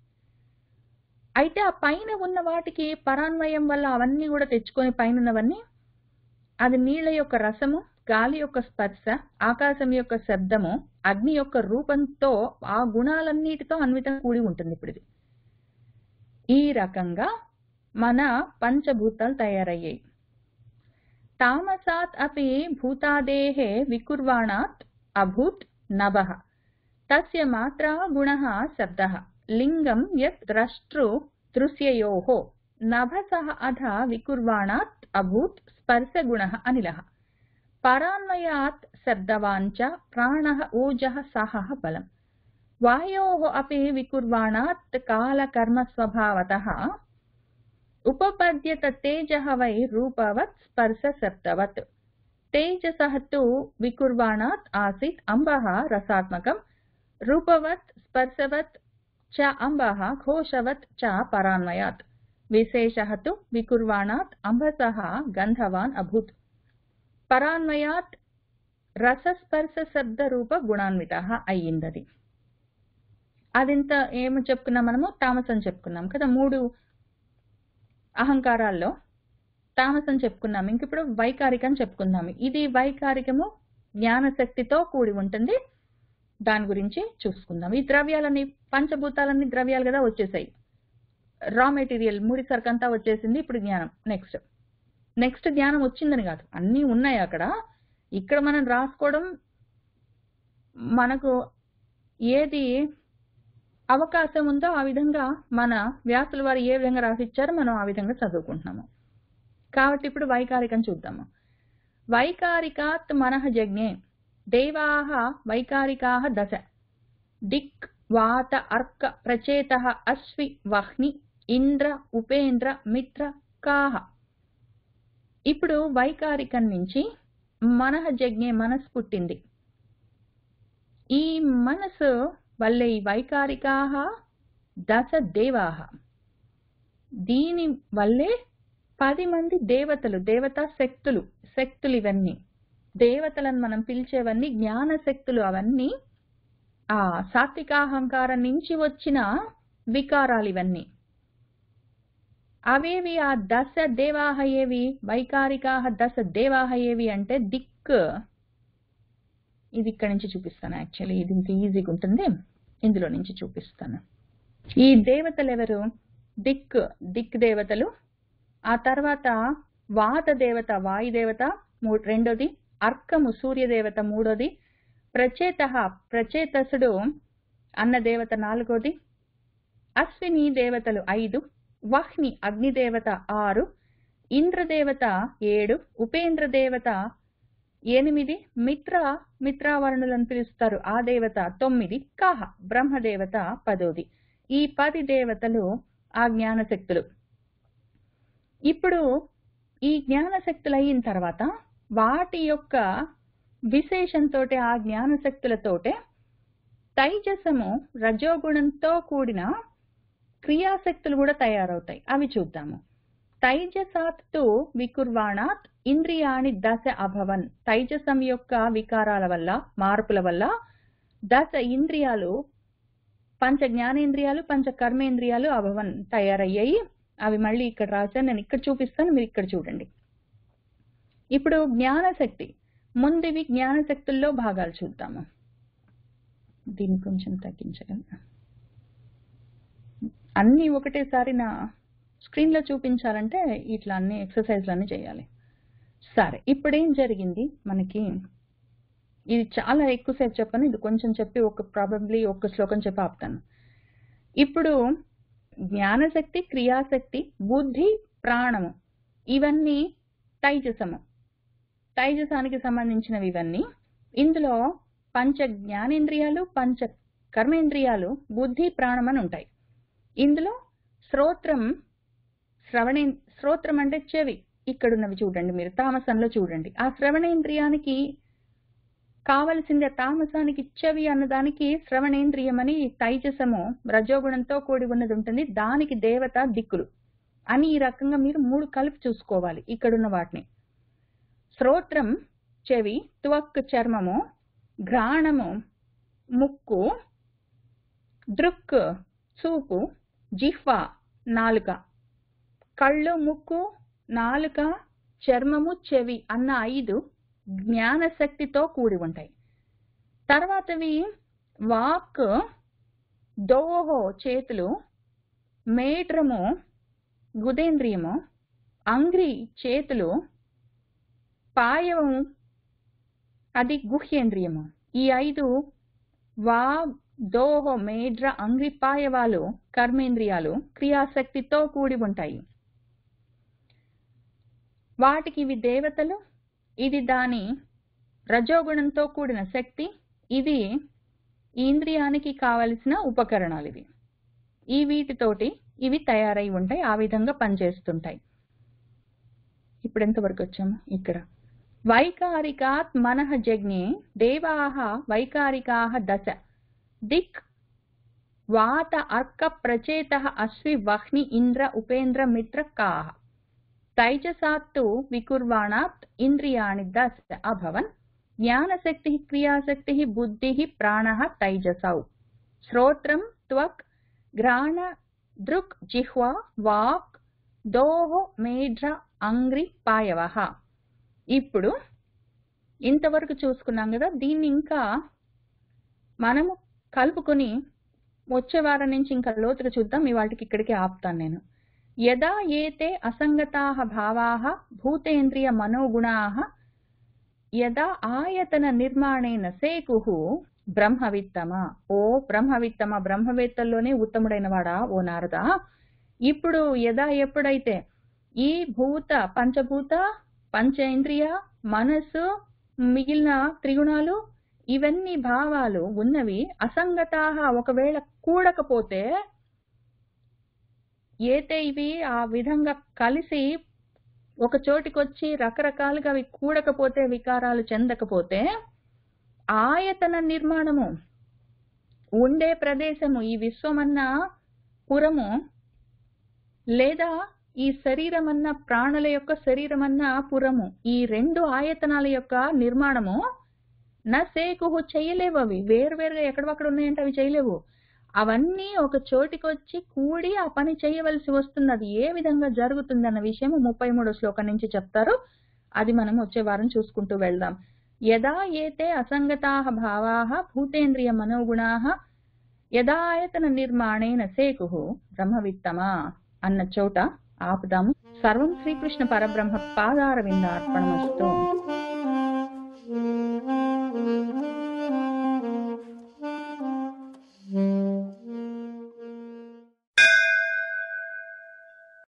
అయితే ఆ పైన ఉన్న వాటికి పరాన్వయం వల్ల అవన్నీ కూడా తెచ్చుకొని, పైనవన్నీ అది నీళ్ల యొక్క రసము, గాలి యొక్క స్పర్శ, ఆకాశం యొక్క శబ్దము, అగ్ని యొక్క రూపంతో ఆ గుణాలన్నిటితో అన్వితం కూడి ఉంటుంది. ఇప్పుడు ఇది ఈ రకంగా మన పంచభూతాలు తయారయ్యాయి. తామసాత్ అపి భూతాదేహే వికుర్వాణాత్ అభూత్ నభః తస్య మాత్రా గుణః శబ్దః లింగం యత్ ద్రష్టృ దృశ్యయోః నభసః అధ వికుర్వాణాత్ అభూత్ స్పర్శ గుణః అనిలః పరాన్వయాత్ శబ్దవాంచ ప్రాణః ఊజః సహః బలం వాయోః అపి వికుర్వాణాత్ కాలకర్మ స్వభావతః ఉపపద్యత తేజః వై రూపవత్ స్పర్శ శబ్దవత్ తేజసః తు వికుర్వాణాత్ ఆసీత్ అంబః రసాత్మకం రూపవత్ స్పర్శవత్ చ అంబః ఘోషవత్ చ పరాన్వయాత్ విశేషః తు వికుర్వాణాత్ అంబసః గంధవాన్ అభూత్ పరాన్వయాత్ రసస్పర్శ శబ్ద రూప గుణాన్వితః అయ్యిందది. అదింత ఏమి చెప్పుకున్నాం మనము? తామసం చెప్పుకున్నాం కదా. 3 అహంకారాల్లో తామసం చెప్పుకున్నాము. ఇంక ఇప్పుడు వైకారికం చెప్పుకుందాము. ఇది వైకారికము జ్ఞానశక్తితో కూడి ఉంటుంది. దాని గురించి చూసుకుందాం. ఈ ద్రవ్యాలన్నీ, పంచభూతాలన్నీ ద్రవ్యాలు కదా వచ్చేసాయి. రా మెటీరియల్, ముడి సరుకంతా వచ్చేసింది. ఇప్పుడు జ్ఞానం. నెక్స్ట్ జ్ఞానం వచ్చిందని కాదు, అన్నీ ఉన్నాయి అక్కడ. ఇక్కడ మనం రాసుకోవడం, మనకు ఏది అవకాశం ఉందో ఆ విధంగా మన వ్యాసుల వారు ఏ విధంగా రాసిచ్చారో మనం ఆ విధంగా చదువుకుంటున్నాము. కాబట్టి ఇప్పుడు వైకారికం చూద్దాము. వైకారికాత్ మనః జజ్ఞే దేవాః వైకారికాః దశ దిక్ వాత అర్క ప్రచేత అశ్వి వహ్ని ఇంద్ర ఉపేంద్ర మిత్ర కాహ. ఇప్పుడు వైకారికం నుంచి మనఃజజ్ఞే మనసు పుట్టింది. ఈ మనసు వల్లే ఈ వైకారికాః దశ దేవాః. దీని వల్లే 10 మంది దేవతలు, దేవతా శక్తులు, శక్తులు ఇవన్నీ దేవతలను మనం పిలిచేవన్నీ జ్ఞాన శక్తులు. అవన్నీ ఆ సాత్వికాహంకారం నుంచి వచ్చిన వికారాలు ఇవన్నీ. అవేవి ఆ దశ దేవాహ ఏవి? వైకారికాహ దశ దేవాహ ఏవి అంటే దిక్. ఇది ఇక్కడి నుంచి చూపిస్తాను. యాక్చువల్లీ ఇది ఇంత ఈజీగా ఉంటుంది, ఇందులో నుంచి చూపిస్తాను. ఈ దేవతలు ఎవరు? దిక్, దిక్ దేవతలు. ఆ తర్వాత వాత దేవత, వాయుదేవత రెండోది. అర్కము సూర్యదేవత మూడోది. ప్రచేత, ప్రచేతసుడు అన్న దేవత నాలుగోది. అశ్విని దేవతలు 5, వహ్ని అగ్నిదేవత 6, ఇంద్రదేవత 7, ఉపేంద్ర దేవత 8, మిత్రావరుణులను పిలుస్తారు ఆ దేవత 9, కాహ బ్రహ్మదేవత 10ది. ఈ 10 దేవతలు ఆ జ్ఞానశక్తులు. ఇప్పుడు ఈ జ్ఞానశక్తులు అయిన తర్వాత వాటి యొక్క విశేషంతో ఆ జ్ఞానశక్తులతోటే తైజసము రజోగుణంతో కూడిన క్రియాశక్తులు కూడా తయారవుతాయి. అవి చూద్దాము. తైజసాత్తు వికుర్వాణాత్ ఇంద్రియాణి దశ అభవన్. తైజసం యొక్క వికారాల వల్ల, మార్పుల వల్ల దశ ఇంద్రియాలు, పంచ జ్ఞానేంద్రియాలు, పంచ కర్మేంద్రియాలు అభవన్ తయారయ్యాయి. అవి మళ్ళీ ఇక్కడ రాశాను, నేను ఇక్కడ చూపిస్తాను, మీరు ఇక్కడ చూడండి. ఇప్పుడు జ్ఞానశక్తి, ముందువి జ్ఞానశక్తుల్లో భాగాలు చూద్దాము. దీన్ని కొంచెం తగ్గించగలను. అన్నీ ఒకటేసారి నా స్క్రీన్లో చూపించాలంటే ఇట్లా అన్ని ఎక్సర్సైజ్లన్నీ చేయాలి. సరే, ఇప్పుడేం జరిగింది మనకి? ఇది చాలా ఎక్కువసేపు చెప్పను, ఇది కొంచెం చెప్పి ప్రాబబ్లీ ఒక శ్లోకం చెప్పి ఆపుతాను. ఇప్పుడు జ్ఞానశక్తి, క్రియాశక్తి, బుద్ధి, ప్రాణము ఇవన్నీ తైజసము, తైజసానికి సంబంధించినవి ఇవన్నీ. ఇందులో పంచ జ్ఞానేంద్రియాలు, పంచ కర్మేంద్రియాలు, బుద్ధి, ప్రాణం అని ఉంటాయి. ఇందులో శ్రోత్రం, శ్రోత్రం అంటే చెవి, ఇక్కడున్నవి చూడండి, మీరు తామసంలో చూడండి. ఆ శ్రవణేంద్రియానికి కావలసింది, తామసానికి చెవి అన్నదానికి శ్రవణేంద్రియం అని తైజసము రజోగుణంతో కూడి ఉన్నది ఉంటుంది. దానికి దేవత దిక్కులు అని ఈ రకంగా మీరు 3 కలిపి చూసుకోవాలి ఇక్కడున్న వాటిని. శ్రోత్రం చెవి, త్వక్ చర్మము, ఘ్రాణము ముక్కు, దృక్ చూపు, జిహ్వ నాలుక, కళ్ళు, ముక్కు, నాలుక, చర్మము, చెవి అన్న 5 జ్ఞానశక్తితో కూడి ఉంటాయి. తర్వాతవి వాక్, దోహో చేతులు, మేట్రము గుదేంద్రియము, అంగ్రి చేతులు, పాయము అది గుహ్యేంద్రియము. ఈ 5 వా, దోహో, మేడ్ర, అంగ్రి, పాయవాలు కర్మేంద్రియాలు క్రియాశక్తితో కూడి ఉంటాయి. వాటికి ఇవి దేవతలు, ఇది దాని రజోగుణంతో కూడిన శక్తి, ఇది ఈ ఇంద్రియానికి కావలసిన ఉపకరణాలు. ఇవి ఈ వీటితోటి ఇవి తయారై ఉంటాయి, ఆ విధంగా పనిచేస్తుంటాయి. ఇప్పుడు ఎంతవరకు వచ్చాము? ఇక్కడ వైకారికాత్ మనః జజ్ఞే దేవాః వైకారికాః దశ దిక్ వాత అర్క ప్రచేతః అశ్వి వహ్ని ఇంద్ర ఉపేంద్ర మిత్ర కాః. తైజసాత్తు వికుర్వాణాత్ ఇంద్రియాణి దశ అభవన్. జ్ఞానశక్తి, క్రియాశక్తి, బుద్ధి, ప్రాణః తైజసౌ. శ్రోత్రం త్వక్, ఘ్రాణ, దృక్, జిహ్వా, వాక్, దోహో, మేధ్ర, అంగ్రి, పాయవః. ఇప్పుడు ఇంతవరకు చూసుకున్నాం కదా. దీన్ని ఇంకా మనము కలుపుకొని వచ్చే వారం నుంచి ఇంకా లోతుగా చూద్దాం. ఈ వాటికి ఇక్కడికి ఆపుతాను నేను. యదా ఏతే అసంగతాః భావాః భూతేంద్రియ మనోగుణాః యదా ఆయతన నిర్మాణేన సేకుః బ్రహ్మవిత్తమ. ఓ బ్రహ్మవిత్తమ, బ్రహ్మవేత్తల్లోనే ఉత్తముడైన వాడా ఓ నారద. ఇప్పుడు యదా ఎప్పుడైతే ఈ భూత, పంచభూత, పంచేంద్రియ, మనస్సు, మిగిలిన త్రిగుణాలు ఇవన్నీ భావాలు ఉన్నవి అసంగతాః ఒకవేళ కూడకపోతే, ఏతే ఇవి ఆ విధంగా కలిసి ఒక చోటికొచ్చి రకరకాలుగా అవి కూడకపోతే, వికారాలు చెందకపోతే, ఆయతన నిర్మాణము ఉండే ప్రదేశము ఈ విశ్వమన్న పురము, లేదా ఈ శరీరమన్న ప్రాణుల యొక్క శరీరమన్న పురము, ఈ 2 ఆయతనాల యొక్క నిర్మాణము నా సేకుహు చేయలేవు. అవి వేరువేరుగా ఎక్కడొక్కడ ఉన్నాయంటే అవి చేయలేవు. అవన్నీ ఒక చోటికొచ్చి కూడి ఆ పని చేయవలసి వస్తుంది. అది ఏ విధంగా జరుగుతుంది అన్న విషయం 33వ శ్లోకం నుంచి చెప్తారు. అది మనం వచ్చే వారం చూసుకుంటూ వెళ్దాం. యదా ఏతే అసంగతాః భావాః భూతేంద్రియ మనోగుణాః యదాయతన నిర్మాణేన సేకుః బ్రహ్మవిత్తమా అన్న చోట ఆపుదాము. సర్వం శ్రీకృష్ణ పరబ్రహ్మ పాదారవిందార్పణమస్తు.